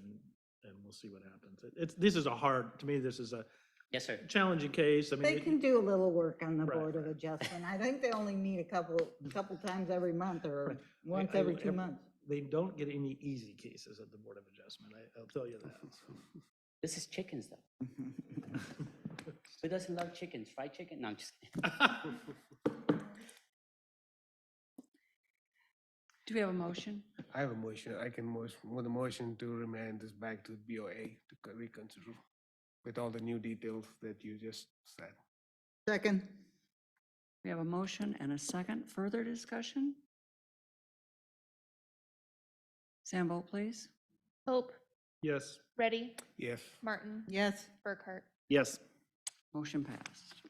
and we'll see what happens. This is to me, this is a Yes, sir. challenging case. I mean. They can do a little work on the Right, Board of right. Adjustment. I think they only meet a couple times every month or Right. once I- every 2 months. They don't get any easy cases at the Board of Adjustment, I'll tell you that. This is chickens though. Who doesn't love chickens? Fried chicken? No, I'm just kidding. Do we have a motion? I have a motion. I can with a motion to remand this back to BOA to reconsider with all the new details that you just said. Second, We have a motion and a second. Further discussion? Sam, vote please. Hope, Yes. Ready, Yes. Martin, yes, Burkhart. Yes. Motion passed.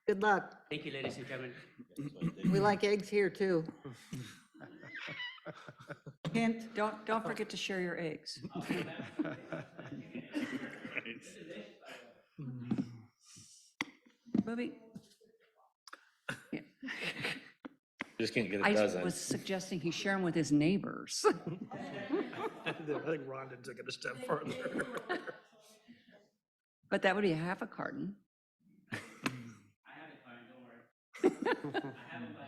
good luck. Thank you, ladies and gentlemen. We like eggs here too. Hint, Don't forget to share your eggs. Moving. Yeah. Just can't get a I dozen. was suggesting he share them with his neighbors. I think Rhonda took it a step further. But that would be half a carton. I have it, Karen, don't worry. I have it by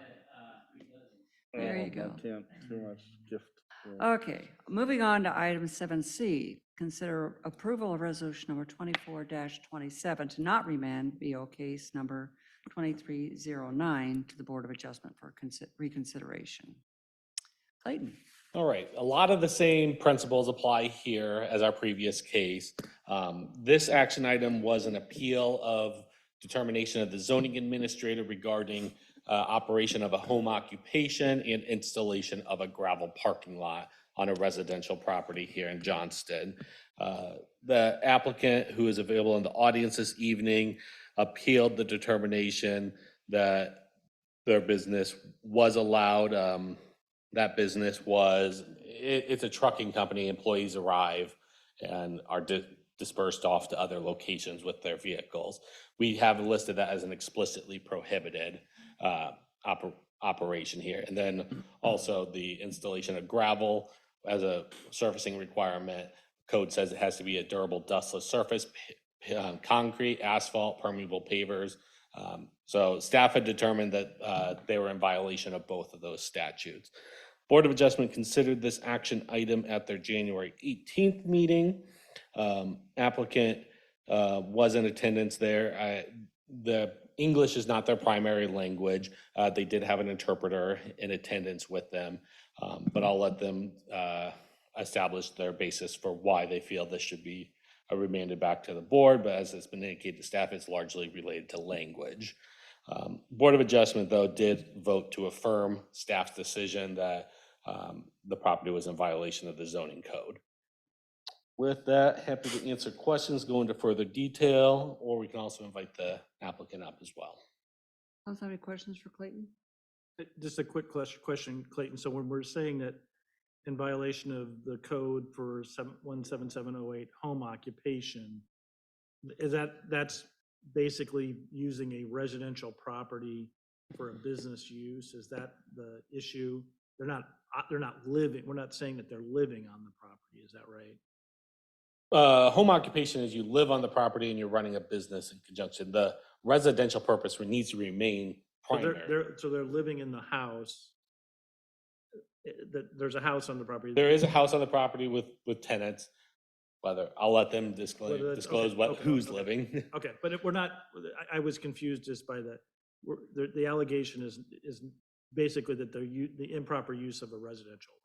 3 dozen. There you go. Can't, too much gift. Okay, moving on to item 7C, consider approval of resolution number 24-27 to not remand BO case number 2309 to the Board of Adjustment for reconsideration. Clayton? All right, a lot of the same principles apply here as our previous case. This action item was an appeal of determination of the zoning administrator regarding operation of a home occupation and installation of a gravel parking lot on a residential property here in Johnston. The applicant, who is available in the audience this evening, appealed the determination that their business was allowed. That business was, it's a trucking company. Employees arrive and are dispersed off to other locations with their vehicles. We have listed that as an explicitly prohibited operation here. And then also the installation of gravel as a surfacing requirement. Code says it has to be a durable dustless surface, concrete, asphalt, permeable pavers. So staff had determined that they were in violation of both of those statutes. Board of Adjustment considered this action item at their January 18th meeting. Applicant was in attendance there. The English is not their primary language. They did have an interpreter in attendance with them, but I'll let them establish their basis for why they feel this should be remanded back to the board. But as it's been indicated to staff, it's largely related to language. Board of Adjustment, though, did vote to affirm staff's decision that the property was in violation of the zoning code. With that, happy to answer questions, go into further detail, or we can also invite the applicant up as well. Council, any questions for Clayton? Just a quick question, Clayton. So when we're saying that in violation of the code for 17708 home occupation, is that's basically using a residential property for a business use? Is that the issue? They're not living, we're not saying that they're living on the property, is that right? Home occupation is you live on the property and you're running a business in conjunction. The residential purpose needs to remain primary. So they're living in the house. There's a house on the property. There is a house on the property with tenants. I'll let them disclose who's living. Okay, but we're not, I was confused just by that. The allegation is basically that the improper use of a residential lot.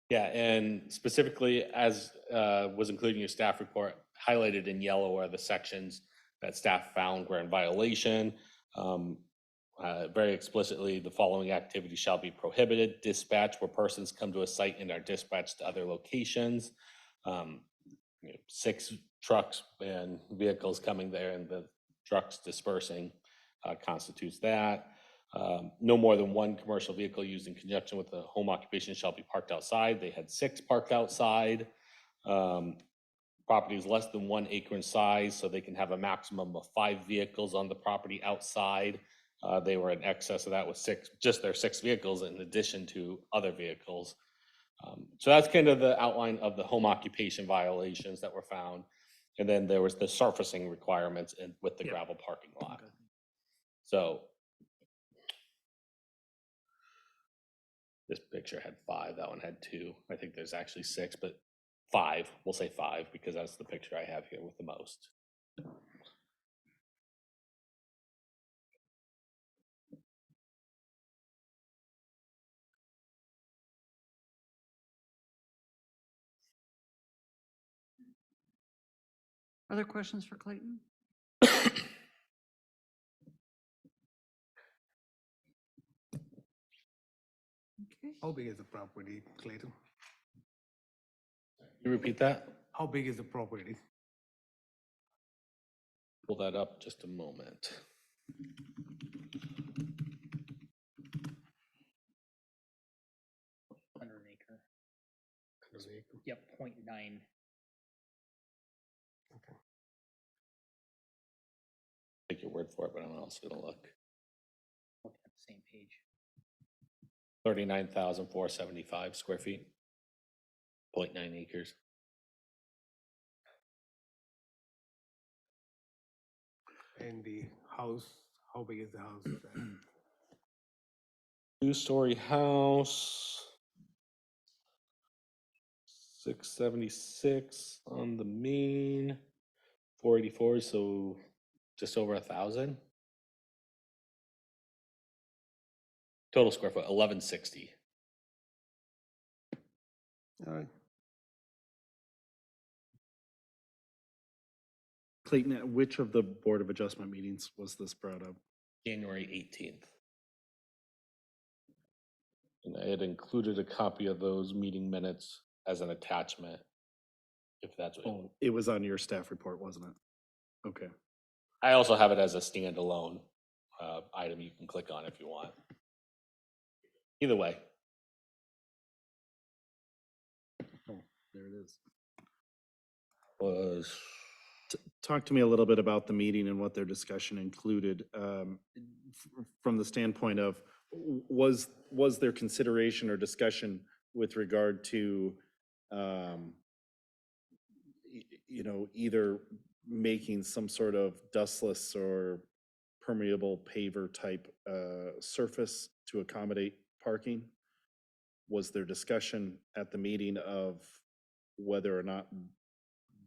Yeah, and specifically, as was included in your staff report, highlighted in yellow are the sections that staff found were in violation. Very explicitly, the following activities shall be prohibited: dispatch, where persons come to a site and are dispatched to other locations. 6 trucks and vehicles coming there and the trucks dispersing constitutes that. No more than 1 commercial vehicle used in conjunction with the home occupation shall be parked outside. They had 6 parked outside. Property is less than 1 acre in size, so they can have a maximum of 5 vehicles on the property outside. They were in excess of that with just their 6 vehicles in addition to other vehicles. So that's kind of the outline of the home occupation violations that were found. And then there was the surfacing requirements with the gravel parking lot. Okay. So this picture had 5, that one had 2. I think there's actually 6, but 5, we'll say 5 because that's the picture I have here with the most. Other questions for Clayton? Okay. How big is the property, Clayton? Can you repeat that? How big is the property? Pull that up just a moment. Under an acre. Yep, 0.9. Take your word for it, but I'm also gonna look. Looking at the same page. 39,475 square feet. 0.9 acres. And the house, how big is the house? 2-story house. 676 on the main. 484, so just over 1,000. Total square foot, 1160. All right. Clayton, at which of the Board of Adjustment meetings was this brought up? January 18th. And I had included a copy of those meeting minutes as an attachment, if that's what. Oh, it was on your staff report, wasn't it? Okay. I also have it as a standalone item you can click on if you want. Either way. Oh, there it is. Was Talk to me a little bit about the meeting and what their discussion included, from the standpoint of, was there consideration or discussion with regard to, either making some sort of dustless or permeable paver type surface to accommodate parking? Was there discussion at the meeting of whether or not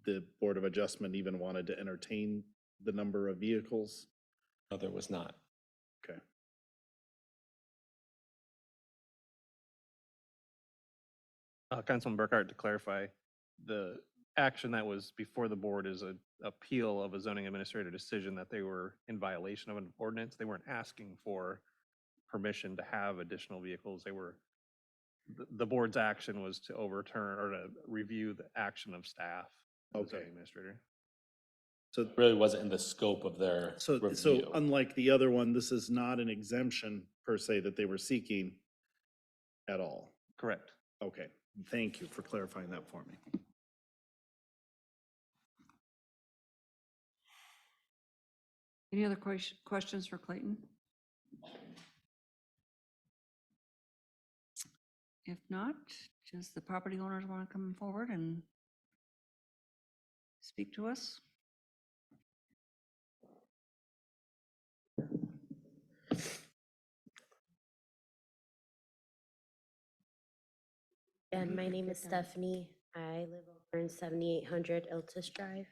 the Board of Adjustment even wanted to entertain the number of vehicles? no, there was not. Okay. Councilman Burkhart, to clarify, the action that was before the board is an appeal of a zoning administrator decision that they were in violation of an ordinance. They weren't asking for permission to have additional vehicles. The board's action was to overturn or to review the action of staff, the Okay. zoning administrator. So, It really wasn't in the scope of their so review. unlike the other one, this is not an exemption per se that they were seeking at all. Correct. Okay, thank you for clarifying that for me. Any other questions for Clayton? If not, does the property owners want to come forward and speak to us? And my name is Stephanie. I live over in 7800 Iltis Drive.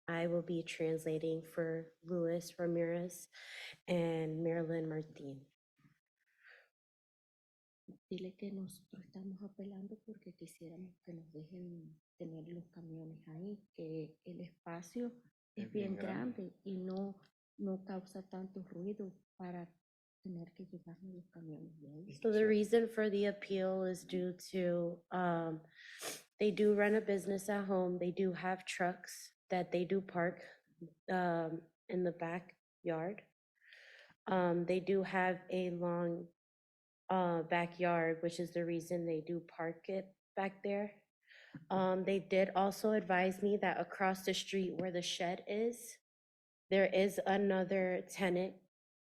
I will be translating for Luis Ramirez and Marilyn Martin. Dile que nosotros estamos apelando porque quisiéramos que nos dejen tener los camiones ahí, que el espacio es bien grande y no causa tanto ruido para tener que llevarnos los camiones de ahí. So the reason for the appeal is due to, they do run a business at home. They do have trucks that they do park in the backyard. They do have a long backyard, which is the reason they do park it back there. They did also advise me that across the street where the shed is, there is another tenant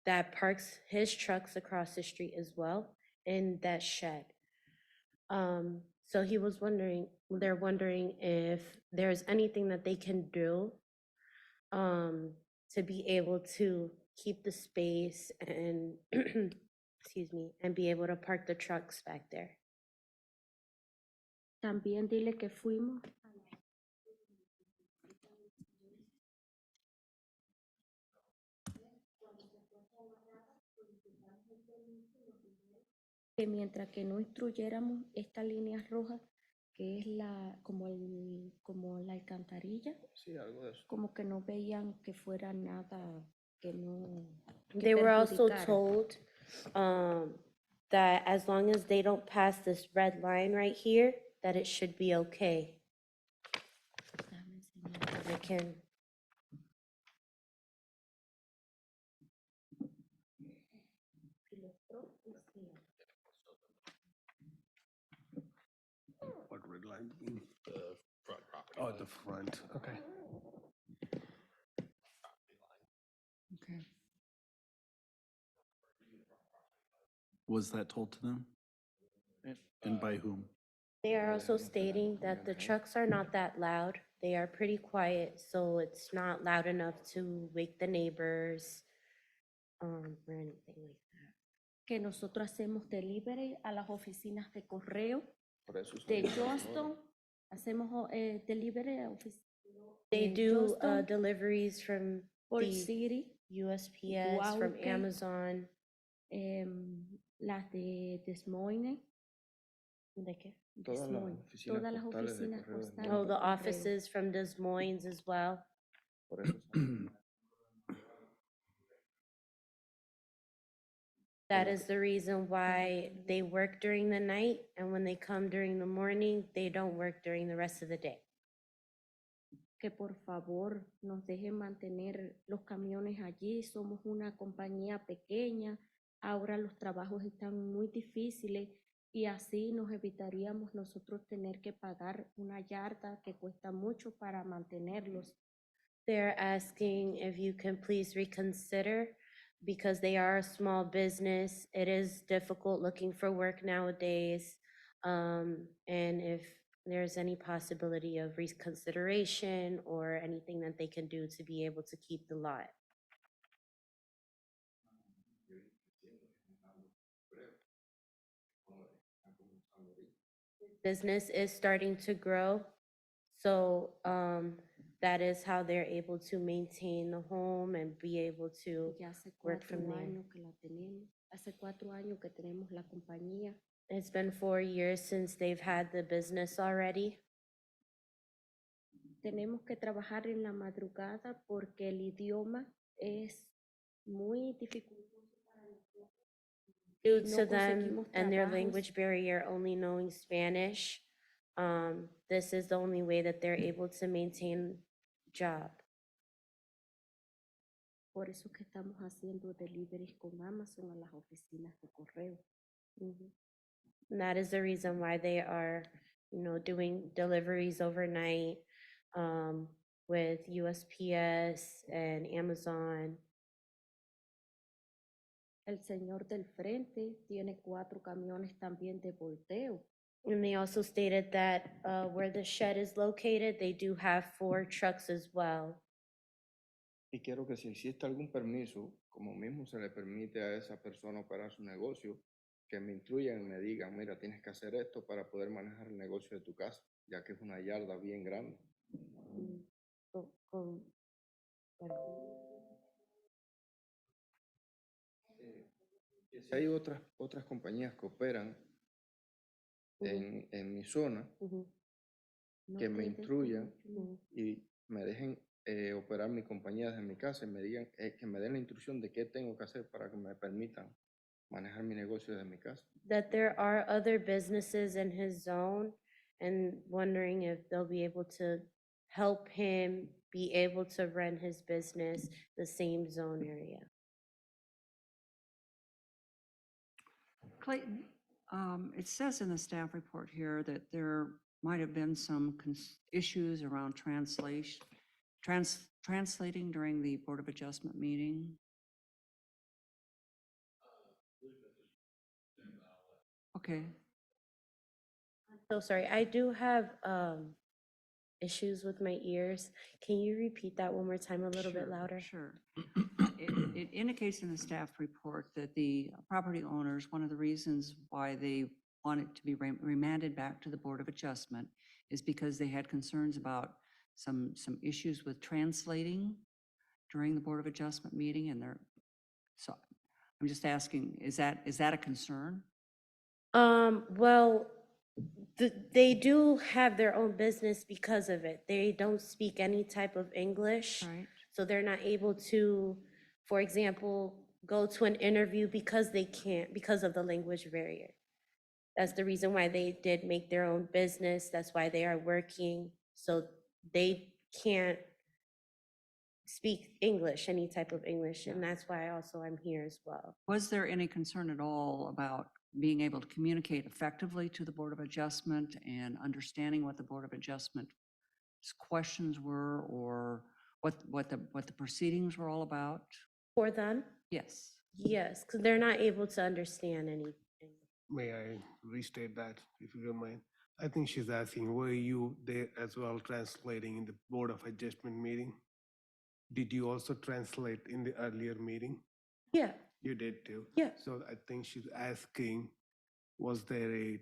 that parks his trucks across the street as well in that shed. So he was wondering, they're wondering if there's anything that they can do to be able to keep the space and excuse me, and be able to park the trucks back there. También dile que fuimos que mientras que no instruyéramos estas líneas rojas, que es como la alcantarilla, Sí, algo de eso. como que no veían que fuera nada que no. que They were also perjudicara. told that as long as they don't pass this red line right here, that it should be okay. Déjame enseñar. They can. What red line? you mean? The front property. Oh, line. the front, okay. Okay. Was that told to them? And by whom? They are also stating that the trucks are not that loud. They are pretty quiet, so it's not loud enough to wake the neighbors or anything like that. Que nosotros hacemos delivery a las oficinas de correo Por eso de Johnston. Hacemos delivery a oficinas They de do Johnston, deliveries from Port the City, USPS, from Guauque. Amazon. las de Des Moines. ¿De qué? Des Moines, todas las oficinas postales. Oh, de the correo. offices from Des Moines as well. Por eso That is the reason why they work during the night, and when they come during the morning, they don't work during the rest of the day. Que por favor nos dejen mantener los camiones allí. Somos una compañía pequeña. Ahora los trabajos están muy difíciles y así nos evitaríamos nosotros tener que pagar una yarda que cuesta mucho para mantenerlos. They're asking if you can please reconsider because they are a small business. It is difficult looking for work nowadays. And if there's any possibility of reconsideration or anything that they can do to be able to keep the lot. Business is starting to grow. So that is how they're able to maintain the home and be able to Ya hace work 4 from there. años que la tenemos. Hace 4 años que tenemos la compañía. It's been 4 years since they've had the business already. Tenemos que trabajar en la madrugada porque el idioma es muy dificultoso para nosotros. Due No to them conseguimos and their trabajos. language barrier only knowing Spanish, this is the only way that they're able to maintain job. Por eso que estamos haciendo deliveries con Amazon a las oficinas de correo. And that is the reason why they are, doing deliveries overnight with USPS and Amazon. El señor del frente tiene 4 camiones también de volteo. And they also stated that where the shed is located, they do have 4 trucks as well. Y quiero que si existe algún permiso, como mismo se le permite a esa persona operar su negocio, que me instruyan y me digan, mira, tienes que hacer esto para poder manejar el negocio de tu casa, ya que es una yarda bien grande. Que si hay otras compañías que operan en mi zona, No que me te instruyan dejo. y me dejen operar mi compañía desde mi casa y me digan que me den la instrucción de qué tengo que hacer para que me permitan manejar mi negocio desde mi casa. That there are other businesses in his zone and wondering if they'll be able to help him be able to run his business the same zone area. Clayton, it says in the staff report here that there might have been some issues around translating during the Board of Adjustment meeting. Okay, So sorry, I do have issues with my ears. Can you repeat that one more time a little bit sure, louder? Sure. It indicates in the staff report that the property owners, one of the reasons why they wanted to be remanded back to the Board of Adjustment is because they had concerns about some issues with translating during the Board of Adjustment meeting, and so I'm just asking, is that a concern? Well, they do have their own business because of it. They don't speak any type of English. Right. So they're not able to, for example, go to an interview because they can't, because of the language barrier. That's the reason why they did make their own business. That's why they are working. So they can't speak English, any type of English. And that's why also I'm here as well. Was there any concern at all about being able to communicate effectively to the Board of Adjustment and understanding what the Board of Adjustment's questions were, or what the proceedings were all about? For them? Yes. Yes, because they're not able to understand anything. May I restate that, if you don't mind? I think she's asking, were you there as well translating in the Board of Adjustment meeting? Did you also translate in the earlier meeting? Yeah. You did too? Yeah. So I think she's asking, was there a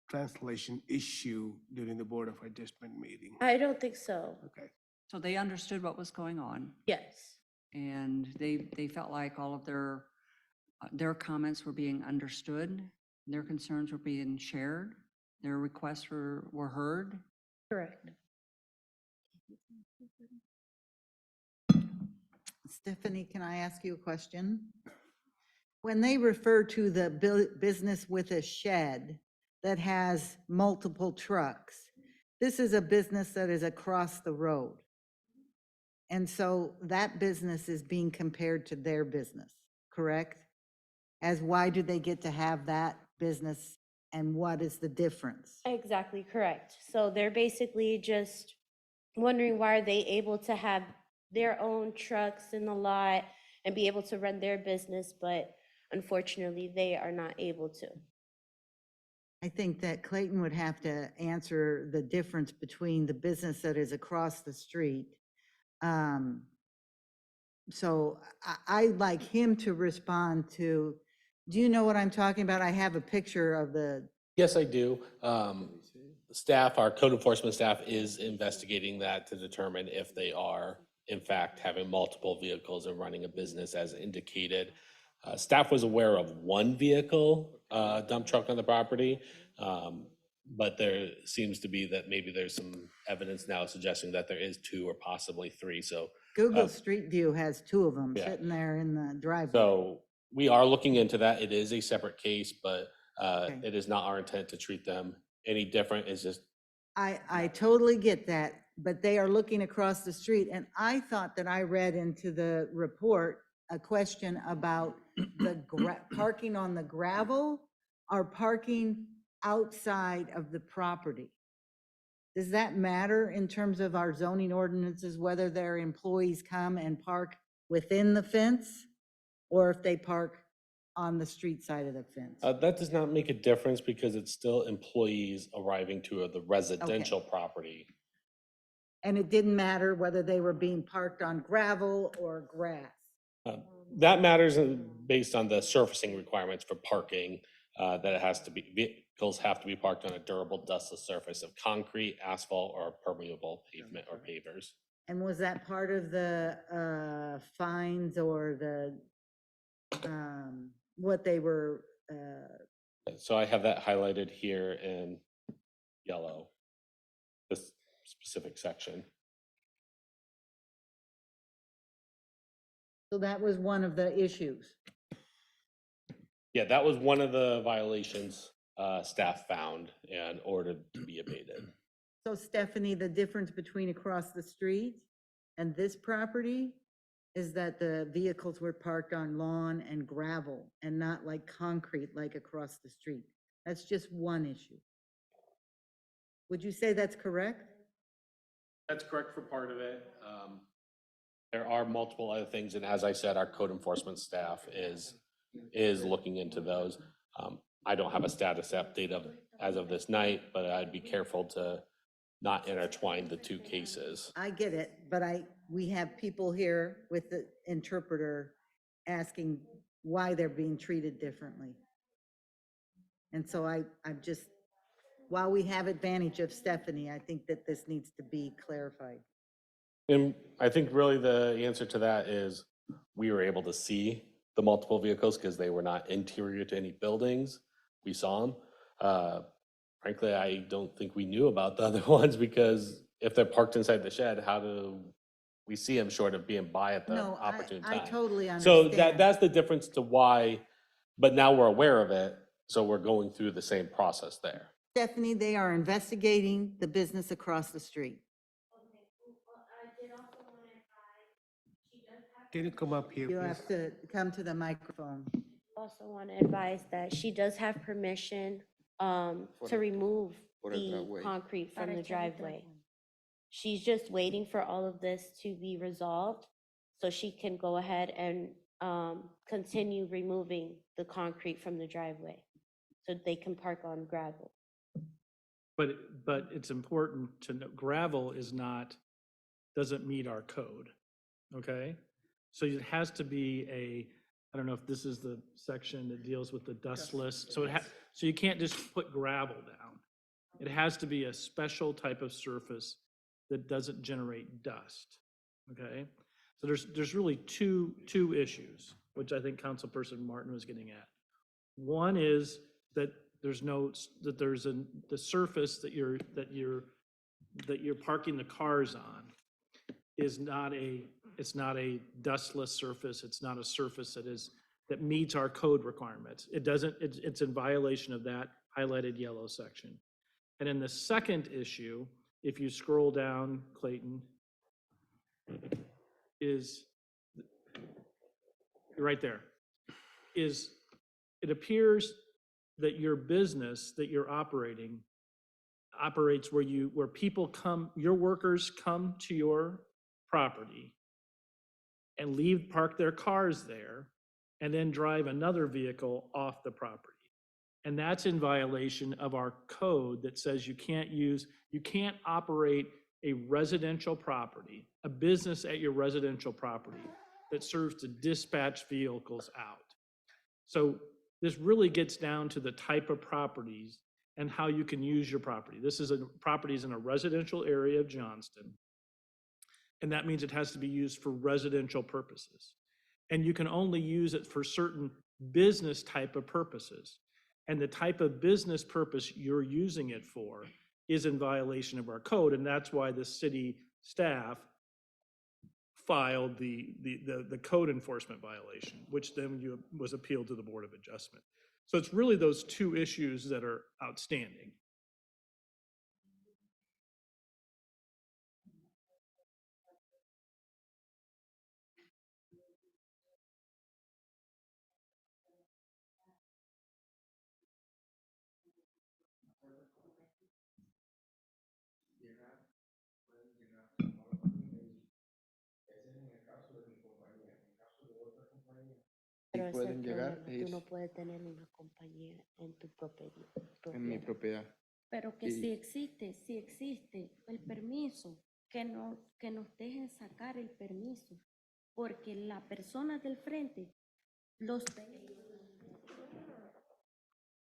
translation issue during the Board of Adjustment meeting? I don't think so. Okay. So they understood what was going on, Yes. and they felt like all of their comments were being understood, their concerns were being shared, their requests were heard. Correct. Stephanie, can I ask you a question? when they refer to the business with a shed that has multiple trucks, this is a business that is across the road. And so that business is being compared to their business, correct? As why do they get to have that business and what is the difference? Exactly correct. So they're basically just wondering why are they able to have their own trucks in the lot and be able to run their business, but unfortunately they are not able to. I think that Clayton would have to answer the difference between the business that is across the street. So I'd like him to respond to, do you know what I'm talking about? I have a picture of the, Yes, I do. Staff, our code enforcement staff is investigating that to determine if they are in fact having multiple vehicles and running a business as indicated. Staff was aware of one vehicle, dump truck on the property. But there seems to be that maybe there's some evidence now suggesting that there is two or possibly three, so. Google Street View has two of them Yeah. sitting there in the driveway. So we are looking into that. It is a separate case, but Okay. it is not our intent to treat them any different. It's just, I totally get that, but they are looking across the street, and I thought that I read into the report a question about the parking on the gravel or parking outside of the property. Does that matter in terms of our zoning ordinances, whether their employees come and park within the fence or if they park on the street side of the fence? that does not make a difference because it's still employees arriving to the residential property. And it didn't matter whether they were being parked on gravel or grass? That matters based on the surfacing requirements for parking, that it has to be, vehicles have to be parked on a durable dustless surface of concrete, asphalt, or permeable pavement or pavers. And was that part of the fines or the, what they were, So I have that highlighted here in yellow, this specific section. so that was one of the issues? Yeah, that was one of the violations staff found and ordered to be abated. So Stephanie, the difference between across the street and this property is that the vehicles were parked on lawn and gravel and not like concrete like across the street. That's just one issue. Would you say that's correct? That's correct for part of it. There are multiple other things, and as I said, our code enforcement staff is looking into those. I don't have a status update as of this night, but I'd be careful to not intertwine the two cases. I get it, but we have people here with the interpreter asking why they're being treated differently. And so I'm just, while we have advantage of Stephanie, I think that this needs to be clarified. And I think really the answer to that is we were able to see the multiple vehicles because they were not interior to any buildings. We saw them. Frankly, I don't think we knew about the other ones because if they're parked inside the shed, how do we see them short of being by at the No, opportune I time? totally So understand. that's the difference to why, but now we're aware of it, so we're going through the same process there. Stephanie, they are investigating the business across the street. Can you come up here, You please? have to come to the microphone. Also want to advise that she does have permission to remove the concrete from the driveway. She's just waiting for all of this to be resolved so she can go ahead and continue removing the concrete from the driveway so they can park on gravel. But it's important to know gravel is not, doesn't meet our code, okay? So it has to be I don't know if this is the section that deals with the dustless, so you can't just put gravel down. It has to be a special type of surface that doesn't generate dust, okay? So there's really two issues, which I think Councilperson Martin was getting at. One is that the surface that you're parking the cars on is not a dustless surface. It's not a surface that is that meets our code requirements. It doesn't, it's in violation of that highlighted yellow section. And in the second issue, if you scroll down, Clayton, is right there, is it appears that your business that you're operating operates where people come, your workers come to your property and park their cars there, and then drive another vehicle off the property. And that's in violation of our code that says you can't operate a residential property, a business at your residential property that serves to dispatch vehicles out. So this really gets down to the type of properties and how you can use your property. This is properties in a residential area of Johnston. And that means it has to be used for residential purposes. And you can only use it for certain business type of purposes. And the type of business purpose you're using it for is in violation of our code. And that's why the city staff filed the code enforcement violation, which then was appealed to the Board of Adjustment. So it's really those two issues that are outstanding. Pero ese es pueden el llegar problema, tú no es puedes tener una compañía en tu en mi propiedad. propiedad. Pero que Y- si existe el permiso, que nos dejen sacar el permiso, porque la persona del frente, los vehículos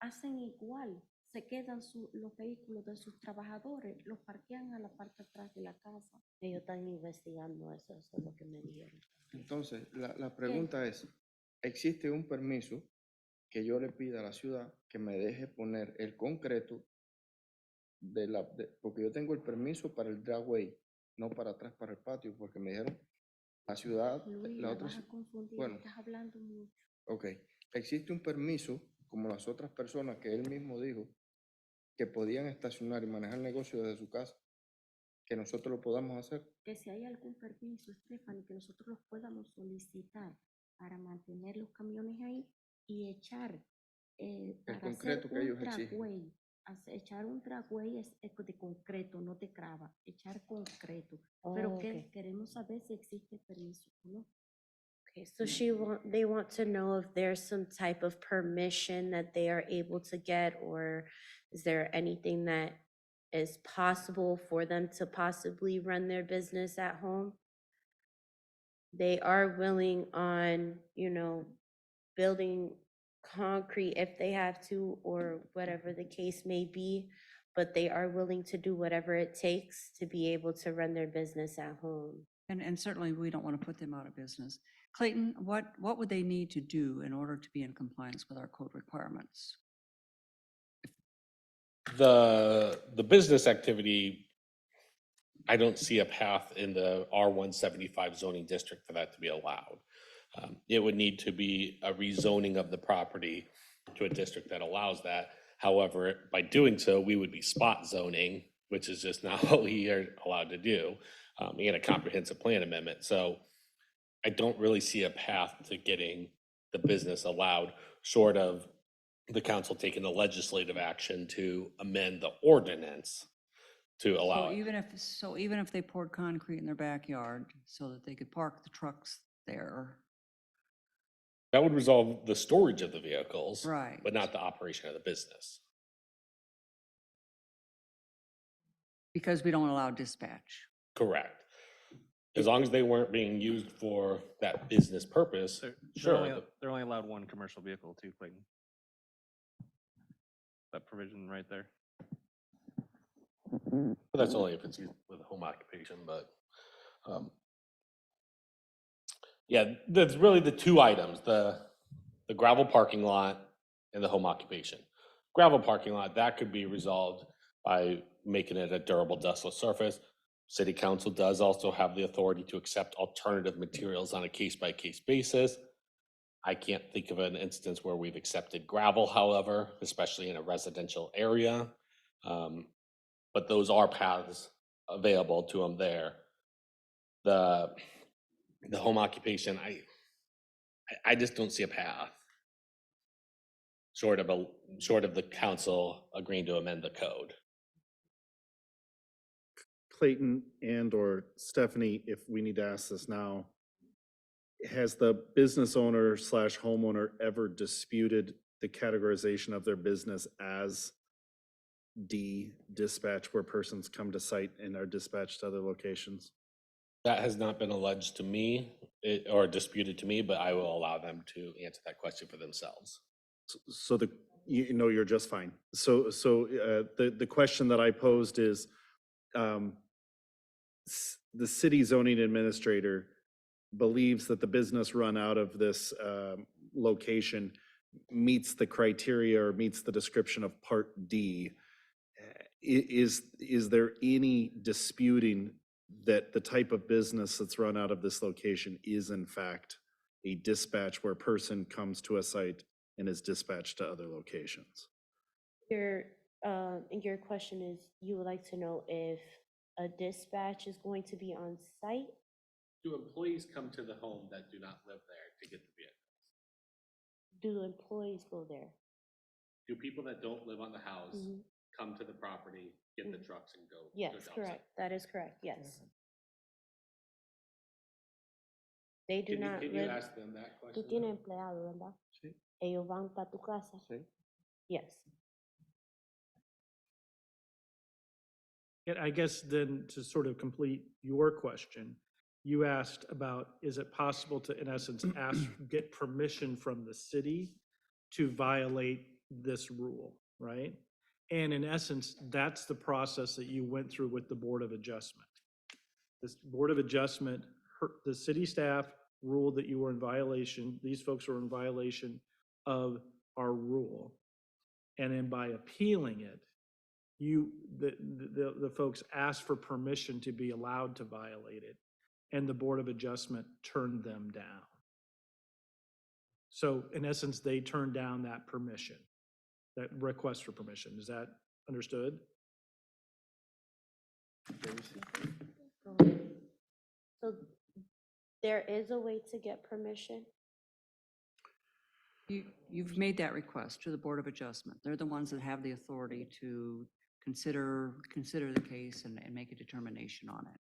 hacen igual, se quedan los vehículos de sus trabajadores, los parquean a la parte atrás de la casa. Ellos están investigando eso, eso es lo que me dijeron. Entonces, la pregunta es, ¿existe un permiso que yo le pida a la ciudad que me deje poner el concreto porque yo tengo el permiso para el driveway, no para atrás, para el patio, porque me dijeron, la ciudad, Luis, la la otra, vas a confundir, bueno. estás hablando mucho. ok, existe un permiso, como las otras personas que él mismo dijo, que podían estacionar y manejar el negocio desde su casa, que nosotros lo podamos hacer. Que si hay algún permiso, Stephanie, que nosotros los podamos solicitar para mantener los camiones ahí y echar, para concreto hacer que un ellos exigen. dragway. Echar un dragway es de concreto, no de grava, echar concreto. Pero Oh, que okay. queremos saber si existe permiso o no. Okay, so they want to know if there's some type of permission that they are able to get, or is there anything that is possible for them to possibly run their business at home? They are willing on, building concrete if they have to, or whatever the case may be, but they are willing to do whatever it takes to be able to run their business at home. And certainly, we don't want to put them out of business. Clayton, what would they need to do in order to be in compliance with our code requirements? The business activity, I don't see a path in the R175 zoning district for that to be allowed. It would need to be a rezoning of the property to a district that allows that. However, by doing so, we would be spot zoning, which is just not what we are allowed to do, and a comprehensive plan amendment. So I don't really see a path to getting the business allowed, short of the council taking the legislative action to amend the ordinance to allow So it. even if they poured concrete in their backyard so that they could park the trucks there, That would resolve the storage of the vehicles, right? but not the operation of the business. Because we don't allow dispatch. Correct. As long as they weren't being used for that business purpose, sure. They're only allowed one commercial vehicle too, Clayton. That provision right there. But that's only if it's used with home occupation, but, yeah, that's really the two items, the gravel parking lot and the home occupation. Gravel parking lot, that could be resolved by making it a durable dustless surface. City council does also have the authority to accept alternative materials on a case-by-case basis. I can't think of an instance where we've accepted gravel, however, especially in a residential area. But those are paths available to them there. The home occupation, I just don't see a path. Short of the council agreeing to amend the code. Clayton and/or Stephanie, if we need to ask this now, has the business owner / homeowner ever disputed the categorization of their business as D, dispatch, where persons come to site and are dispatched to other locations? That has not been alleged to me or disputed to me, but I will allow them to answer that question for themselves. So you're just fine. So the question that I posed is, the city zoning administrator believes that the business run out of this location meets the criteria or meets the description of Part D. Is there any disputing that the type of business that's run out of this location is in fact a dispatch where a person comes to a site and is dispatched to other locations? Your question is, you would like to know if a dispatch is going to be on site? Do employees come to the home that do not live there to get the vehicles? Do employees go there? Do people that don't live on the house Mhm. come to the property, get the trucks and go? Yes, dump correct. site? That is correct, yes. They do not Can you live. ask them that Tú question? tienes empleado, ¿verdad? Sí. Ellos van para tu casa. Sí. Yes. And I guess then to sort of complete your question, you asked about, is it possible to, in essence, get permission from the city to violate this rule, right? And in essence, that's the process that you went through with the Board of Adjustment. This Board of Adjustment, the city staff ruled that you were in violation, these folks were in violation of our rule. And then by appealing it, the folks asked for permission to be allowed to violate it, and the Board of Adjustment turned them down. So in essence, they turned down that permission, that request for permission. Is that understood? So there is a way to get permission? You've made that request to the Board of Adjustment. They're the ones that have the authority to consider the case and make a determination on it.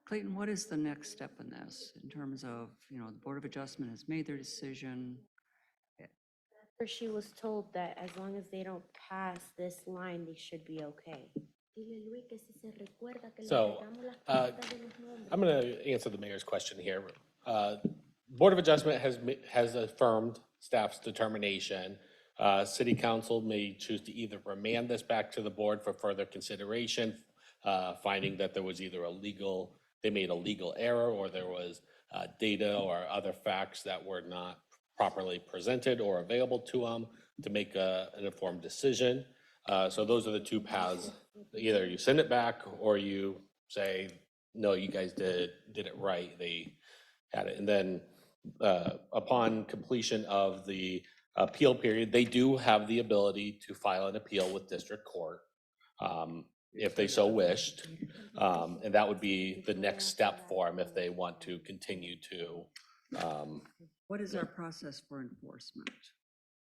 Clayton, what is the next step in this in terms of, the Board of Adjustment has made their decision? Or she was told that as long as they don't pass this line, they should be okay. So I'm going to answer the mayor's question here. Board of Adjustment has affirmed staff's determination. City council may choose to either remand this back to the board for further consideration, finding that there was either they made a legal error, or there was data or other facts that were not properly presented or available to them to make an informed decision. So those are the two paths. Either you send it back or you say, no, you guys did it right. They had it. And then upon completion of the appeal period, they do have the ability to file an appeal with district court if they so wished. And that would be the next step for them if they want to continue to. What is our process for enforcement?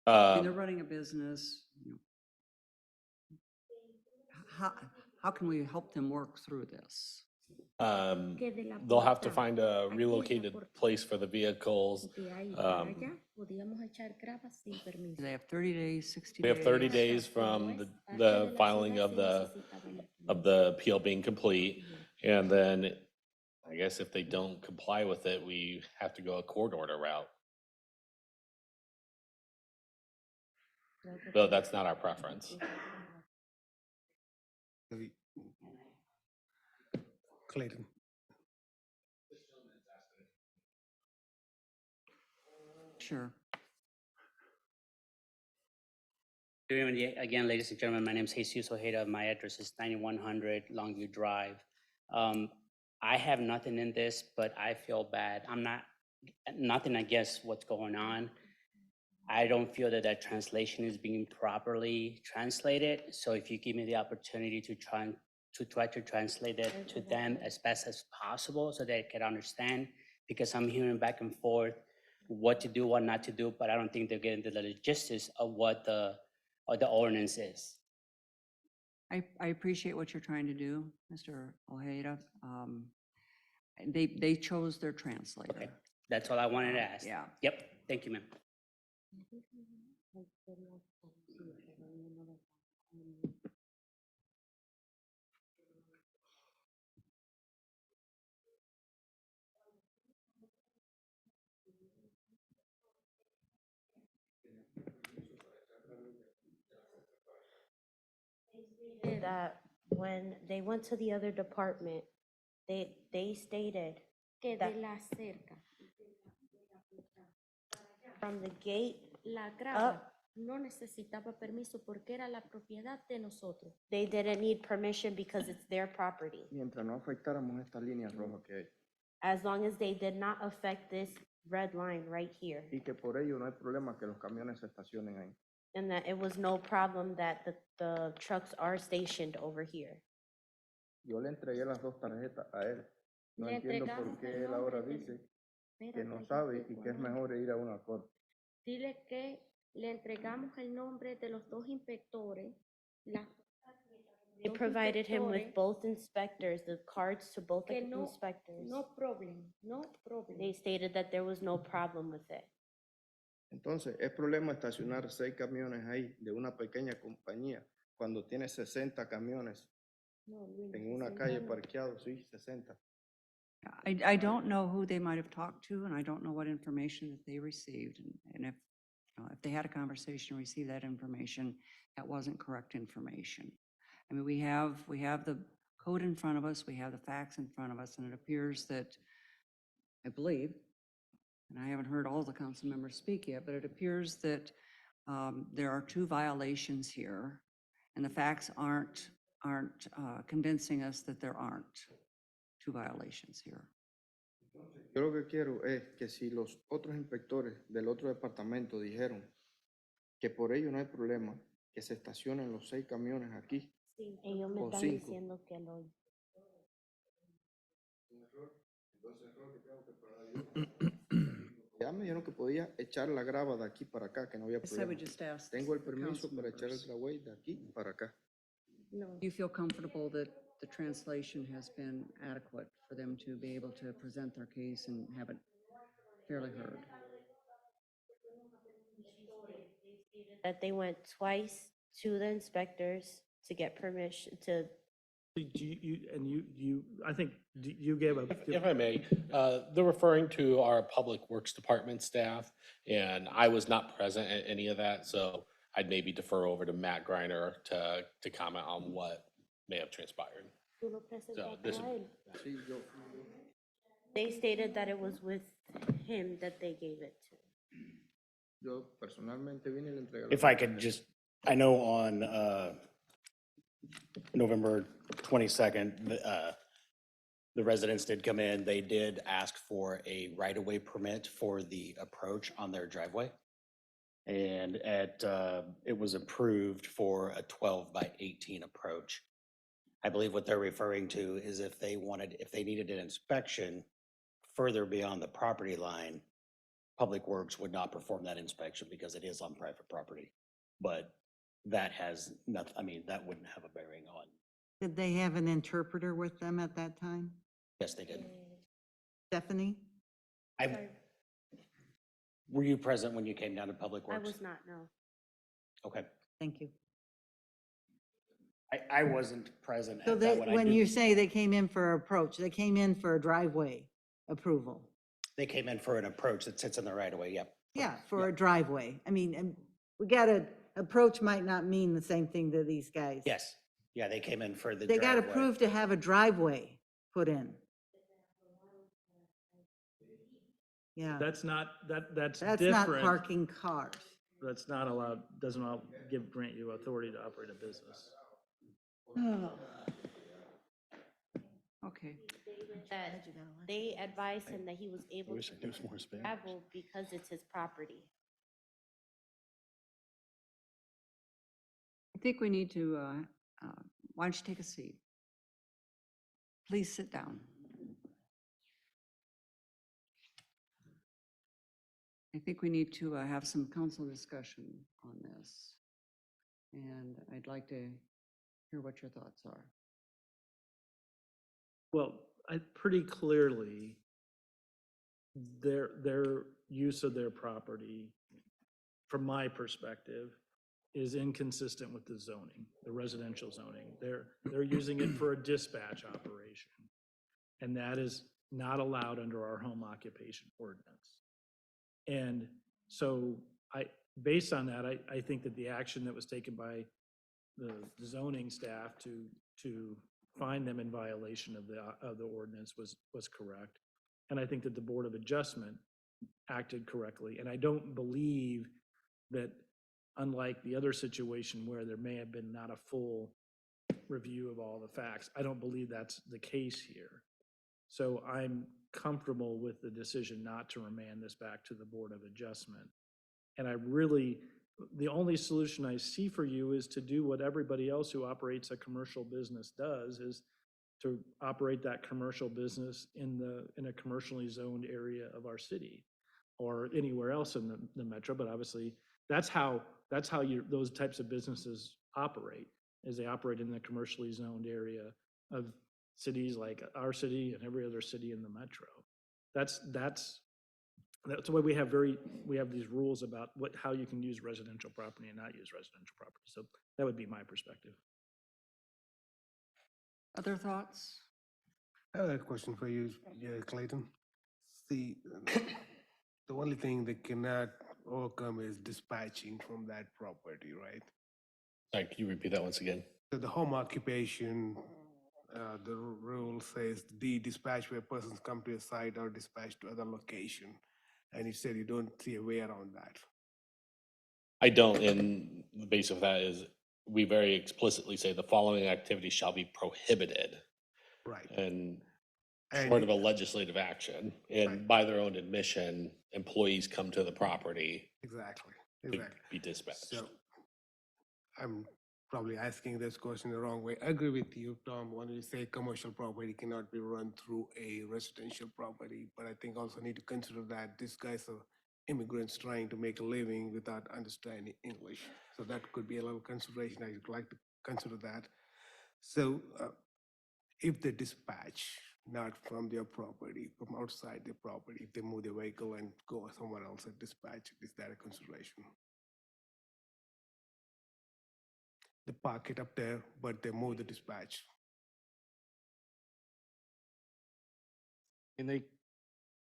They're running a business. How can we help them work through this? Que de la They'll have to puerta find a aquí en la relocated puerta place for the vehicles. de ahí para Um, allá, podíamos echar grava sin permiso. They have 30 days, 60 We have 30 days. days from the filing of the appeal being complete. And then I guess if they don't comply with it, we have to go a court order route. But that's not our preference. Clayton. Sure. Good evening again, ladies and gentlemen. My name is Jesus Ojeda. My address is 9100 Longview Drive. I have nothing in this, but I feel bad. Nothing against what's going on. I don't feel that translation is being properly translated. So if you give me the opportunity to try to translate it to them as best as possible so they can understand, because I'm hearing back and forth what to do, what not to do, but I don't think they're getting the logistics of what the ordinance is. I appreciate what you're trying to do, Mr. Ojeda. They chose their translator. Okay, that's all I wanted to ask. Yeah. Yep, thank you, ma'am. That when they went to the other department, they stated Que that de la cerca, from the gate la grava up, no necesitaba permiso porque era la propiedad de nosotros. they didn't need permission because it's their property. Mientras no afectáramos estas líneas rojas que hay. As long as they did not affect this red line right here. Y que por ello no hay problema que los camiones se estacionen ahí. And that it was no problem that the trucks are stationed over here. Yo le entregué las dos tarjetas a él. No Le entiendo por entregamos qué el él ahora nombre del- dice que Espérate, no yo sabe te y que es conozco. mejor ir a una corte. Dile que le entregamos el nombre de los dos inspectores, las They dos provided him with inspectores, both inspectors, the cards to both que no, inspectors. no problem, no problem. They stated that there was no problem with it. Entonces, es problema estacionar 6 camiones ahí de una pequeña compañía cuando tiene 60 camiones No, Luis, en una 60 calle no. parqueados, sí, 60. I don't know who they might have talked to, and I don't know what information that they received. And if, if they had a conversation, received that information, that wasn't correct information. I mean, we have the code in front of us, we have the facts in front of us, and it appears that, I believe, and I haven't heard all the council members speak yet, but it appears that there are 2 violations here, and the facts aren't convincing us that there aren't 2 violations here. Yo lo que quiero es que si los otros inspectores del otro departamento dijeron que por ello no hay problema, que se estacionen los 6 camiones aquí. Sí, ellos me O están 5. diciendo que lo. Ya me dijeron que podía echar la grava de aquí para acá, que no había Guess I would problema. just ask Tengo el the permiso council para echar el members. dragway de aquí para acá. No. Do you feel comfortable that the translation has been adequate for them to be able to present their case and have it fairly heard? That they went twice to the inspectors to get permission to. I think you gave a. If I may, they're referring to our Public Works Department staff, and I was not present at any of that, so I'd maybe defer over to Matt Griner to comment on what may have transpired. Tú lo presentaste this- a él. Sí, yo, They stated that it was with him that they gave it to. yo personalmente vine y le entregué. If I could just, I know on November 22nd, the residents did come in. They did ask for a right-of-way permit for the approach on their driveway. And it was approved for a 12/18 approach. I believe what they're referring to is if they needed an inspection further beyond the property line, Public Works would not perform that inspection because it is on private property. But that has nothing, I mean, that wouldn't have a bearing on Did they have an interpreter with them at that time? Yes, they did. Stephanie? I, were you present when you came down to Public I Works? was not, no. Okay. Thank you. I wasn't present So at they, that one. I when did- you say they came in for approach, they came in for a driveway approval? They came in for an approach that sits in the right of way, yep. Yeah, for a driveway. I mean, and we gotta, approach might not mean the same thing to these guys. Yes, yeah, they came in for the They got driveway. approved to have a driveway put in. Yeah, That's not, that's that's not different. parking cars. That's not allowed, doesn't grant you authority to operate a business. Okay. That they advised him that he was able wish to I knew more Spanish. travel because it's his property. I think we need to, why don't you take a seat? Please sit down. I think we need to have some council discussion on this. And I'd like to hear what your thoughts are. Well, pretty clearly, their use of their property, from my perspective, is inconsistent with the zoning, the residential zoning. They're using it for a dispatch operation. And that is not allowed under our home occupation ordinance. And so based on that, I think that the action that was taken by the zoning staff to find them in violation of the ordinance was correct. And I think that the Board of Adjustment acted correctly. And I don't believe that, unlike the other situation where there may have been not a full review of all the facts, I don't believe that's the case here. So I'm comfortable with the decision not to remand this back to the Board of Adjustment. And the only solution I see for you is to do what everybody else who operates a commercial business does, is to operate that commercial business in a commercially zoned area of our city or anywhere else in the metro. But obviously that's how those types of businesses operate, is they operate in the commercially zoned area of cities like our city and every other city in the metro. That's why we have these rules about how you can use residential property and not use residential property. So that would be my perspective. Other thoughts? I have a question for you, Clayton. The only thing they cannot overcome is dispatching from that property, right? Sorry, can you repeat that once again? So the home occupation, the rule says the dispatch where persons come to a site or dispatch to other location. And you said you don't see a way around that. I don't, and the base of that is we very explicitly say the following activities shall be prohibited. Right. And And- short of a legislative action, and Right. by their own admission, employees come to the property Exactly, to exactly. be dispatched. So I'm probably asking this question the wrong way. I agree with you, Tom, when you say commercial property cannot be run through a residential property, but I think also need to consider that these guys are immigrants trying to make a living without understanding English. So that could be a little consideration. I'd like to consider that. So if they dispatch not from their property, from outside their property, if they move their vehicle and go somewhere else and dispatch, is that a consideration? They park it up there, but they move the dispatch. And they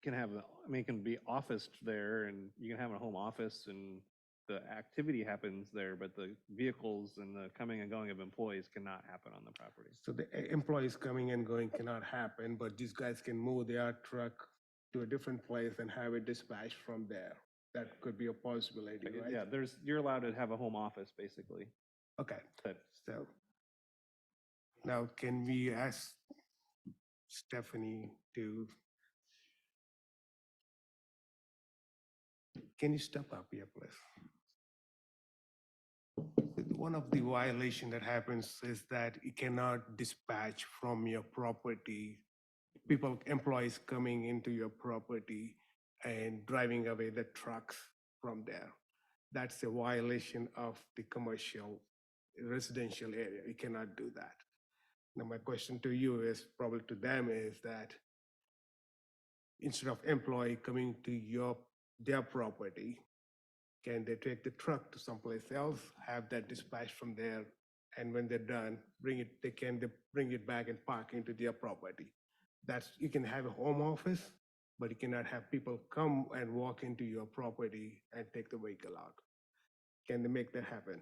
can have, it can be officed there and you can have a home office and the activity happens there, but the vehicles and the coming and going of employees cannot happen on the property. So the employees coming and going cannot happen, but these guys can move their truck to a different place and have it dispatched from there. That could be a possibility, right? Yeah, you're allowed to have a home office, basically. Okay, But so now can we ask Stephanie to, can you step up here, please? One of the violation that happens is that you cannot dispatch from your property. Employees coming into your property and driving away the trucks from there. That's a violation of the commercial residential area. You cannot do that. Now, my question to you is, probably to them, is that instead of employee coming to their property, can they take the truck to someplace else, have that dispatched from there, and when they're done, they bring it back and park into their property? You can have a home office, but you cannot have people come and walk into your property and take the vehicle out. Can they make that happen?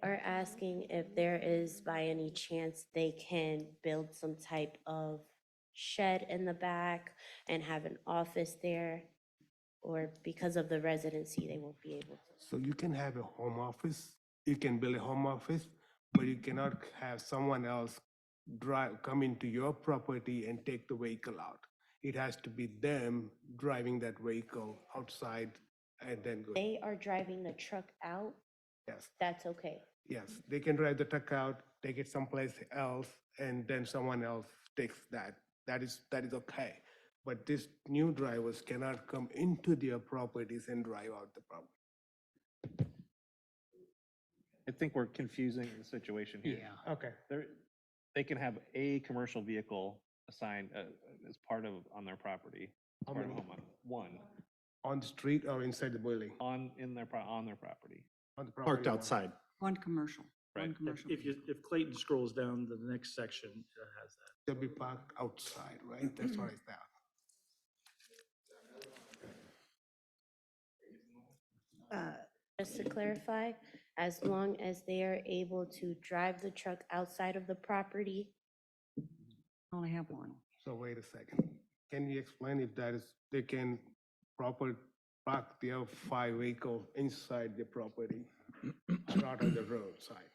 Are asking if there is by any chance they can build some type of shed in the back and have an office there, or because of the residency, they won't be able to. So you can have a home office, you can build a home office, but you cannot have someone else come into your property and take the vehicle out. It has to be them driving that vehicle outside and then go. They are driving the truck out, Yes, that's okay. yes, they can drive the truck out, take it someplace else, and then someone else takes that. That is okay. But these new drivers cannot come into their properties and drive out the property. I think we're confusing the situation here. Yeah. Okay. They can have a commercial vehicle assigned as part of, on their property. How part of many? home on- One, On the street or inside the building? on their property. On the property Parked line. outside. One commercial, one Right. commercial. If Clayton scrolls down to the next section, it has that. They'll be parked outside, right? That's what it's at. Just to clarify, as long as they are able to drive the truck outside of the property, Only have one. So wait a second. Can you explain if they can proper park their 5 vehicle inside the property, not on the roadside?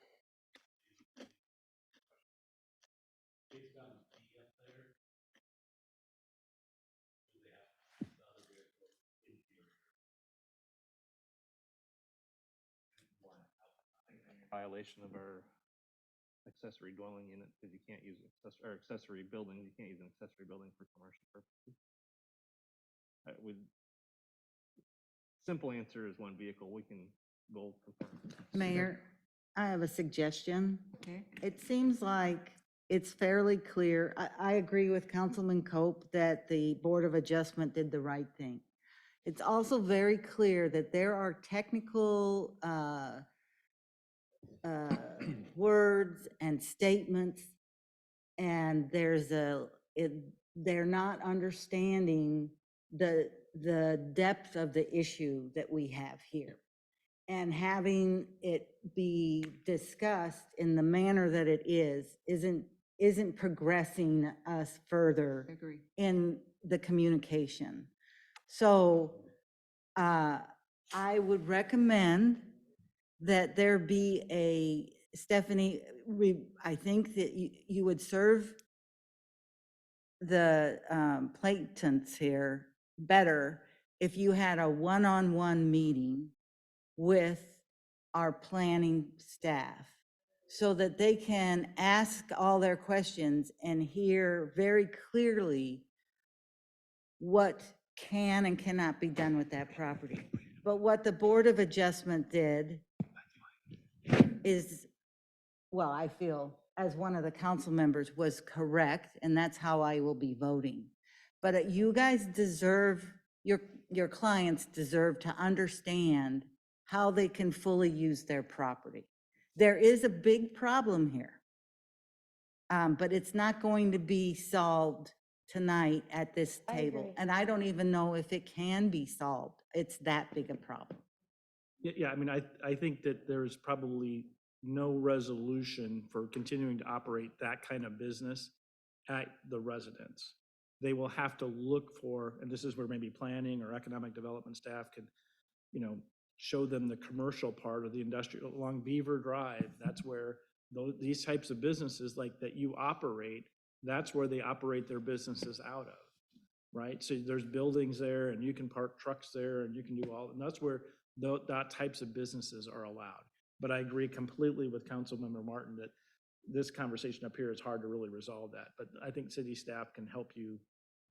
Violation of our accessory dwelling unit, because you can't use accessory building, you can't use an accessory building for commercial purposes. Simple answer is one vehicle, we'll confirm. Mayor, I have a suggestion. Okay. It seems like it's fairly clear. I agree with Councilman Cope that the Board of Adjustment did the right thing. It's also very clear that there are technical words and statements, and they're not understanding the depth of the issue that we have here. And having it be discussed in the manner that it isn't progressing us further Agree. in the communication. So I would recommend that there be Stephanie, I think that you would serve the Platons here better if you had a one-on-one meeting with our planning staff so that they can ask all their questions and hear very clearly what can and cannot be done with that property. But what the Board of Adjustment did is, well, I feel as one of the council members was correct, and that's how I will be voting. But you guys deserve, your clients deserve to understand how they can fully use their property. There is a big problem here. But it's not going to be solved tonight at this I table. agree. And I don't even know if it can be solved. It's that big a problem. Yeah, I mean, I think that there's probably no resolution for continuing to operate that kind of business at the residence. They will have to look for, and this is where maybe planning or economic development staff could, show them the commercial part of the industrial along Beaver Drive. That's where these types of businesses like that you operate, that's where they operate their businesses out of. right? So there's buildings there and you can park trucks there and you can do all, and that's where that types of businesses are allowed. But I agree completely with Councilmember Martin that this conversation up here is hard to really resolve that. But I think city staff can help you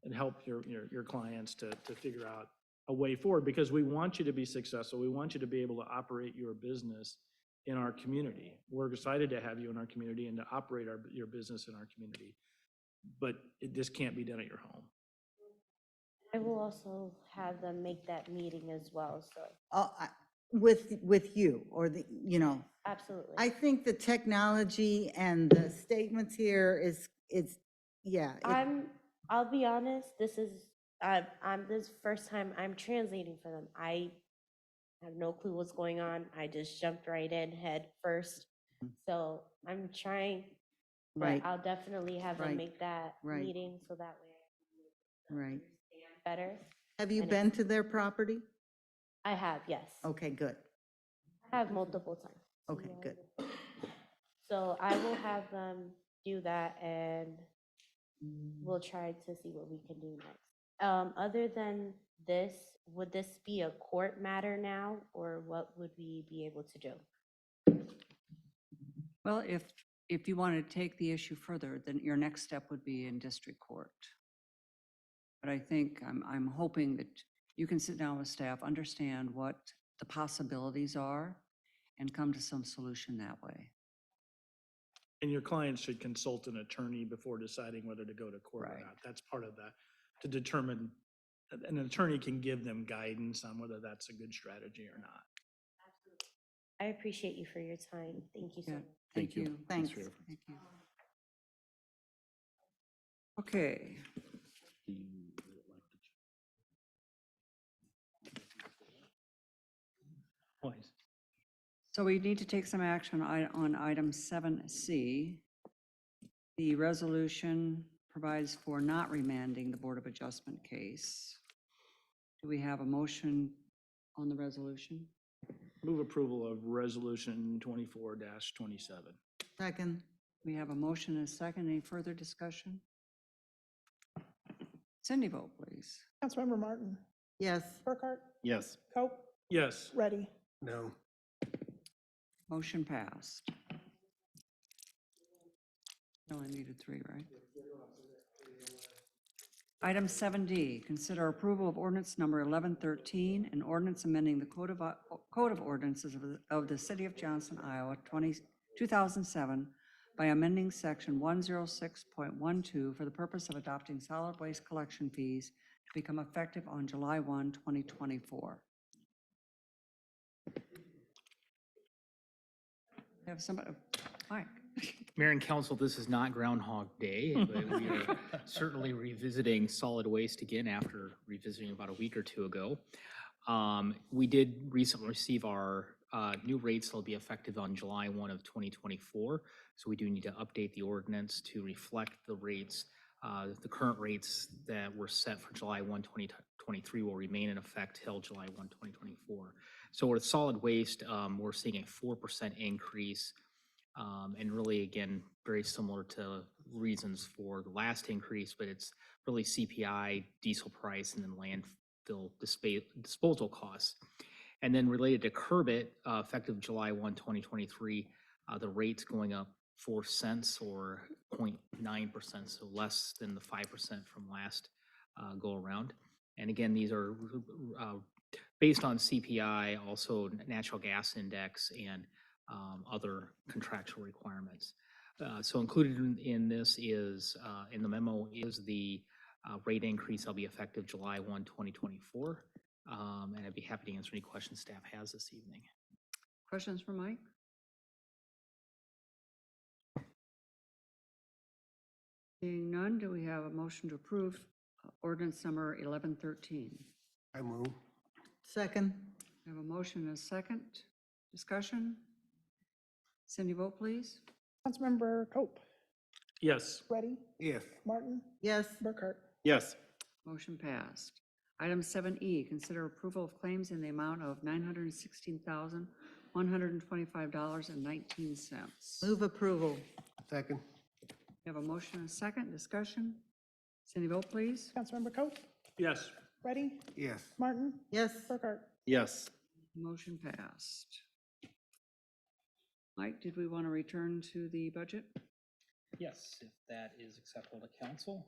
and help your clients to figure out a way forward, because we want you to be successful. We want you to be able to operate your business in our community. We're excited to have you in our community and to operate your business in our community. But this can't be done at your home. I will also have them make that meeting as well, so With you or absolutely. I think the technology and the statements here yeah. I'll be honest, this is first time I'm translating for them. I have no clue what's going on. I just jumped right in head first. So I'm trying, but Right. I'll definitely have them Right. make that Right. meeting so that way I Right. can understand better. Have you And been to their property? I have, yes. Okay, good. I have multiple times. Okay, good. So I will have them do that and we'll try to see what we can do next. Other than this, would this be a court matter now, or what would we be able to do? Well, if you want to take the issue further, then your next step would be in district court. But I think, I'm hoping that you can sit down with staff, understand what the possibilities are, and come to some solution that way. And your clients should consult an attorney before deciding whether to go to court or not. That's part of that, to determine, an attorney can give them guidance on whether that's a good strategy or not. I appreciate you for your time. Thank you so Yeah, much. thank you. Thanks. Thank you. Okay. Points. So we need to take some action on item 7C. The resolution provides for not remanding the Board of Adjustment case. Do we have a motion on the resolution? Move approval of resolution 24-27. Second. We have a motion and a second. Any further discussion? Cindy, vote please. Councilmember Martin, Yes. Burkhart, Yes. Cope, Yes. Ready. No. Motion passed. Only needed 3, right? Item 7D, consider approval of ordinance number 1113, an ordinance amending the Code of Ordinances of the City of Johnston, Iowa, 2007 by amending section 106.12 for the purpose of adopting solid waste collection fees to become effective on July 1, 2024. Have somebody, Mike. Mayor and council, this is not Groundhog Day, but we are certainly revisiting solid waste again after revisiting about a week or two ago. We did recently receive our new rates that'll be effective on July 1 of 2024. So we do need to update the ordinance to reflect the rates. The current rates that were set for July 1, 2023 will remain in effect till July 1, 2024. So with solid waste, we're seeing a 4% increase. And really, again, very similar to reasons for the last increase, but it's really CPI, diesel price, and then landfill disposal costs. And then related to curb it, effective July 1, 2023, the rate's going up 4 cents or 0.9%, so less than the 5% from last go around. And again, these are based on CPI, also natural gas index, and other contractual requirements. So included in this is, in the memo, is the rate increase that'll be effective July 1, 2024. And I'd be happy to answer any questions staff has this evening. Questions for Mike? Seeing none, do we have a motion to approve ordinance number 1113? I move. Second. We have a motion and a second. Discussion? Cindy, vote please. Councilmember Cope, Yes. Ready, Yes. Martin, Yes. Burkhart. Yes. Motion passed. Item 7E, consider approval of claims in the amount of $916,125.19. Move approval. Second. We have a motion and a second. Discussion? Cindy, vote please. Councilmember Cope, Yes. Ready, Yes. Martin, Yes. Burkhart. Yes. Motion passed. Mike, did we want to return to the budget? Yes, if that is acceptable to council.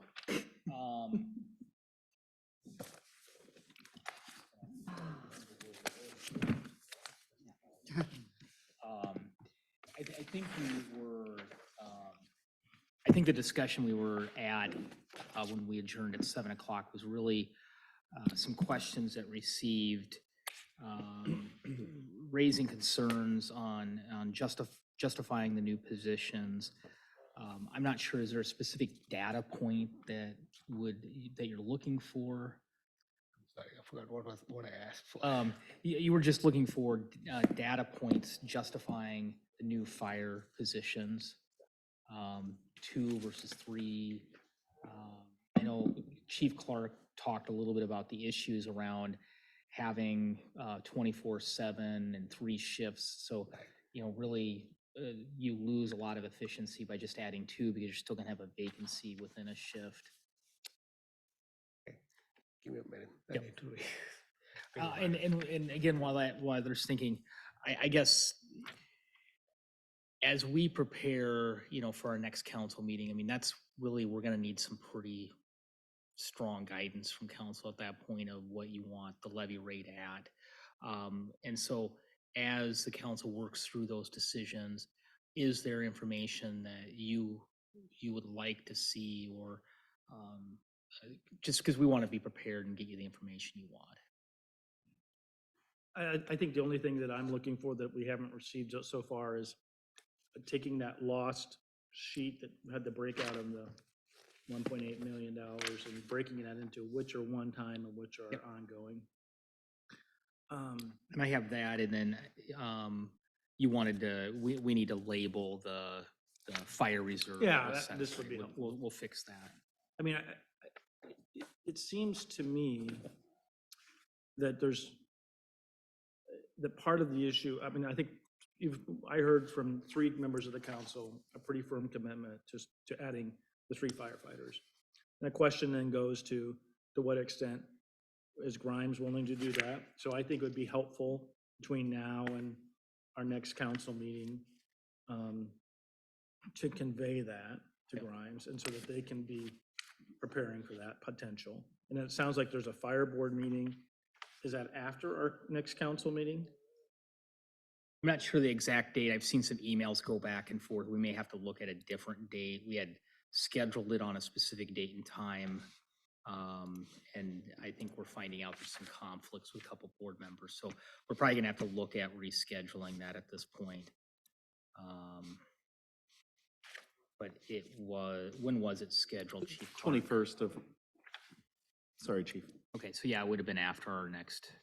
I think we were, I think the discussion we were at when we adjourned at 7 o'clock was really some questions that received raising concerns on justifying the new positions. I'm not sure, is there a specific data point that you're looking for? Sorry, I forgot what I asked for. You were just looking for data points justifying the new fire positions, 2 versus 3. I know Chief Clark talked a little bit about the issues around having 24/7 and 3 shifts. So, really, you lose a lot of efficiency by just adding 2 because you're still going to have a vacancy within a shift. Give me a minute. I Yep. need to read. And again, while there's thinking, I guess as we prepare, for our next council meeting, I mean, that's really, we're going to need some pretty strong guidance from council at that point of what you want the levy rate at. And so as the council works through those decisions, is there information that you would like to see, or just because we want to be prepared and get you the information you want? I think the only thing that I'm looking for that we haven't received so far is taking that lost sheet that had the breakout of the $1.8 million and breaking that into which are one time and which are ongoing. And I have that, and then you wanted to, we need to label the fire reserve. Yeah, assessment. this would be helpful. We'll fix that. I mean, it seems to me that that part of the issue, I mean, I think I heard from 3 members of the council, a pretty firm commitment to adding the 3 firefighters. And the question then goes to what extent is Grimes willing to do that? So I think it would be helpful between now and our next council meeting to convey that to Grimes, and so that they can be preparing for that potential. And it sounds like there's a fire board meeting. Is that after our next council meeting? I'm not sure the exact date. I've seen some emails go back and forth. We may have to look at a different date. We had scheduled it on a specific date and time. And I think we're finding out there's some conflicts with a couple board members. So we're probably gonna have to look at rescheduling that at this point. But when was it scheduled, Chief Clark? 21st of, sorry, Chief. Okay, so yeah, it would have been after our next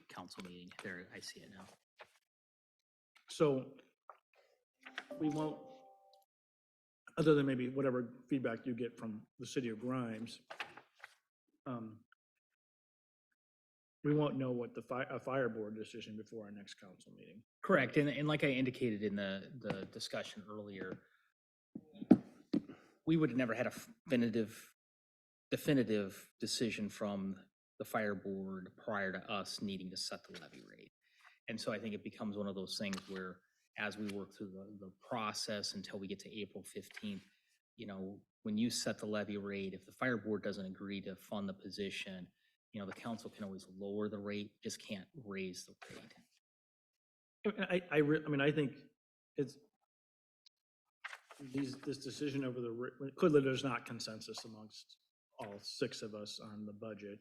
council meeting. There, I see it now. So we won't, other than maybe whatever feedback you get from the city of Grimes, we won't know what a fire board decision before our next council meeting. Correct, and like I indicated in the discussion earlier, we would have never had a definitive decision from the fire board prior to us needing to set the levy rate. And so I think it becomes one of those things where, as we work through the process until we get to April 15th, when you set the levy rate, if the fire board doesn't agree to fund the position, the council can always lower the rate, just can't raise the rate. I think it's this decision over clearly there's not consensus amongst all 6 of us on the budget.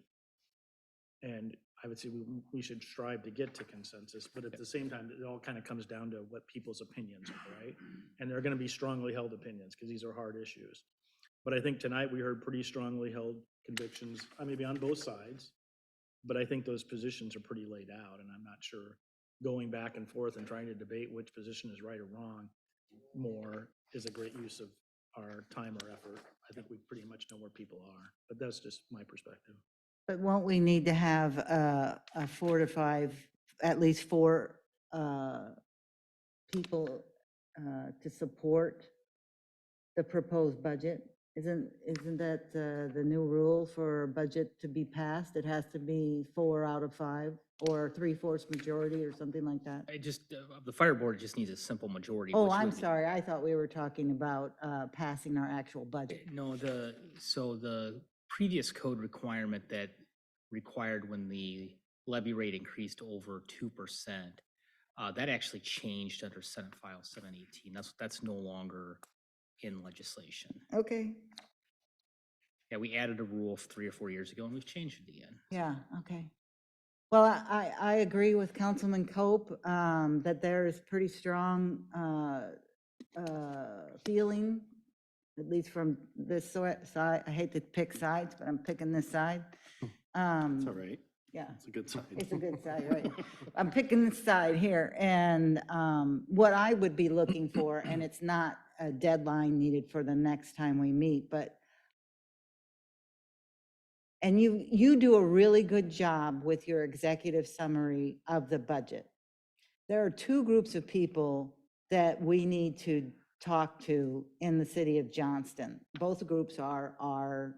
And I would say we should strive to get to consensus, but at the same time, it all kind of comes down to what people's opinions are, right? And they're going to be strongly held opinions because these are hard issues. But I think tonight we heard pretty strongly held convictions, maybe on both sides, but I think those positions are pretty laid out, and I'm not sure going back and forth and trying to debate which position is right or wrong more is a great use of our time or effort. I think we pretty much know where people are, but that's just my perspective. But won't we need to have a 4 to 5, at least 4 people to support the proposed budget? Isn't that the new rule for a budget to be passed? It has to be 4 out of 5 or 3/4 majority or something like that? I just, the fire board just needs a simple majority. Oh, which I'm would be- sorry. I thought we were talking about passing our actual budget. No, so the previous code requirement that required when the levy rate increased over 2%, that actually changed under Senate File 718. That's no longer in legislation. Okay, Yeah, we added a rule 3 or 4 years ago, and we've changed it again. yeah, okay. Well, I agree with Councilman Cope that there is pretty strong feeling, at least from this side. I hate to pick sides, but I'm picking this side. It's all right. Yeah. It's a good sign. It's a good side, right? I'm picking this side here, and what I would be looking for, and it's not a deadline needed for the next time we meet, but and you do a really good job with your executive summary of the budget. There are two groups of people that we need to talk to in the city of Johnston. Both groups are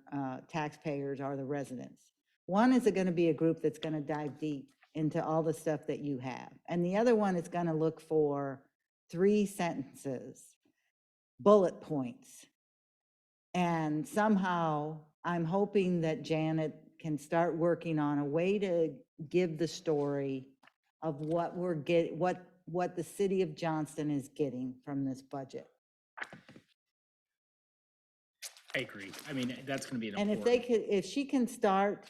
taxpayers, are the residents. One is going to be a group that's going to dive deep into all the stuff that you have. And the other one is going to look for 3 sentences, bullet points. And somehow I'm hoping that Janet can start working on a way to give the story of what what the city of Johnston is getting from this budget. I agree. I mean, that's gonna be an And important. if she can start,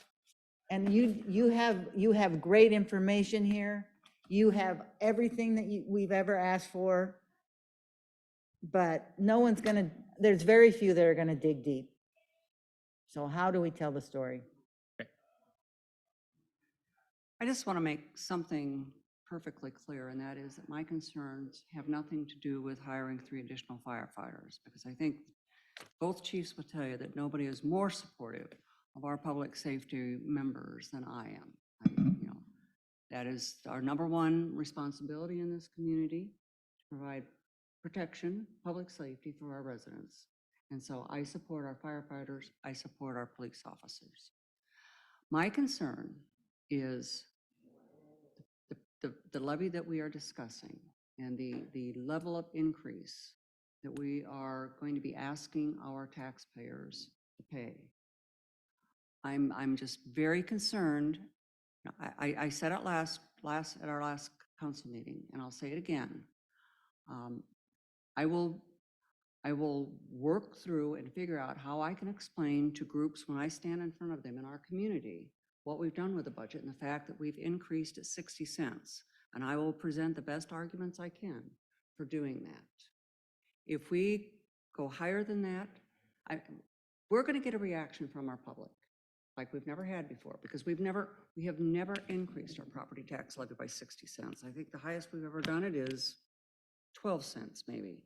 and you have great information here, you have everything that we've ever asked for, but no one's gonna, there's very few that are gonna dig deep. So how do we tell the story? I just want to make something perfectly clear, and that is that my concerns have nothing to do with hiring 3 additional firefighters, because I think both chiefs will tell you that nobody is more supportive of our public safety members than I am. That is our number one responsibility in this community, to provide protection, public safety for our residents. And so I support our firefighters, I support our police officers. My concern is the levy that we are discussing and the level of increase that we are going to be asking our taxpayers to pay. I'm just very concerned. I said it at our last council meeting, and I'll say it again. I will work through and figure out how I can explain to groups when I stand in front of them in our community what we've done with the budget and the fact that we've increased it 60 cents. And I will present the best arguments I can for doing that. If we go higher than that, we're going to get a reaction from our public like we've never had before, because we have never increased our property tax levy by 60 cents. I think the highest we've ever done it is 12 cents maybe.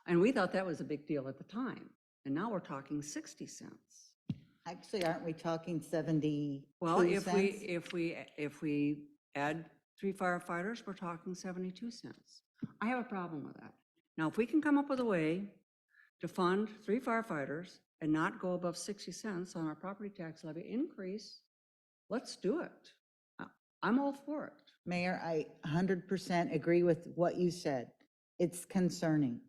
And we thought that was a big deal at the time. And now we're talking 60 cents. Actually, aren't we talking 72 Well, cents? if we add 3 firefighters, we're talking 72 cents. I have a problem with that. Now, if we can come up with a way to fund 3 firefighters and not go above 60 cents on our property tax levy increase, let's do it. I'm all for it. Mayor, I 100% agree with what you said. It's concerning.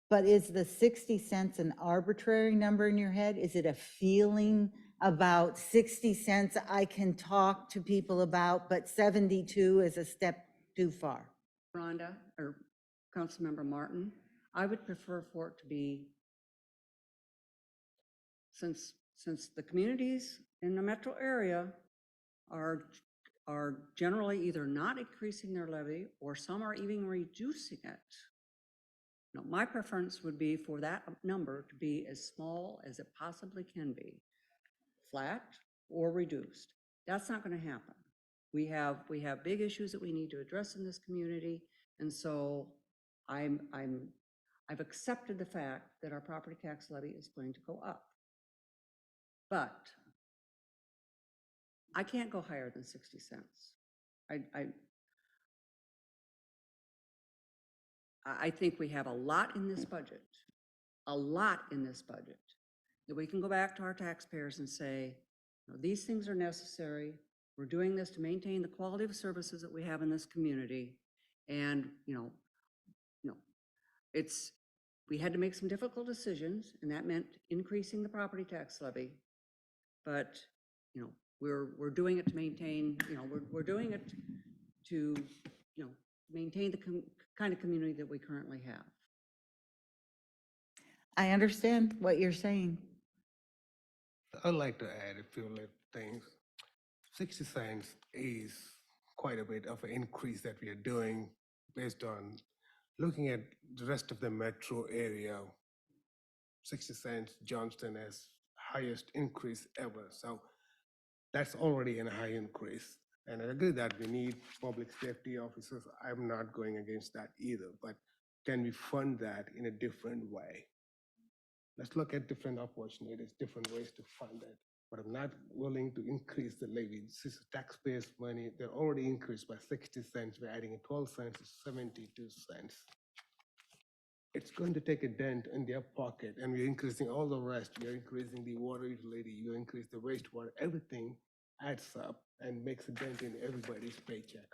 But is the 60 cents an arbitrary number in your head? Is it a feeling about 60 cents I can talk to people about, but 72 is a step too far? Rhonda, or Councilmember Martin, I would prefer for it to be, since the communities in the metro area are generally either not increasing their levy or some are even reducing it. No, my preference would be for that number to be as small as it possibly can be, flat or reduced. That's not going to happen. We have big issues that we need to address in this community, and so I've accepted the fact that our property tax levy is going to go up, but I can't go higher than 60 cents. I think we have a lot in this budget a lot in this budget that we can go back to our taxpayers and say, you know, these things are necessary. We're doing this to maintain the quality of services that we have in this community. And, we had to make some difficult decisions, and that meant increasing the property tax levy. But, we're doing it to maintain, we're doing it to, maintain the kind of community that we currently have. I understand what you're saying. I'd like to add a few little things. 60 cents is quite a bit of an increase that we are doing based on looking at the rest of the metro area. 60 cents, Johnston has highest increase ever. So that's already a high increase. And I agree that we need public safety officers. I'm not going against that either, but can we fund that in a different way? Let's look at different opportunities, different ways to fund it. But I'm not willing to increase the levy. This is taxpayers' money. They're already increased by 60 cents. We're adding 12 cents to 72 cents. It's going to take a dent in their pocket, and we're increasing all the rest. We're increasing the water utility, you increase the wastewater, everything adds up and makes a dent in everybody's paycheck.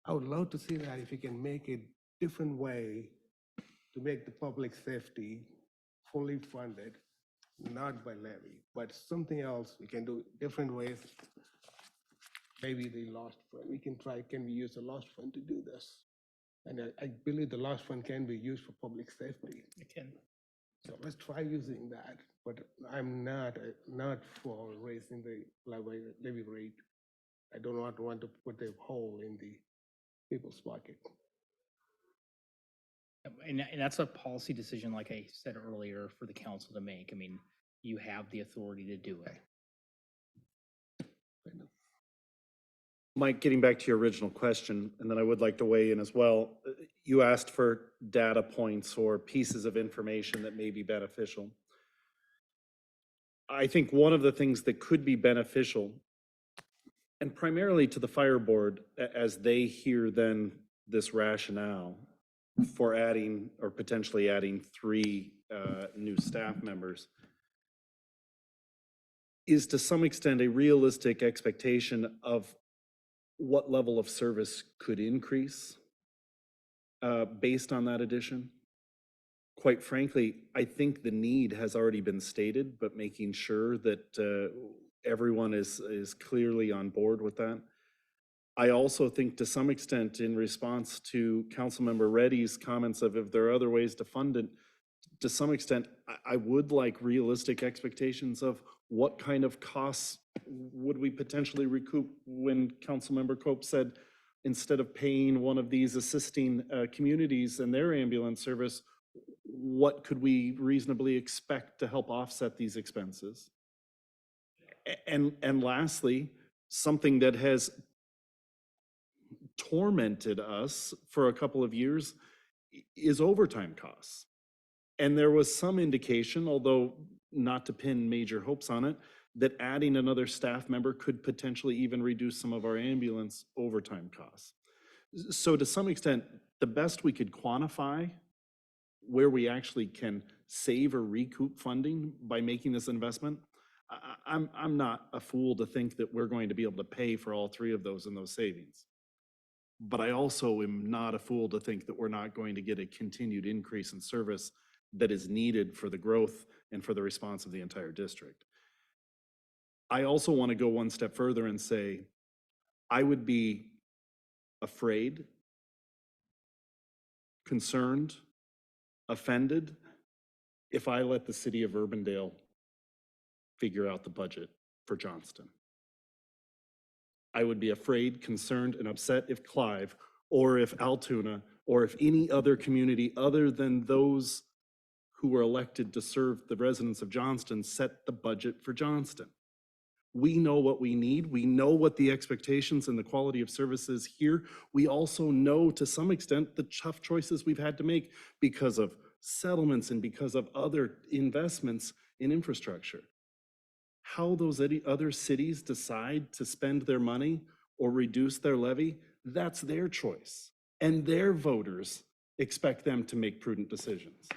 I would love to see that if we can make a different way to make the public safety fully funded, not by levy, but something else we can do different ways. Maybe the lost fund, we can try, can we use the lost fund to do this? And I believe the lost fund can be used for public safety. It can. So let's try using that, but I'm not for raising the levy rate. I don't want to put a hole in the people's pocket. And that's a policy decision, like I said earlier, for the council to make. I mean, you have the authority to do it. Mike, getting back to your original question, and then I would like to weigh in as well. You asked for data points or pieces of information that may be beneficial. I think one of the things that could be beneficial, and primarily to the fire board, as they hear then this rationale for adding or potentially adding 3 new staff members, is to some extent a realistic expectation of what level of service could increase based on that addition. Quite frankly, I think the need has already been stated, but making sure that everyone is clearly on board with that. I also think to some extent, in response to Councilmember Reddy's comments of if there are other ways to fund it, to some extent, I would like realistic expectations of what kind of costs would we potentially recoup when Councilmember Cope said, instead of paying one of these assisting communities and their ambulance service, what could we reasonably expect to help offset these expenses? And lastly, something that has tormented us for a couple of years is overtime costs. And there was some indication, although not to pin major hopes on it, that adding another staff member could potentially even reduce some of our ambulance overtime costs. So to some extent, the best we could quantify where we actually can save or recoup funding by making this investment, I'm not a fool to think that we're going to be able to pay for all 3 of those in those savings. But I also am not a fool to think that we're not going to get a continued increase in service that is needed for the growth and for the response of the entire district. I also want to go one step further and say, I would be afraid, concerned, offended if I let the city of Urbandale figure out the budget for Johnston. I would be afraid, concerned, and upset if Clive, or if Altoona, or if any other community other than those who were elected to serve the residents of Johnston set the budget for Johnston. We know what we need. We know what the expectations and the quality of services here. We also know to some extent the tough choices we've had to make because of settlements and because of other investments in infrastructure. How those other cities decide to spend their money or reduce their levy, that's their choice. And their voters expect them to make prudent decisions.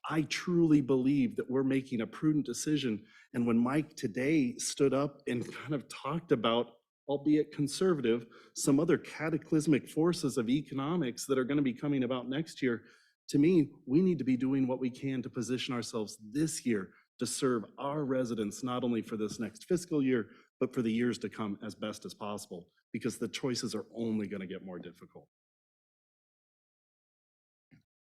I truly believe that we're making a prudent decision. And when Mike today stood up and kind of talked about, albeit conservative, some other cataclysmic forces of economics that are going to be coming about next year, to me, we need to be doing what we can to position ourselves this year to serve our residents, not only for this next fiscal year, but for the years to come as best as possible, because the choices are only going to get more difficult.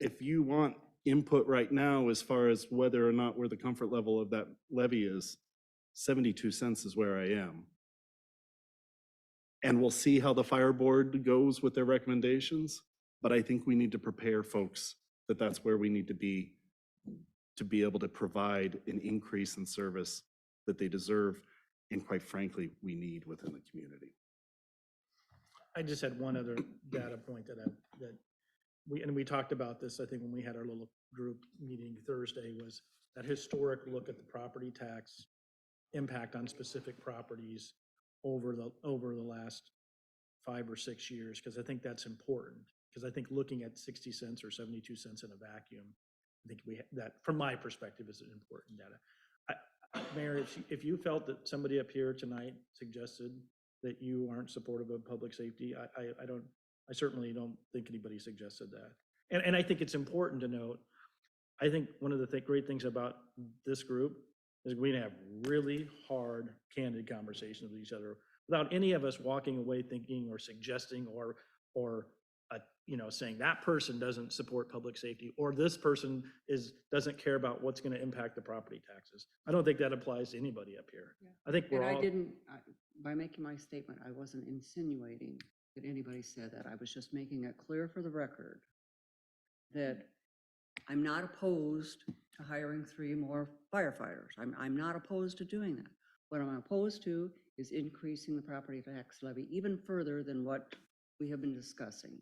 If you want input right now as far as whether or not where the comfort level of that levy is, 72 cents is where I am. And we'll see how the fire board goes with their recommendations, but I think we need to prepare folks that that's where we need to be able to provide an increase in service that they deserve and, quite frankly, we need within the community. I just had one other data point that we talked about this, I think, when we had our little group meeting Thursday, was that historic look at the property tax impact on specific properties over the last 5 or 6 years, because I think that's important. Because I think looking at 60 cents or 72 cents in a vacuum, I think that, from my perspective, is important data. Mayor, if you felt that somebody up here tonight suggested that you aren't supportive of public safety, I certainly don't think anybody suggested that. And I think it's important to note, I think one of the great things about this group is we have really hard, candid conversations with each other without any of us walking away thinking or suggesting or saying that person doesn't support public safety or this person doesn't care about what's going to impact the property taxes. I don't think that applies to anybody up here. Yeah. I think we're all. By making my statement, I wasn't insinuating that anybody said that. I was just making it clear for the record that I'm not opposed to hiring 3 more firefighters. I'm not opposed to doing that. What I'm opposed to is increasing the property tax levy even further than what we have been discussing.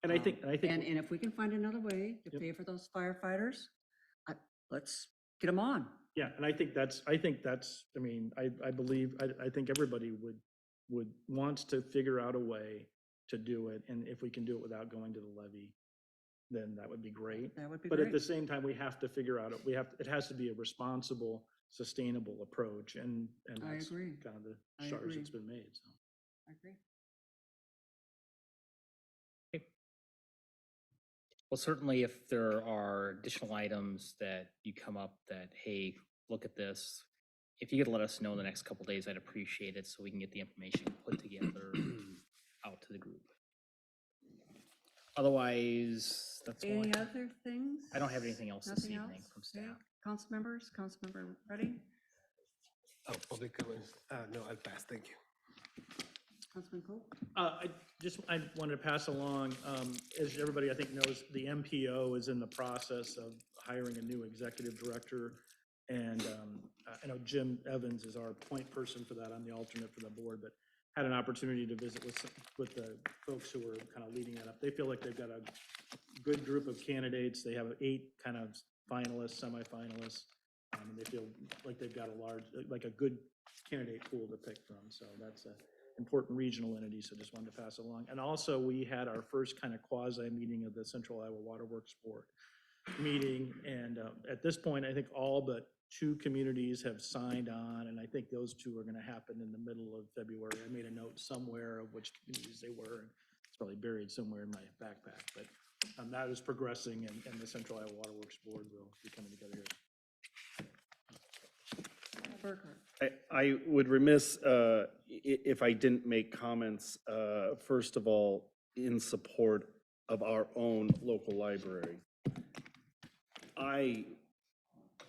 And I think, and if we can find another way to pay for those firefighters, let's get them on. Yeah, and I think that's, I mean, I believe, I think everybody wants to figure out a way to do it. And if we can do it without going to the levy, then that would be great. That would be But great. at the same time, we have to figure out, it has to be a responsible, sustainable approach. And that's agree. kind of the I charge agree. that's been made, so. I agree. Well, certainly if there are additional items that you come up that, hey, look at this, if you could let us know in the next couple of days, I'd appreciate it so we can get the information put together out to the group. Otherwise, that's all. Any other things? I don't have anything else this Nothing evening else? from Okay. staff. Council members, Councilmember Ready? Oh, public comments. No, I'll pass. Thank you. Councilman Cope? I wanted to pass along, as everybody I think knows, the MPO is in the process of hiring a new executive director. And I know Jim Evans is our point person for that. I'm the alternate for the board, but had an opportunity to visit with the folks who were kind of leading that up. They feel like they've got a good group of candidates. They have 8 kind of finalists, semifinalists, and they feel like they've got a good candidate pool to pick from. So that's an important regional entity, so just wanted to pass it along. And also, we had our first kind of quasi meeting of the Central Iowa Waterworks Board meeting, and at this point, I think all but 2 communities have signed on, and I think those 2 are going to happen in the middle of February. I made a note somewhere of which communities they were, and it's probably buried somewhere in my backpack, but that is progressing, and the Central Iowa Waterworks Board will be coming together here. I would remiss if I didn't make comments, first of all, in support of our own local library. I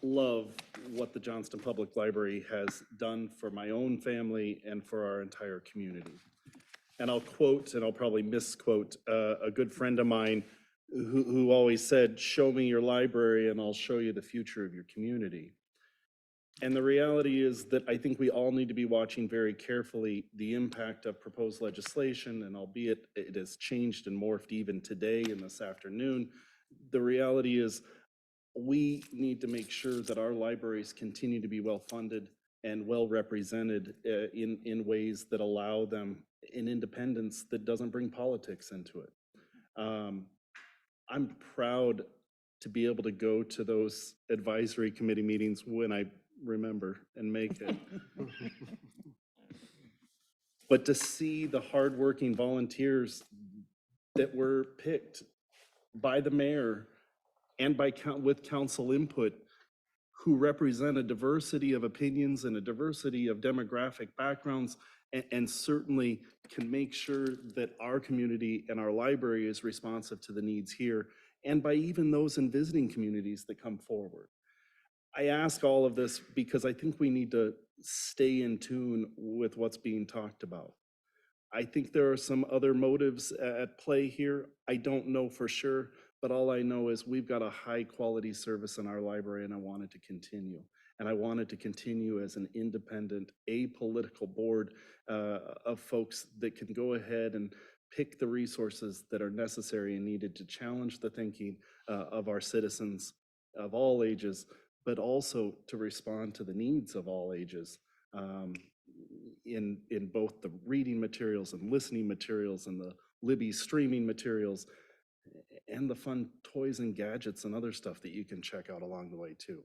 love what the Johnston Public Library has done for my own family and for our entire community. And I'll quote, and I'll probably misquote, a good friend of mine who always said, "Show me your library and I'll show you the future of your community." And the reality is that I think we all need to be watching very carefully the impact of proposed legislation, and albeit it has changed and morphed even today and this afternoon, the reality is we need to make sure that our libraries continue to be well-funded and well-represented in ways that allow them an independence that doesn't bring politics into it. I'm proud to be able to go to those advisory committee meetings when I remember and make it. But to see the hardworking volunteers that were picked by the mayor and with council input, who represent a diversity of opinions and a diversity of demographic backgrounds, and certainly can make sure that our community and our library is responsive to the needs here, and by even those in visiting communities that come forward. I ask all of this because I think we need to stay in tune with what's being talked about. I think there are some other motives at play here. I don't know for sure, but all I know is we've got a high quality service in our library, and I want it to continue. And I want it to continue as an independent, apolitical board of folks that can go ahead and pick the resources that are necessary and needed to challenge the thinking of our citizens of all ages, but also to respond to the needs of all ages. In both the reading materials and listening materials and the Libby streaming materials and the fun toys and gadgets and other stuff that you can check out along the way too.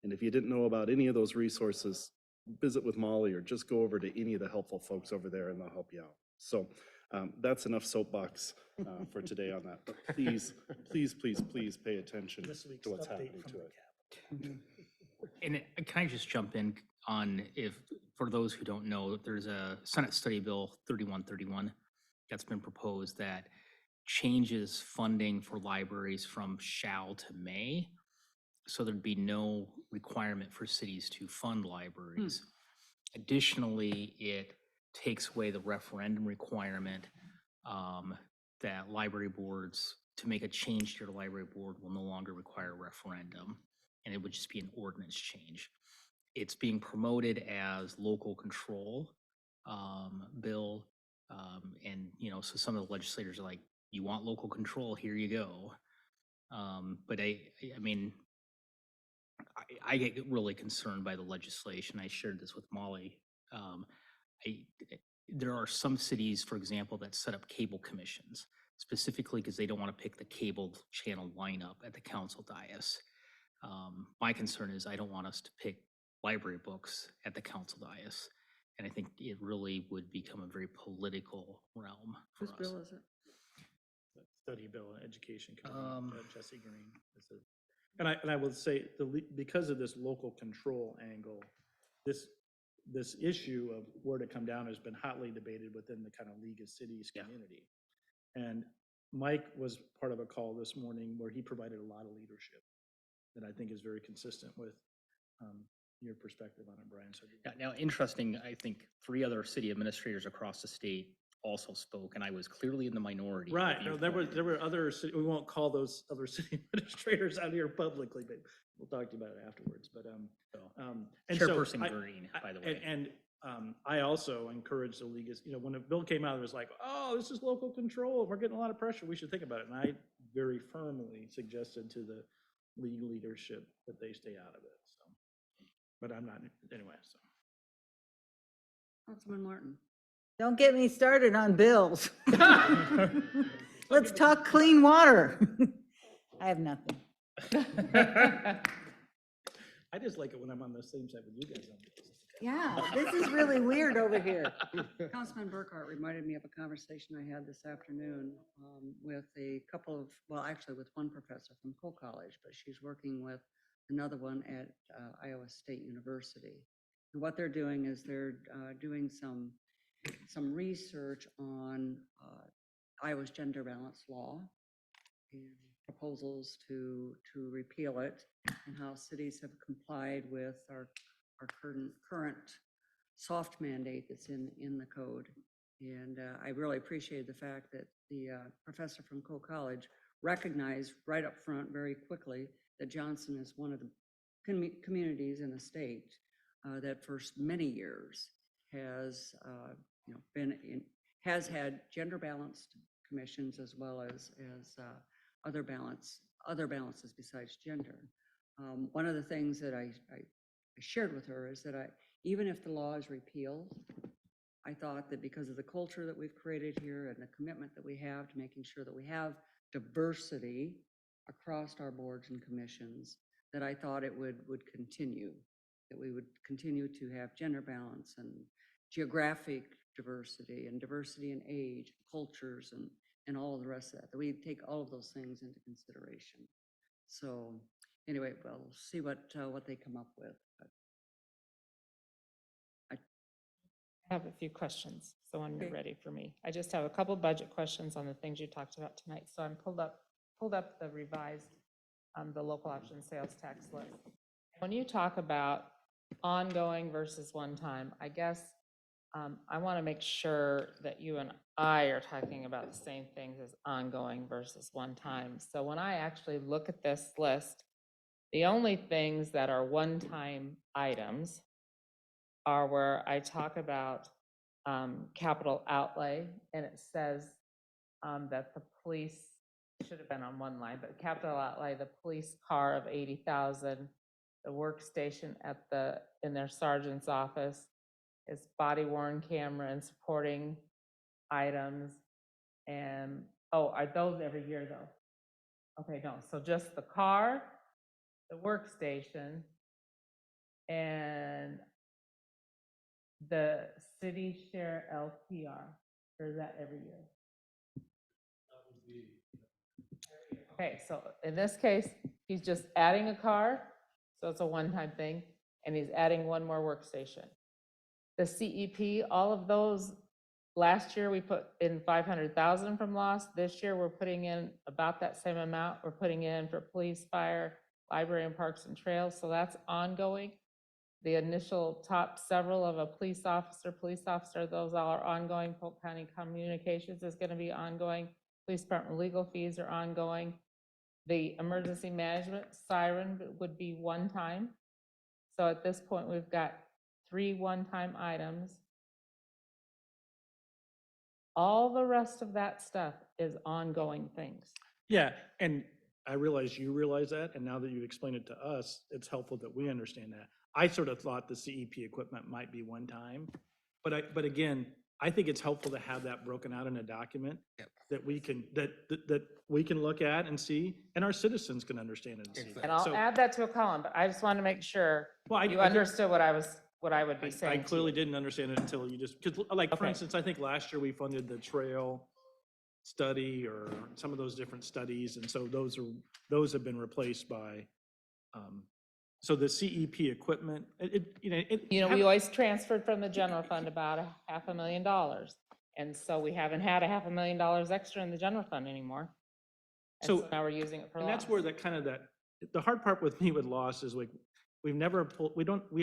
And if you didn't know about any of those resources, visit with Molly or just go over to any of the helpful folks over there and they'll help you out. So that's enough soapbox for today on that. But please, please, please, please pay attention to what's happening to it. And can I just jump in on, if, for those who don't know, there's a Senate Study Bill 3131 that's been proposed that changes funding for libraries from shall to may. So there'd be no requirement for cities to fund libraries. Additionally, it takes away the referendum requirement that library boards, to make a change to your library board, will no longer require a referendum, and it would just be an ordinance change. It's being promoted as local control bill, and so some of the legislators are like, "You want local control? Here you go." But I mean, I get really concerned by the legislation. I shared this with Molly. There are some cities, for example, that set up cable commissions specifically because they don't want to pick the cable channel lineup at the council dais. My concern is I don't want us to pick library books at the council dais. And I think it really would become a very political realm for us. Whose bill is it? Study Bill and Education Committee, Jesse Green. And I will say, because of this local control angle, this issue of where to come down has been hotly debated within the kind of League of Cities community. And Mike was part of a call this morning where he provided a lot of leadership that I think is very consistent with your perspective on it, Brian. So now, interesting, I think 3 other city administrators across the state also spoke, and I was clearly in the minority. right, no, there were other, we won't call those other city administrators out here publicly, but we'll talk to you about it afterwards. But and Chairperson Green, by the way. And I also encourage the league, when the bill came out, it was like, oh, this is local control. We're getting a lot of pressure. We should think about it. And I very firmly suggested to the league leadership that they stay out of it. So, but I'm not anyway. So, Councilman Martin. Don't get me started on bills. Let's talk clean water. I have nothing. I just like it when I'm on the same side with you guys. Yeah, this is really weird over here. Councilman Burkhart reminded me of a conversation I had this afternoon with a couple of, well, actually with one professor from Cole College, but she's working with another one at Iowa State University. And what they're doing is they're doing some research on Iowa's gender balance law and proposals to repeal it, and how cities have complied with our current soft mandate that's in the code. And I really appreciated the fact that the professor from Cole College recognized right up front very quickly that Johnston is one of the communities in the state that for many years has has had gender balanced commissions, as well as other balances besides gender. One of the things that I shared with her is that even if the law is repealed, I thought that because of the culture that we've created here and the commitment that we have to making sure that we have diversity across our boards and commissions, that I thought it would continue, that we would continue to have gender balance and geographic diversity and diversity in age, cultures, and all of the rest of that we take all of those things into consideration. So anyway, we'll see what they come up with. But I have a few questions, so when you're Okay. ready for me. I just have a couple budget questions on the things you talked about tonight. So I'm pulled up the revised, the local option sales tax list. When you talk about ongoing versus one time, I guess I want to make sure that you and I are talking about the same things as ongoing versus one time. So when I actually look at this list, the only things that are one-time items are where I talk about capital outlay, and it says that the police, should have been on one line, but capital outlay, the police car of 80,000, the workstation in their sergeant's office is body worn camera and supporting items. And, oh, are those every year though? Okay, no, so just the car, the workstation, and the city share LPR, or is that every year? Okay, so in this case, he's just adding a car, so it's a one-time thing, and he's adding one more workstation. The CEP, all of those, last year we put in 500,000 from loss. This year we're putting in about that same amount. We're putting in for police, fire, library, and parks and trails, so that's ongoing. The initial top several of a police officer, those all are ongoing. Polk County Communications is going to be ongoing. Police department legal fees are ongoing. The emergency management siren would be one time. So at this point, we've got 3 one-time items. All the rest of that stuff is ongoing things. Yeah, and I realize you realize that, and now that you've explained it to us, it's helpful that we understand that. I sort of thought the CEP equipment might be one time, but again, I think it's helpful to have that broken out in a document that we can, that we can look at and see, and our citizens can understand and see. And I'll add that to a column, but I just want to make sure you I understood what I would be saying. I clearly didn't understand it until you just, because like, for Okay. instance, I think last year we funded the trail study or some of those different studies, and so those have been replaced by, so the CEP equipment, We always transferred from the general fund about $500,000. And so we haven't had $500,000 extra in the general fund anymore. And So- so now we're using it for and loss. that's where the hard part with me with loss is like, we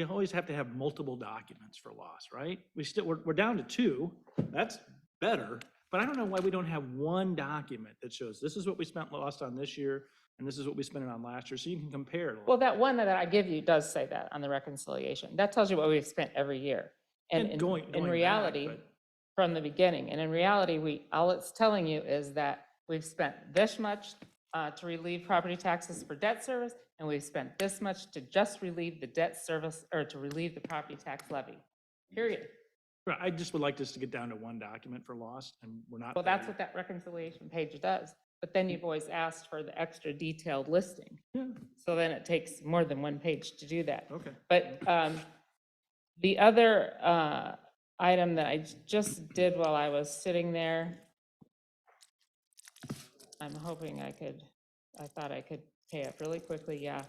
always have to have multiple documents for loss, right? We're down to 2, that's better, but I don't know why we don't have one document that shows this is what we spent lost on this year, and this is what we spent it on last year, so you can compare it. Well, that one that I give you does say that on the reconciliation. That tells you what we've spent every year. And And going in back, reality, but- from the beginning, and in reality, all it's telling you is that we've spent this much to relieve property taxes for debt service, and we've spent this much to just relieve the debt service, or to relieve the property tax levy, period. Right, I just would like us to get down to one document for loss, and we're not. Well, there that's what that reconciliation page does. But then you've always asked for the extra detailed listing. Yeah. So then it takes more than one page to do that. Okay. But the other item that I just did while I was sitting there, I'm hoping I thought I could pay up really quickly, yeah.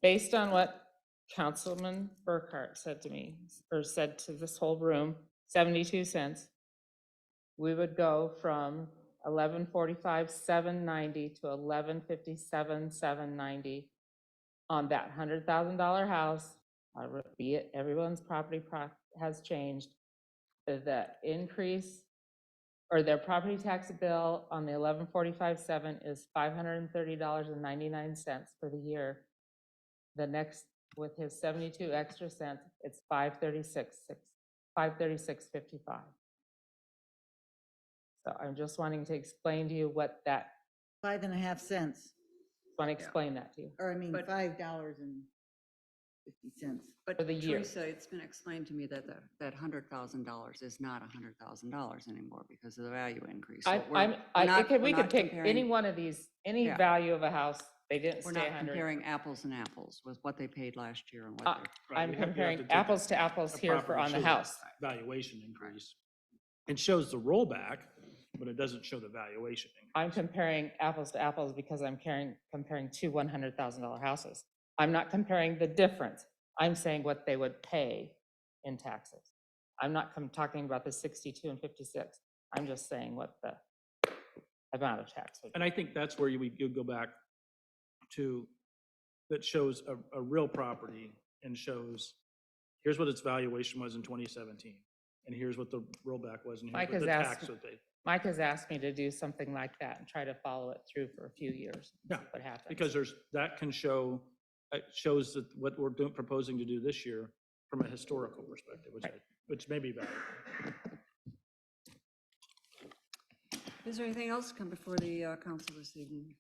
Based on what Councilman Burkhart said to me, or said to this whole room, 72 cents, we would go from 1145,790 to 1157,790 on that $100,000 house. Be it everyone's property has changed. The increase or their property tax bill on the 1145,7 is $530.99 for the year. The next, with his 72 extra cents, it's $536.55. So I'm just wanting to explain to you what that, 5.5 cents, want to explain that to you. or I mean, $5.50. But For the year. Teresa, it's been explained to me that that $100,000 is not $100,000 anymore because of the value increase. So We could pick any one of these, any Yeah. value of a house, they didn't We're stay not 100. comparing apples and apples with what they paid last year and what they're. I'm you have to comparing take apples to apples a here for property on the shows house. Valuation increase. It shows the rollback, but it doesn't show the valuation increase. I'm comparing apples to apples because I'm comparing two $100,000 houses. I'm not comparing the difference. I'm saying what they would pay in taxes. I'm not talking about the 62 and 56. I'm just saying what the amount of tax would be. And I think that's where you go back to, that shows a real property and shows, here's what its valuation was in 2017. And here's what the rollback was, and here's Mike what has the asked, tax would be. Mike has asked me to do something like that and try to follow it through for a few years. and see what happens. Because that can show, it shows that what we're proposing to do this year from a historical perspective, which may be valuable. Is there anything else come before the council this evening?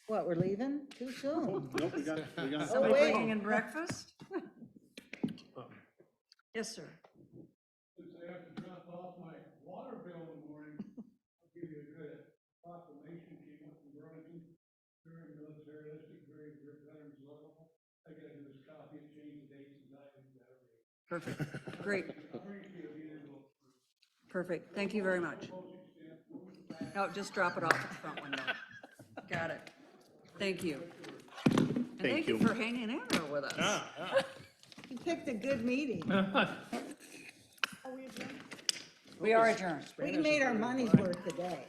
What, we're leaving? Too soon? Nope, we got. Somebody wait. bringing in breakfast? Yes, sir. Since I have to drop off my water bill in the morning, I'll give you a good proclamation came up from Burlington, very militaristic, very veterans level. I gotta do this copy and change the dates and times. Perfect. Great. I'll bring it to you at the end of the. Perfect. Thank you very much. No, just drop it off at the front window. Got it. Thank you. And thank you for hanging in there with us. You picked a good meeting. We are adjourned. We made our money's worth today.